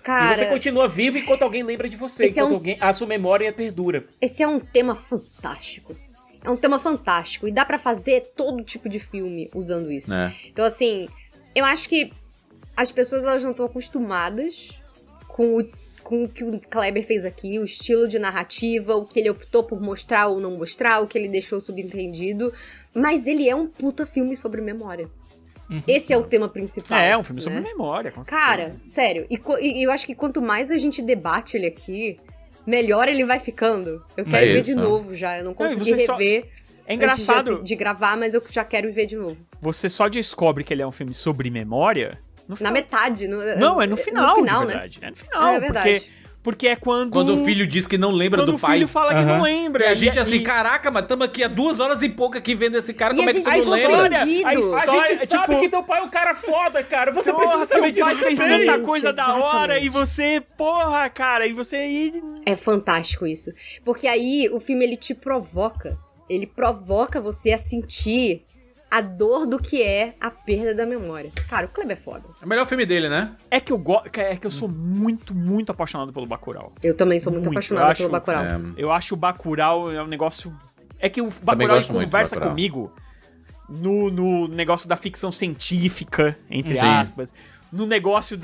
Cara, e você continua vivo enquanto alguém lembra de você, a sua memória perdura. Esse é um tema fantástico. É um tema fantástico. E dá pra fazer todo tipo de filme usando isso. Então, assim, eu acho que as pessoas elas não estão acostumadas com o que o Kleber fez aqui, o estilo de narrativa, o que ele optou por mostrar ou não mostrar, o que ele deixou subentendido. Mas ele é um puta filme sobre memória. Esse é o tema principal. É um filme sobre memória, com certeza. Cara, sério. E eu acho que quanto mais a gente debate ele aqui, melhor ele vai ficando. Eu quero ver isso, de né? novo já. Eu não consegui você só- rever É engraçado, antes de gravar, mas eu já quero ver de novo. você só descobre que ele é um filme sobre memória no Na final. metade. Não, é no final, no final, de né? verdade. É no final, É verdade. porque é quando... Quando o filho diz que não lembra quando do o pai. filho fala que não lembra. E a gente assim, e- caraca, mas estamos aqui há 2 horas e pouco aqui vendo esse cara, E como a é que gente tu não ficou lembra? ofendido. A A história, gente sabe que teu pai é um cara foda, cara. Você precisa Porra, saber teu pai disso fez também. tanta coisa da hora e Exatamente. você, porra, cara, e você... É fantástico isso. Porque aí o filme ele te provoca. Ele provoca você a sentir a dor do que é a perda da memória. Cara, o Kleber é foda. É o melhor filme dele, né? É que eu sou muito, muito apaixonado pelo Bacurau. Eu também sou muito Muito. apaixonada Eu pelo acho- Bacurau. Eu acho o Bacurau é um negócio... É que o Também Bacurau gosto muito do conversa Bacurau. comigo no negócio da ficção científica, entre Sim. aspas. No negócio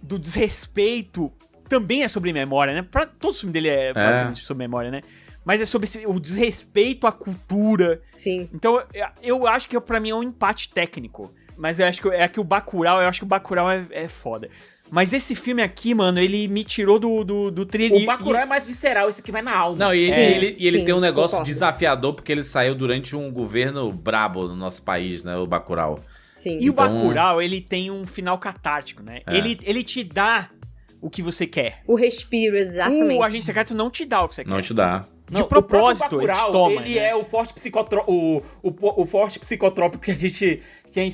do desrespeito. Também é sobre memória, né? Todo o filme dele é basicamente sobre memória, né? Mas é sobre o desrespeito à cultura. Sim. Então, eu acho que pra mim é um empate técnico. Mas eu acho que o Bacurau, é foda. Mas esse filme aqui, mano, ele me tirou do trilho. O Bacurau é mais visceral, esse aqui vai na alma. Não, e Sim, ele sim, tem um negócio concordo. desafiador, porque ele saiu durante um governo brabo no nosso país, né? O Bacurau. Sim. E o Então- Bacurau, ele tem um final catártico, né? É. Ele te dá o que você quer. O respiro, exatamente. O Agente Secreto não te dá o que você Não quer. te dá. De Não, propósito, o próprio ele te Bacurau, toma. ele né? é o forte o forte psicotrópico que a gente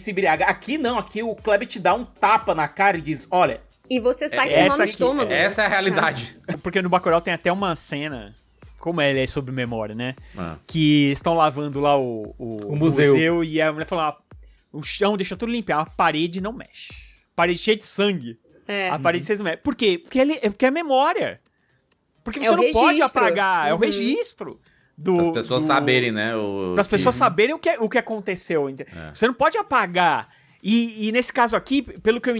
se embriaga. Aqui não, aqui o Kleber te dá um tapa na cara e diz, olha, E você sai com Essa o nó no aqui- estômago. né? Essa é a realidade. Porque no Bacurau tem até uma cena, como ele é sobre memória, né? Ah. Que estão lavando lá o museu. E a mulher fala, o chão deixa tudo limpo, a parede não mexe. Parede cheia de sangue. É. A parede cheia de sangue. Por quê? Porque é memória. Porque É você o não pode registro. apagar, é o Uhum. registro. As pessoas saberem, né? Das pessoas saberem o que aconteceu. Você não pode apagar. E nesse caso aqui, pelo que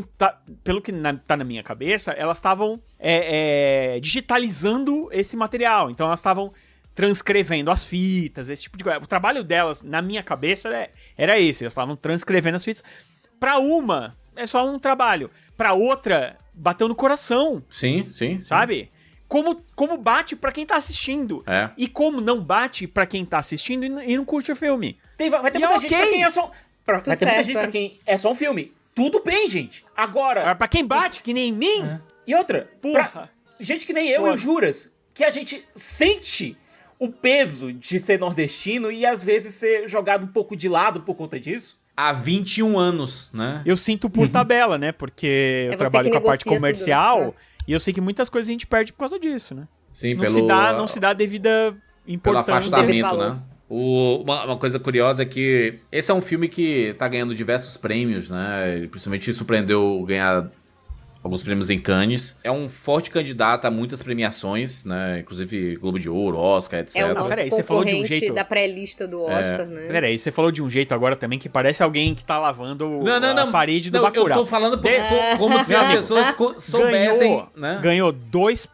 tá na minha cabeça, elas estavam digitalizando esse material. Então elas estavam transcrevendo as fitas, esse tipo de coisa. O trabalho delas, na minha cabeça, era esse. Elas estavam transcrevendo as fitas. Pra uma, é só um trabalho. Pra outra, bateu no coração, Sim. sabe? Como bate pra quem tá assistindo. É. E como não bate pra quem tá assistindo e não curte o filme. vai ter E é muita gente ok. pra quem é só... Vai ter muita certo, gente é. pra quem é só um filme. Tudo bem, gente. Agora... Pra quem bate, que nem mim, E outra, porra. pra gente que nem eu Porra. e o Juras, que a gente sente o peso de ser nordestino e às vezes ser jogado um pouco de lado por conta disso. Há 21 anos, né? eu sinto por tabela, né? Porque É eu você trabalho que com a parte negocia comercial tudo, né? e eu sei que muitas coisas a gente perde por causa disso, né? Sim, Não se dá a devida pelo importância. afastamento, valor. né? Uma coisa curiosa é que esse é um filme que tá ganhando diversos prêmios, né? Ele principalmente surpreendeu ganhar alguns prêmios em Cannes. É um forte candidato a muitas premiações, né? Inclusive Globo de Ouro, Oscar, etc. É o nosso Peraí, você falou de um concorrente jeito- da pré-lista do Oscar, né? Peraí, você falou de um jeito agora também que parece alguém que tá lavando a parede do Não, Bacurau. eu tô falando como se as pessoas soubessem, né? Ganhou 2...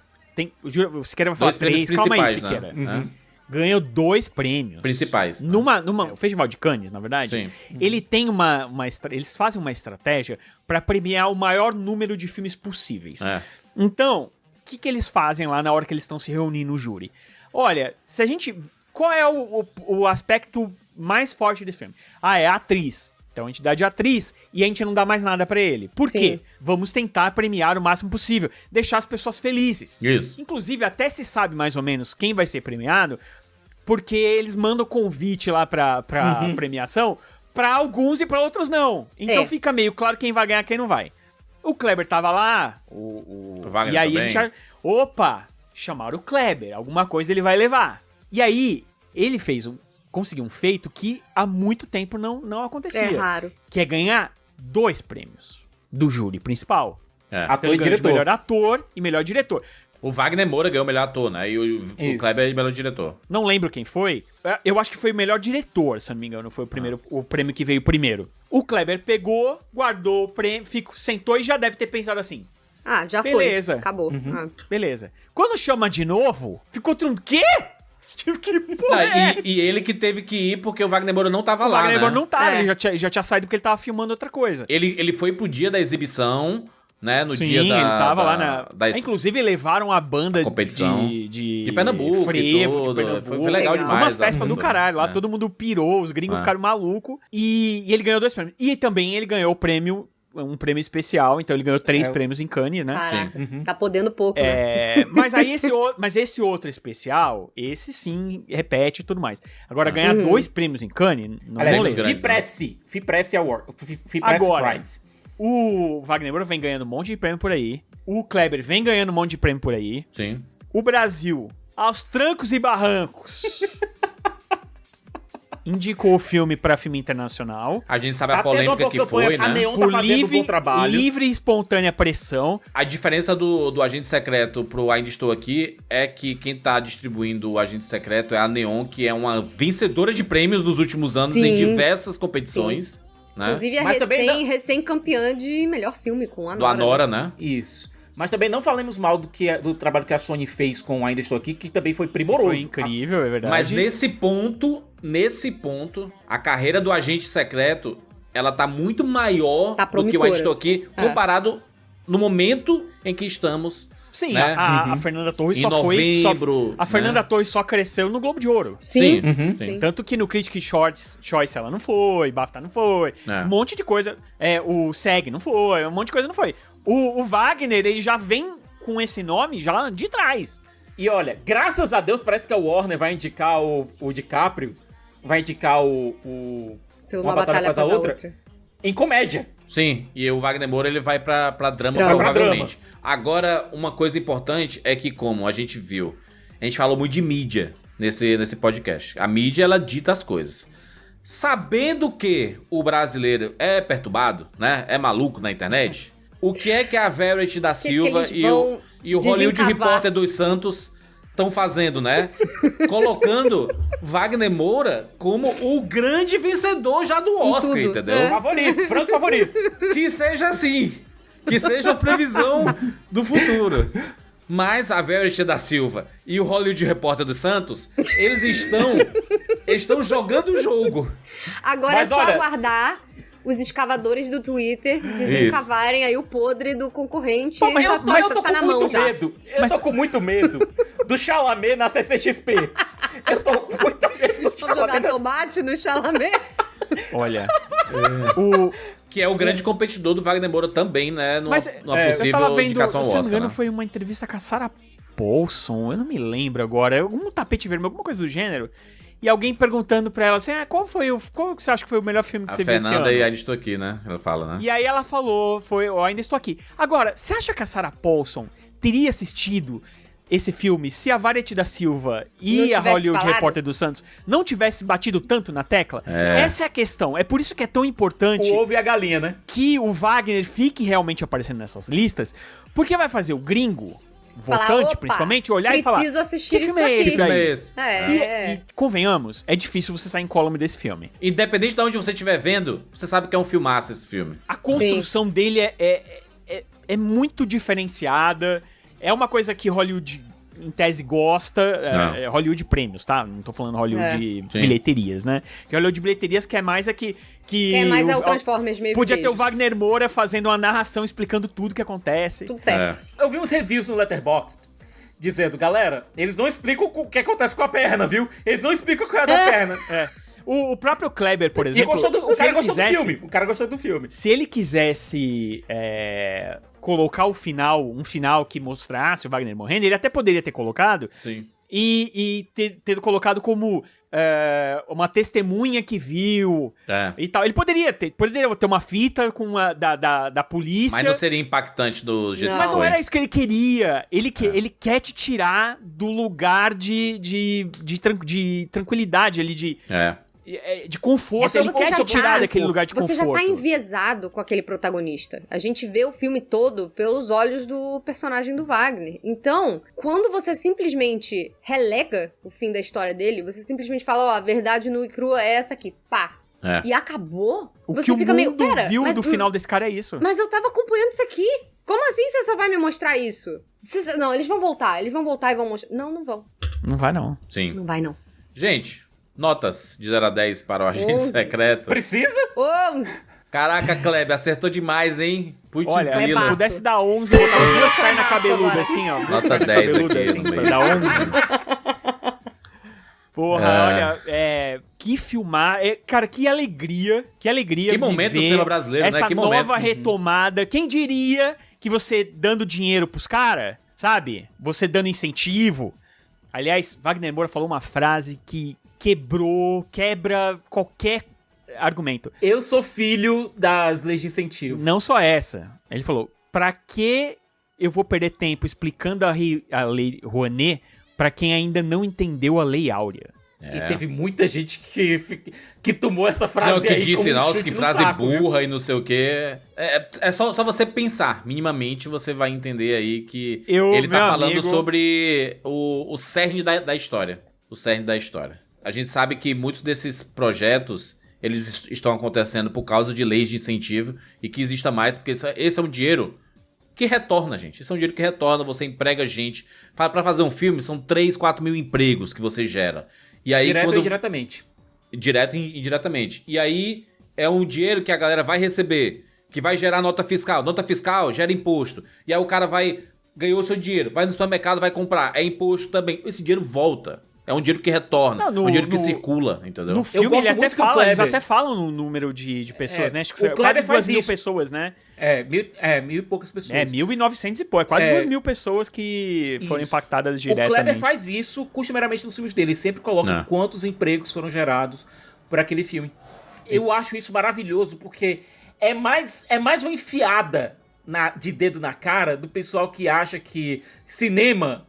O Siqueira vai falar 2 prêmios 3, calma aí, principais, Siqueira. né? Ganhou 2 prêmios. Principais. né? O Festival de Cannes, na verdade, Sim. ele tem eles fazem uma estratégia pra premiar o maior número de filmes possíveis. É. Então, o que eles fazem lá na hora que eles estão se reunindo no júri? Olha, se a gente... Qual é o aspecto mais forte desse filme? É a atriz. Então a gente dá de atriz e a gente não dá mais nada pra ele. Por Sim. quê? Vamos tentar premiar o máximo possível. Deixar as pessoas felizes. Isso. Inclusive, até se sabe mais ou menos quem vai ser premiado, porque eles mandam convite lá pra premiação pra alguns e pra outros não. Então fica meio claro quem vai ganhar e quem não vai. O Kleber tava lá, O Wagner e aí também. a gente já... Opa, chamaram o Kleber, alguma coisa ele vai levar. E aí, ele conseguiu um feito que há muito tempo não acontecia. É raro. Que é ganhar 2 prêmios do júri principal. É. Ator Então ele e ganhou de diretor. melhor ator e melhor diretor. O Wagner Moura ganhou o melhor ator, né? E o Isso. Kleber é o melhor diretor. Não lembro quem foi. Eu acho que foi o melhor diretor, se eu não me engano. Foi o prêmio que veio primeiro. O Kleber pegou, guardou o prêmio, sentou e já deve ter pensado assim. Já Beleza. foi. Acabou. Beleza. Quando chama de novo, ficou todo mundo, quê? Tipo, que porra é essa? E ele que teve que ir porque o Wagner Moura não tava O lá, Wagner né? Moura não tava, É. ele já tinha saído porque ele tava filmando outra coisa. Ele foi pro dia da exibição, né? No Sim, dia da... ele tava lá da Inclusive, levaram a banda competição de Pernambuco frevo, e tudo. de Pernambuco. Foi legal demais. Foi uma festa do caralho. Lá É. todo mundo pirou, os gringos ficaram malucos. E ele ganhou 2 prêmios. E também ele ganhou o prêmio, um prêmio especial. Então ele ganhou 3 prêmios em Cannes, né? Caraca, tá podendo pouco, né? Mas aí esse outro especial, esse sim repete e tudo mais. Agora, ganhar 2 prêmios em Cannes, não Aliás, moleza. FIPRESS Award. FIPRESS Agora, Prize. O Wagner Moura vem ganhando um monte de prêmio por aí. O Kleber vem ganhando um monte de prêmio por aí. Sim. O Brasil, aos trancos e barrancos, indicou o filme pra filme internacional. A gente sabe a polêmica que foi, A né? Neon Por tá fazendo um bom trabalho. livre e espontânea pressão. A diferença do Agente Secreto pro Ainda Estou Aqui é que quem tá distribuindo o Agente Secreto é a Neon, que é uma vencedora de prêmios nos últimos anos em diversas competições. Né? Inclusive é Mas também recém-campeã de melhor filme com a Do Anora, né? Isso. Mas também não falemos mal do trabalho que a Sony fez com Ainda Estou Aqui, que também foi primoroso. Foi incrível, é verdade. Mas nesse ponto, a carreira do Agente Secreto, ela tá muito maior Tá do que o promissora. Ainda Estou Aqui, comparado no momento em que estamos. Sim, né? a Fernanda Torres Em só novembro, a Fernanda né? Torres só cresceu no Globo de Ouro. Sim. Sim. Tanto que no Critics' Choice ela não foi, BAFTA não foi, um monte de coisa. O SEG não foi, um monte de coisa não foi. O Wagner, ele já vem com esse nome já de trás. E olha, graças a Deus, parece que a Warner vai indicar o DiCaprio, vai indicar Pelo Uma Batalha Após a Outra. em comédia. Sim, e o Wagner Moura ele vai pra drama, Drama. provavelmente. Agora, uma coisa importante é que, como a gente viu, a gente falou muito de mídia nesse podcast. A mídia, ela dita as coisas. Sabendo que o brasileiro é perturbado, né? É maluco na internet, o que é que a Verity da Silva eles e vão o Hollywood desencavar? Reporter dos Santos estão fazendo, né? Colocando Wagner Moura como o grande vencedor já do Oscar, tudo, entendeu? Favorito, franco favorito. Que seja assim. Que seja a previsão do futuro. Mas a Verity da Silva e o Hollywood Reporter dos Santos, eles estão jogando o jogo. Agora Mas é só olha- aguardar os escavadores do Twitter desencavarem aí o podre do concorrente. Pô, mas eu tô tá na com mão muito já. medo. Eu tô com muito medo do Chalamet na CCXP. Eu tô com muito medo do Vamos jogar Chalamet. tomate no Chalamet? Olha, Que é o grande competidor do Wagner Moura também, né? Numa eu possível tava vendo, indicação ao se não me Oscar, engano, né? foi uma entrevista com a Sarah Paulson, eu não me lembro agora, algum tapete vermelho, alguma coisa do gênero. E alguém perguntando pra ela assim, qual que você acha que foi o melhor filme que A você viu esse ano? Fernanda e Ainda Estou Aqui, né? Ela fala, né? E aí ela falou, eu ainda estou aqui. Agora, você acha que a Sarah Paulson teria assistido esse filme se a Variety da Silva Não e a tivesse Hollywood falado? Reporter dos Santos não tivesse batido tanto na tecla? Essa é a questão. É por isso que é tão importante O ovo e a galinha, né? que o Wagner fique realmente aparecendo nessas listas, porque vai fazer o gringo, votante "Opa, principalmente, olhar e falar, preciso assistir que filme isso é aqui." esse Que filme daí? é esse? E, convenhamos, é difícil você sair incólume desse filme. Independente de onde você estiver vendo, você sabe que é um filmaço esse filme. A construção dele é muito diferenciada. É uma coisa que Hollywood, em tese, gosta. Hollywood prêmios, tá? Não tô falando Hollywood Sim. bilheterias, né? Que Hollywood bilheterias quer mais que Quer mais é o Transformers meio podia ter o beijos. Wagner Moura fazendo uma narração explicando tudo que acontece. Tudo certo. Eu vi uns reviews no Letterboxd dizendo, galera, eles não explicam o que acontece com a perna, viu? Eles não explicam o que é da perna. O próprio Kleber, por E exemplo, o se cara ele gostou quisesse, do filme. O cara gostou do filme. se ele quisesse colocar um final que mostrasse o Wagner morrendo, ele até poderia ter colocado Sim. e ter colocado como uma testemunha que viu e tal. Ele poderia ter uma fita com da polícia. Mas não seria impactante do jeito Não. que Mas não foi. era isso que ele queria. Ele quer te tirar do lugar de tranquilidade ali, de conforto. É Ele porque quer você te tirar daquele lugar de Você conforto. já tá enviesado com aquele protagonista. A gente vê o filme todo pelos olhos do personagem do Wagner. Então, quando você simplesmente relega o fim da história dele, você simplesmente fala, a verdade nua e crua é essa aqui. Pá. E acabou. O você que o fica mundo meio, pera, viu mas, do final desse cara é isso. Mas eu tava acompanhando isso aqui. Como assim você só vai me mostrar isso? Não, eles vão voltar e vão mostrar. Não vão. Não vai, não. Sim. Não vai, não. Gente, notas de 0 a 10 para o Agente 11. Secreto. Precisa? 11! Caraca, Kleber, acertou demais, hein? Putz, Olha, se Clebaço. pudesse dar 11, eu botava duas pernas Clebaço cabeludas agora. assim, ó. Duas Nota pernas 10 cabeludas aqui assim, no pra meio. dar 11. Porra, olha, que filmar. Cara, que alegria Que momento do viver cinema brasileiro, né? essa Que momento. nova retomada. Quem diria que você dando dinheiro pros caras, sabe? Você dando incentivo. Aliás, Wagner Moura falou uma frase que quebra qualquer argumento. Eu sou filho das leis de incentivo. Não só essa. Ele falou, pra que eu vou perder tempo explicando a Lei Rouanet pra quem ainda não entendeu a Lei Áurea? E teve muita gente que tomou essa frase Não, que aí disse, como um não, chute que no frase saco, viu? burra e não sei o quê. É só você pensar. Minimamente você vai entender aí que ele tá meu falando amigo- sobre o cerne da história. O cerne da história. A gente sabe que muitos desses projetos, eles estão acontecendo por causa de leis de incentivo e que exista mais, porque esse é um dinheiro que retorna, gente. Esse é um dinheiro que retorna, você emprega gente. Pra fazer um filme, são 3, 4 mil empregos que você gera. E aí, Direto quando... ou indiretamente. Direto e indiretamente. E aí é um dinheiro que a galera vai receber, que vai gerar nota fiscal. Nota fiscal gera imposto. E aí o cara ganhou o seu dinheiro, vai no supermercado, vai comprar. É imposto também. Esse dinheiro volta. É um dinheiro que retorna. Não, no- é um dinheiro que no- circula, entendeu? No filme gosto ele até muito que o fala, eles Kleber- até falam no número de pessoas, né? Acho que o quase Kleber faz 2.000 isso. pessoas, né? Mil e poucas pessoas. 1.900 e pouco. É quase É. 2.000 pessoas que foram Isso. impactadas O Kleber diretamente. faz isso costumeiramente nos filmes dele. Ele sempre coloca Não. quantos empregos foram gerados por aquele filme. Eu acho isso maravilhoso, porque é mais uma enfiada de dedo na cara do pessoal que acha que cinema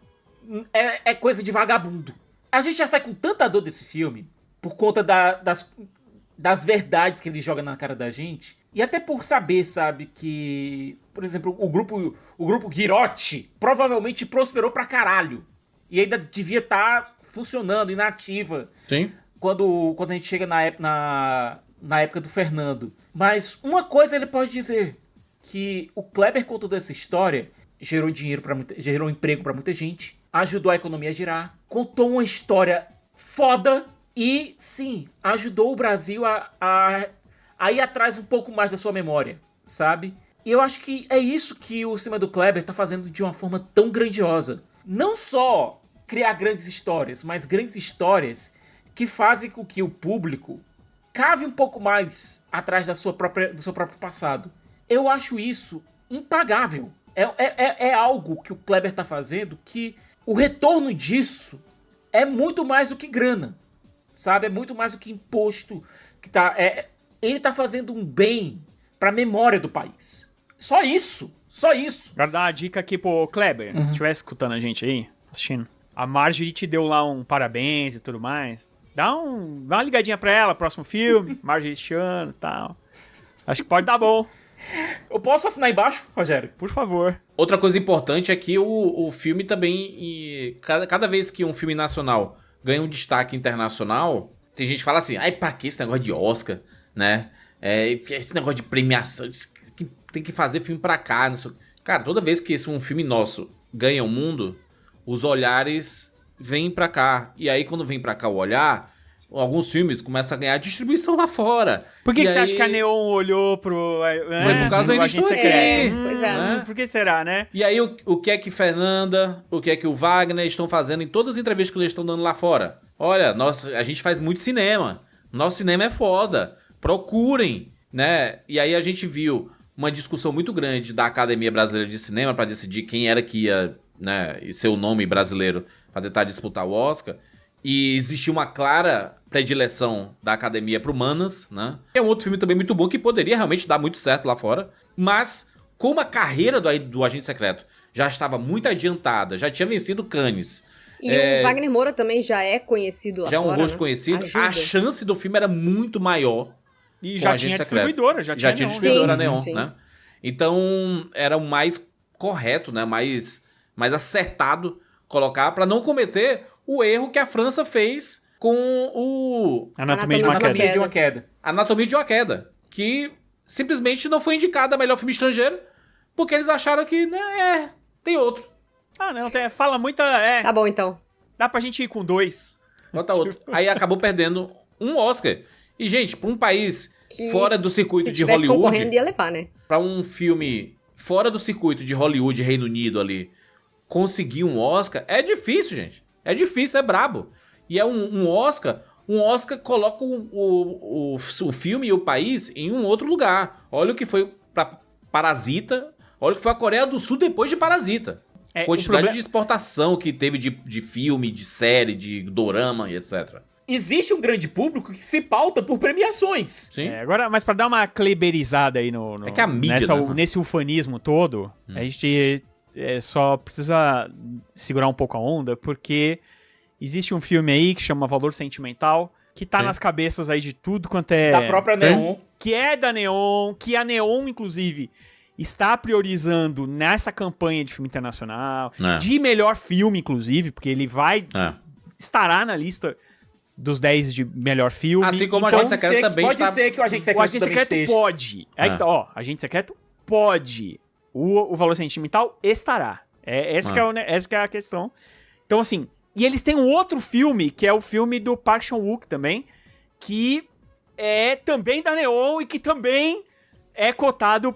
é coisa de vagabundo. A gente já sai com tanta dor desse filme, por conta das verdades que ele joga na cara da gente, e até por saber, sabe, que, por exemplo, o grupo Girotti provavelmente prosperou pra caralho. E ainda devia estar funcionando, inativa. Sim. Quando a gente chega na época do Fernando. Mas uma coisa ele pode dizer, que o Kleber contou dessa história, gerou emprego pra muita gente, ajudou a economia a girar, contou uma história foda e, sim, ajudou o Brasil a ir atrás um pouco mais da sua memória, sabe? E eu acho que é isso que o cinema do Kleber tá fazendo de uma forma tão grandiosa. Não só criar grandes histórias, mas grandes histórias que fazem com que o público cave um pouco mais atrás do seu próprio passado. Eu acho isso impagável. É algo que o Kleber tá fazendo que o retorno disso é muito mais do que grana, sabe? É muito mais do que imposto. Ele tá fazendo um bem pra memória do país. Só isso. Agora dar uma dica aqui pro Kleber, se estiver escutando a gente aí, assistindo. A Marjorie te deu lá um parabéns e tudo mais. Dá uma ligadinha pra ela, próximo filme, Marjorie este ano e tal. Acho que pode dar bom. Eu posso assinar embaixo, Rogério? Por favor. Outra coisa importante é que o filme também... Cada vez que um filme nacional ganha um destaque internacional, tem gente que fala assim, ai, pra que esse negócio de Oscar, né? Esse negócio de premiação, tem que fazer filme pra cá. Não sei. Cara, toda vez que um filme nosso ganha o mundo, os olhares vêm pra cá. E aí, quando vem pra cá o olhar, alguns filmes começam a ganhar distribuição lá fora. Por que E você aí- acha que a Neon olhou pro... Foi por causa da Agente Agente Secreto. Pois é. né? Por que será, né? E aí, o que é que Fernanda, o que é que o Wagner estão fazendo em todas as entrevistas que eles estão dando lá fora? Olha, a gente faz muito cinema. Nosso cinema é foda. Procurem, né? E aí a gente viu uma discussão muito grande da Academia Brasileira de Cinema para decidir quem era que ia, né, ser o nome brasileiro para tentar disputar o Oscar. E existia uma clara predileção da Academia pro Manas, né? É um outro filme também muito bom que poderia realmente dar muito certo lá fora. Mas, como a carreira do Agente Secreto já estava muito adiantada, já tinha vencido Cannes, E o Wagner Moura também já é conhecido lá já é um fora, rosto né? conhecido, Ajuda. a chance do filme era muito maior. E com já Agente tinha Secreto. distribuidora, já tinha Neon. distribuidora Sim, Neon, sim. né? Então, era o mais correto, né? Mais acertado colocar para não cometer o erro que a França fez com o Anatomia de uma Anatomia Queda. De uma queda. Anatomia de uma Queda, que simplesmente não foi indicado a melhor filme estrangeiro, porque eles acharam que, né, tem outro. Ah, não, fala muita... Tá bom, então. Dá pra gente ir com 2. Bota outro. Aí acabou perdendo um Oscar. E, gente, pra um país Que fora do circuito Se de tivesse Hollywood, concorrendo, ia levar, né? pra um filme fora do circuito de Hollywood, Reino Unido ali, conseguir um Oscar, é difícil, gente. É difícil, é brabo. E é um Oscar coloca o filme e o país em um outro lugar. Olha o que foi pra Parasita, olha o que foi a Coreia do Sul depois de Parasita. Quantidade de exportação que teve de filme, de série, de dorama e etc. Existe um grande público que se pauta por premiações. Sim. Agora, mas pra dar uma kleberizada aí É que a mídia, nesse ufanismo todo, a gente só precisa segurar um pouco a onda, porque existe um filme aí que chama Valor Sentimental, que tá nas cabeças aí de tudo quanto é... Da própria Neon. Que é da Neon, que a Neon, inclusive, está priorizando nessa campanha de filme internacional, de melhor filme, inclusive, porque ele estará na lista dos 10 de melhor filme. Assim como então, o Agente Secreto também está... Pode ser que o Agente Secreto O Agente Secreto pode. Aí que tá, Agente Secreto pode. O Valor Sentimental estará. Essa que é a questão. Então, assim... E eles têm um outro filme, que é o filme do Park Chan-wook também, que é também da Neon e que também é cotado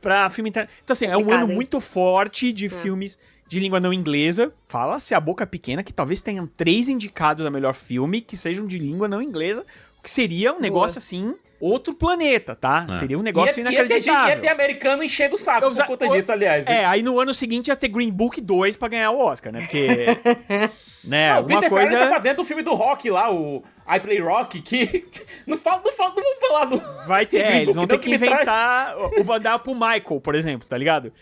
pra filme internacional. Então, assim, é um ano muito forte de filmes de língua não inglesa. Fala-se a boca pequena que talvez tenham 3 indicados a melhor filme que sejam de língua não inglesa, o que seria um negócio, assim, outro planeta, tá? Seria um negócio inacreditável. Ia ter americano enchendo o saco por conta disso, aliás. Aí no ano seguinte ia ter Green Book 2 pra ganhar o Oscar, né? Porque... né, não, o Peter Farrelly tá fazendo o filme do Rock lá, o I Play Rock, que... não vamos falar do... Vai ter, eles vão ter que inventar o Van Damme pro Michael, por exemplo, tá ligado?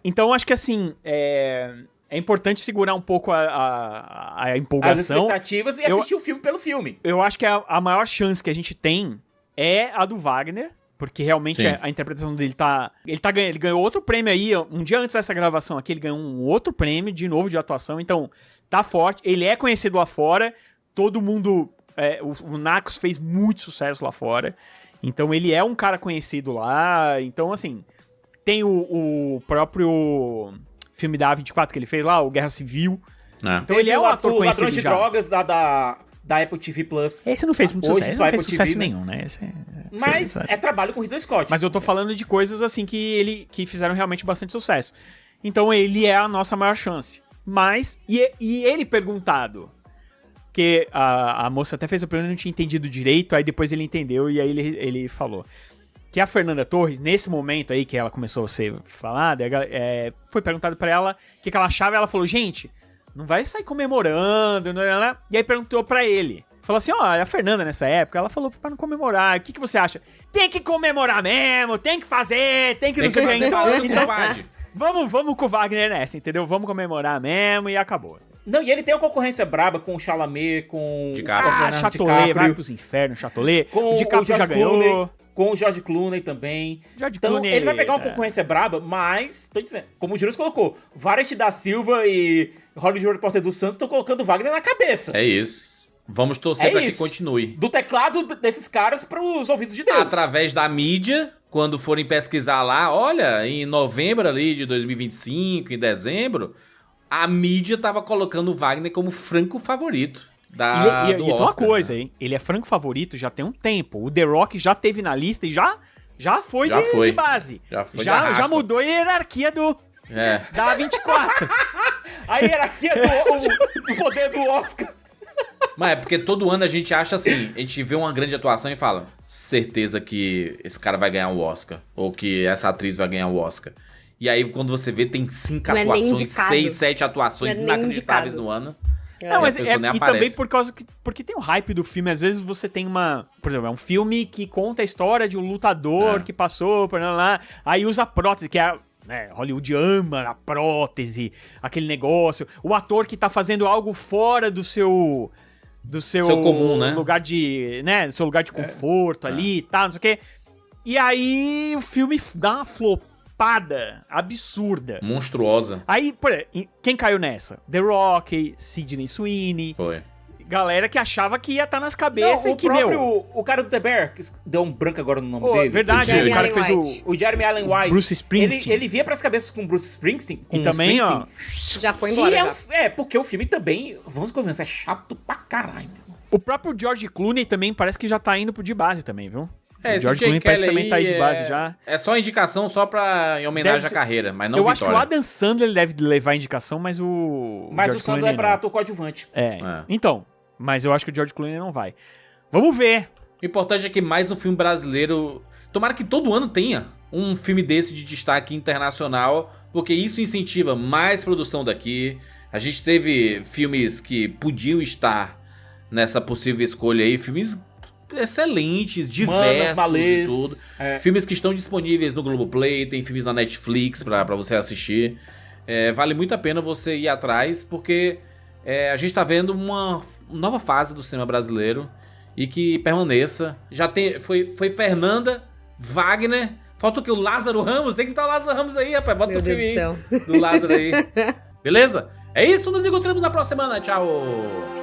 Então, acho que assim, é importante segurar um pouco a empolgação. As expectativas e assistir o filme pelo filme. Eu acho que a maior chance que a gente tem é a do Wagner, porque realmente a interpretação dele ele ganhou outro prêmio aí, um dia antes dessa gravação aqui, ele ganhou um outro prêmio, de novo, de atuação, então tá forte, ele é conhecido lá fora, todo mundo, o Narcos fez muito sucesso lá fora, então ele é um cara conhecido lá, então assim, tem o próprio filme da A24 que ele fez lá, o Guerra Civil, então ele é um ator conhecido Ladrões de Drogas da Apple TV Plus. Esse não fez muito sucesso, não fez sucesso nenhum, né? Mas é trabalho com Ridley Scott. Mas eu tô falando de coisas assim que fizeram realmente bastante sucesso. Então ele é a nossa maior chance. Mas, e ele perguntado, que a moça até fez a pergunta e não tinha entendido direito, aí depois ele entendeu e aí ele falou que a Fernanda Torres, nesse momento aí que ela começou a ser falada, foi perguntado pra ela o que ela achava e ela falou, gente... Não vai sair comemorando, né? E aí perguntou pra ele. Falou assim, a Fernanda nessa época, ela falou pra não comemorar. O que você acha? Tem que comemorar mesmo, tem que fazer, tem que não sei o que. Então, vamos com o Wagner nessa, entendeu? Vamos comemorar mesmo e acabou. Não, e ele tem uma concorrência braba com o Chalamet, com... Chatolet, vai pros infernos, Chatolet. O DiCaprio já ganhou. Com o George Clooney também. Clooney, ele vai pegar uma concorrência braba, mas, tô dizendo, como o Júlio colocou, Variety da Silva e Hollywood Reporter dos Santos estão colocando o Wagner na cabeça. É isso. Vamos torcer pra que continue. Do teclado desses caras pros ouvidos de Deus. Através da mídia, quando forem pesquisar lá, olha, em novembro ali de 2025, em dezembro, a mídia tava colocando o Wagner como franco favorito. E tem uma coisa, hein? Ele é franco favorito já tem um tempo. O The Rock já teve na lista e já foi de base. Já mudou a hierarquia da A24. A hierarquia do poder do Oscar. Mas é porque todo ano a gente acha assim, a gente vê uma grande atuação e fala, certeza que esse cara vai ganhar o Oscar. Ou que essa atriz vai ganhar o Oscar. E aí quando você vê, tem 5 atuações, 6, 7 atuações inacreditáveis no ano. Não, mas e também porque tem o hype do filme. Às vezes você tem por exemplo, é um filme que conta a história de um lutador que passou por lá, aí usa prótese, que é... Hollywood ama a prótese, aquele negócio. O ator que tá fazendo algo fora do seu comum, né? Lugar de, do seu lugar de conforto ali e tal, não sei o quê. E aí o filme dá uma flopada absurda. Monstruosa. Aí, quem caiu nessa? The Rock, Sidney Sweeney. Foi. Galera que achava que ia estar nas cabeças e que, o cara do The Bear, que deu um branco agora no nome dele. Verdade, o cara que fez o Jeremy Allen White. Bruce Springsteen. Ele via pras cabeças com Bruce Springsteen. E também, já foi embora. Porque o filme também, vamos convencer, é chato pra caralho. O próprio George Clooney também parece que já tá indo pro de base também, viu? Esse George Clooney parece que também tá aí de base é... já. É só indicação só em homenagem à carreira, mas não Eu vitória. acho que o Adam Sandler deve levar a indicação, mas o Mas o George Sandler Clooney é pra não. ator coadjuvante. Então, mas eu acho que o George Clooney não vai. Vamos ver. O importante é que mais um filme brasileiro... Tomara que todo ano tenha um filme desse de destaque internacional, porque isso incentiva mais produção daqui. A gente teve filmes que podiam estar nessa possível escolha aí, filmes excelentes, diversos e tudo. Filmes que estão disponíveis no Globoplay, tem filmes na Netflix pra você assistir. Vale muito a pena você ir atrás, porque a gente tá vendo uma nova fase do cinema brasileiro e que permaneça. Foi Fernanda, Wagner, falta o que? O Lázaro Ramos? Tem que botar o Lázaro Ramos aí, rapaz. Bota o filme aí do Lázaro aí. Beleza? É isso, nos encontramos na próxima semana. Tchau!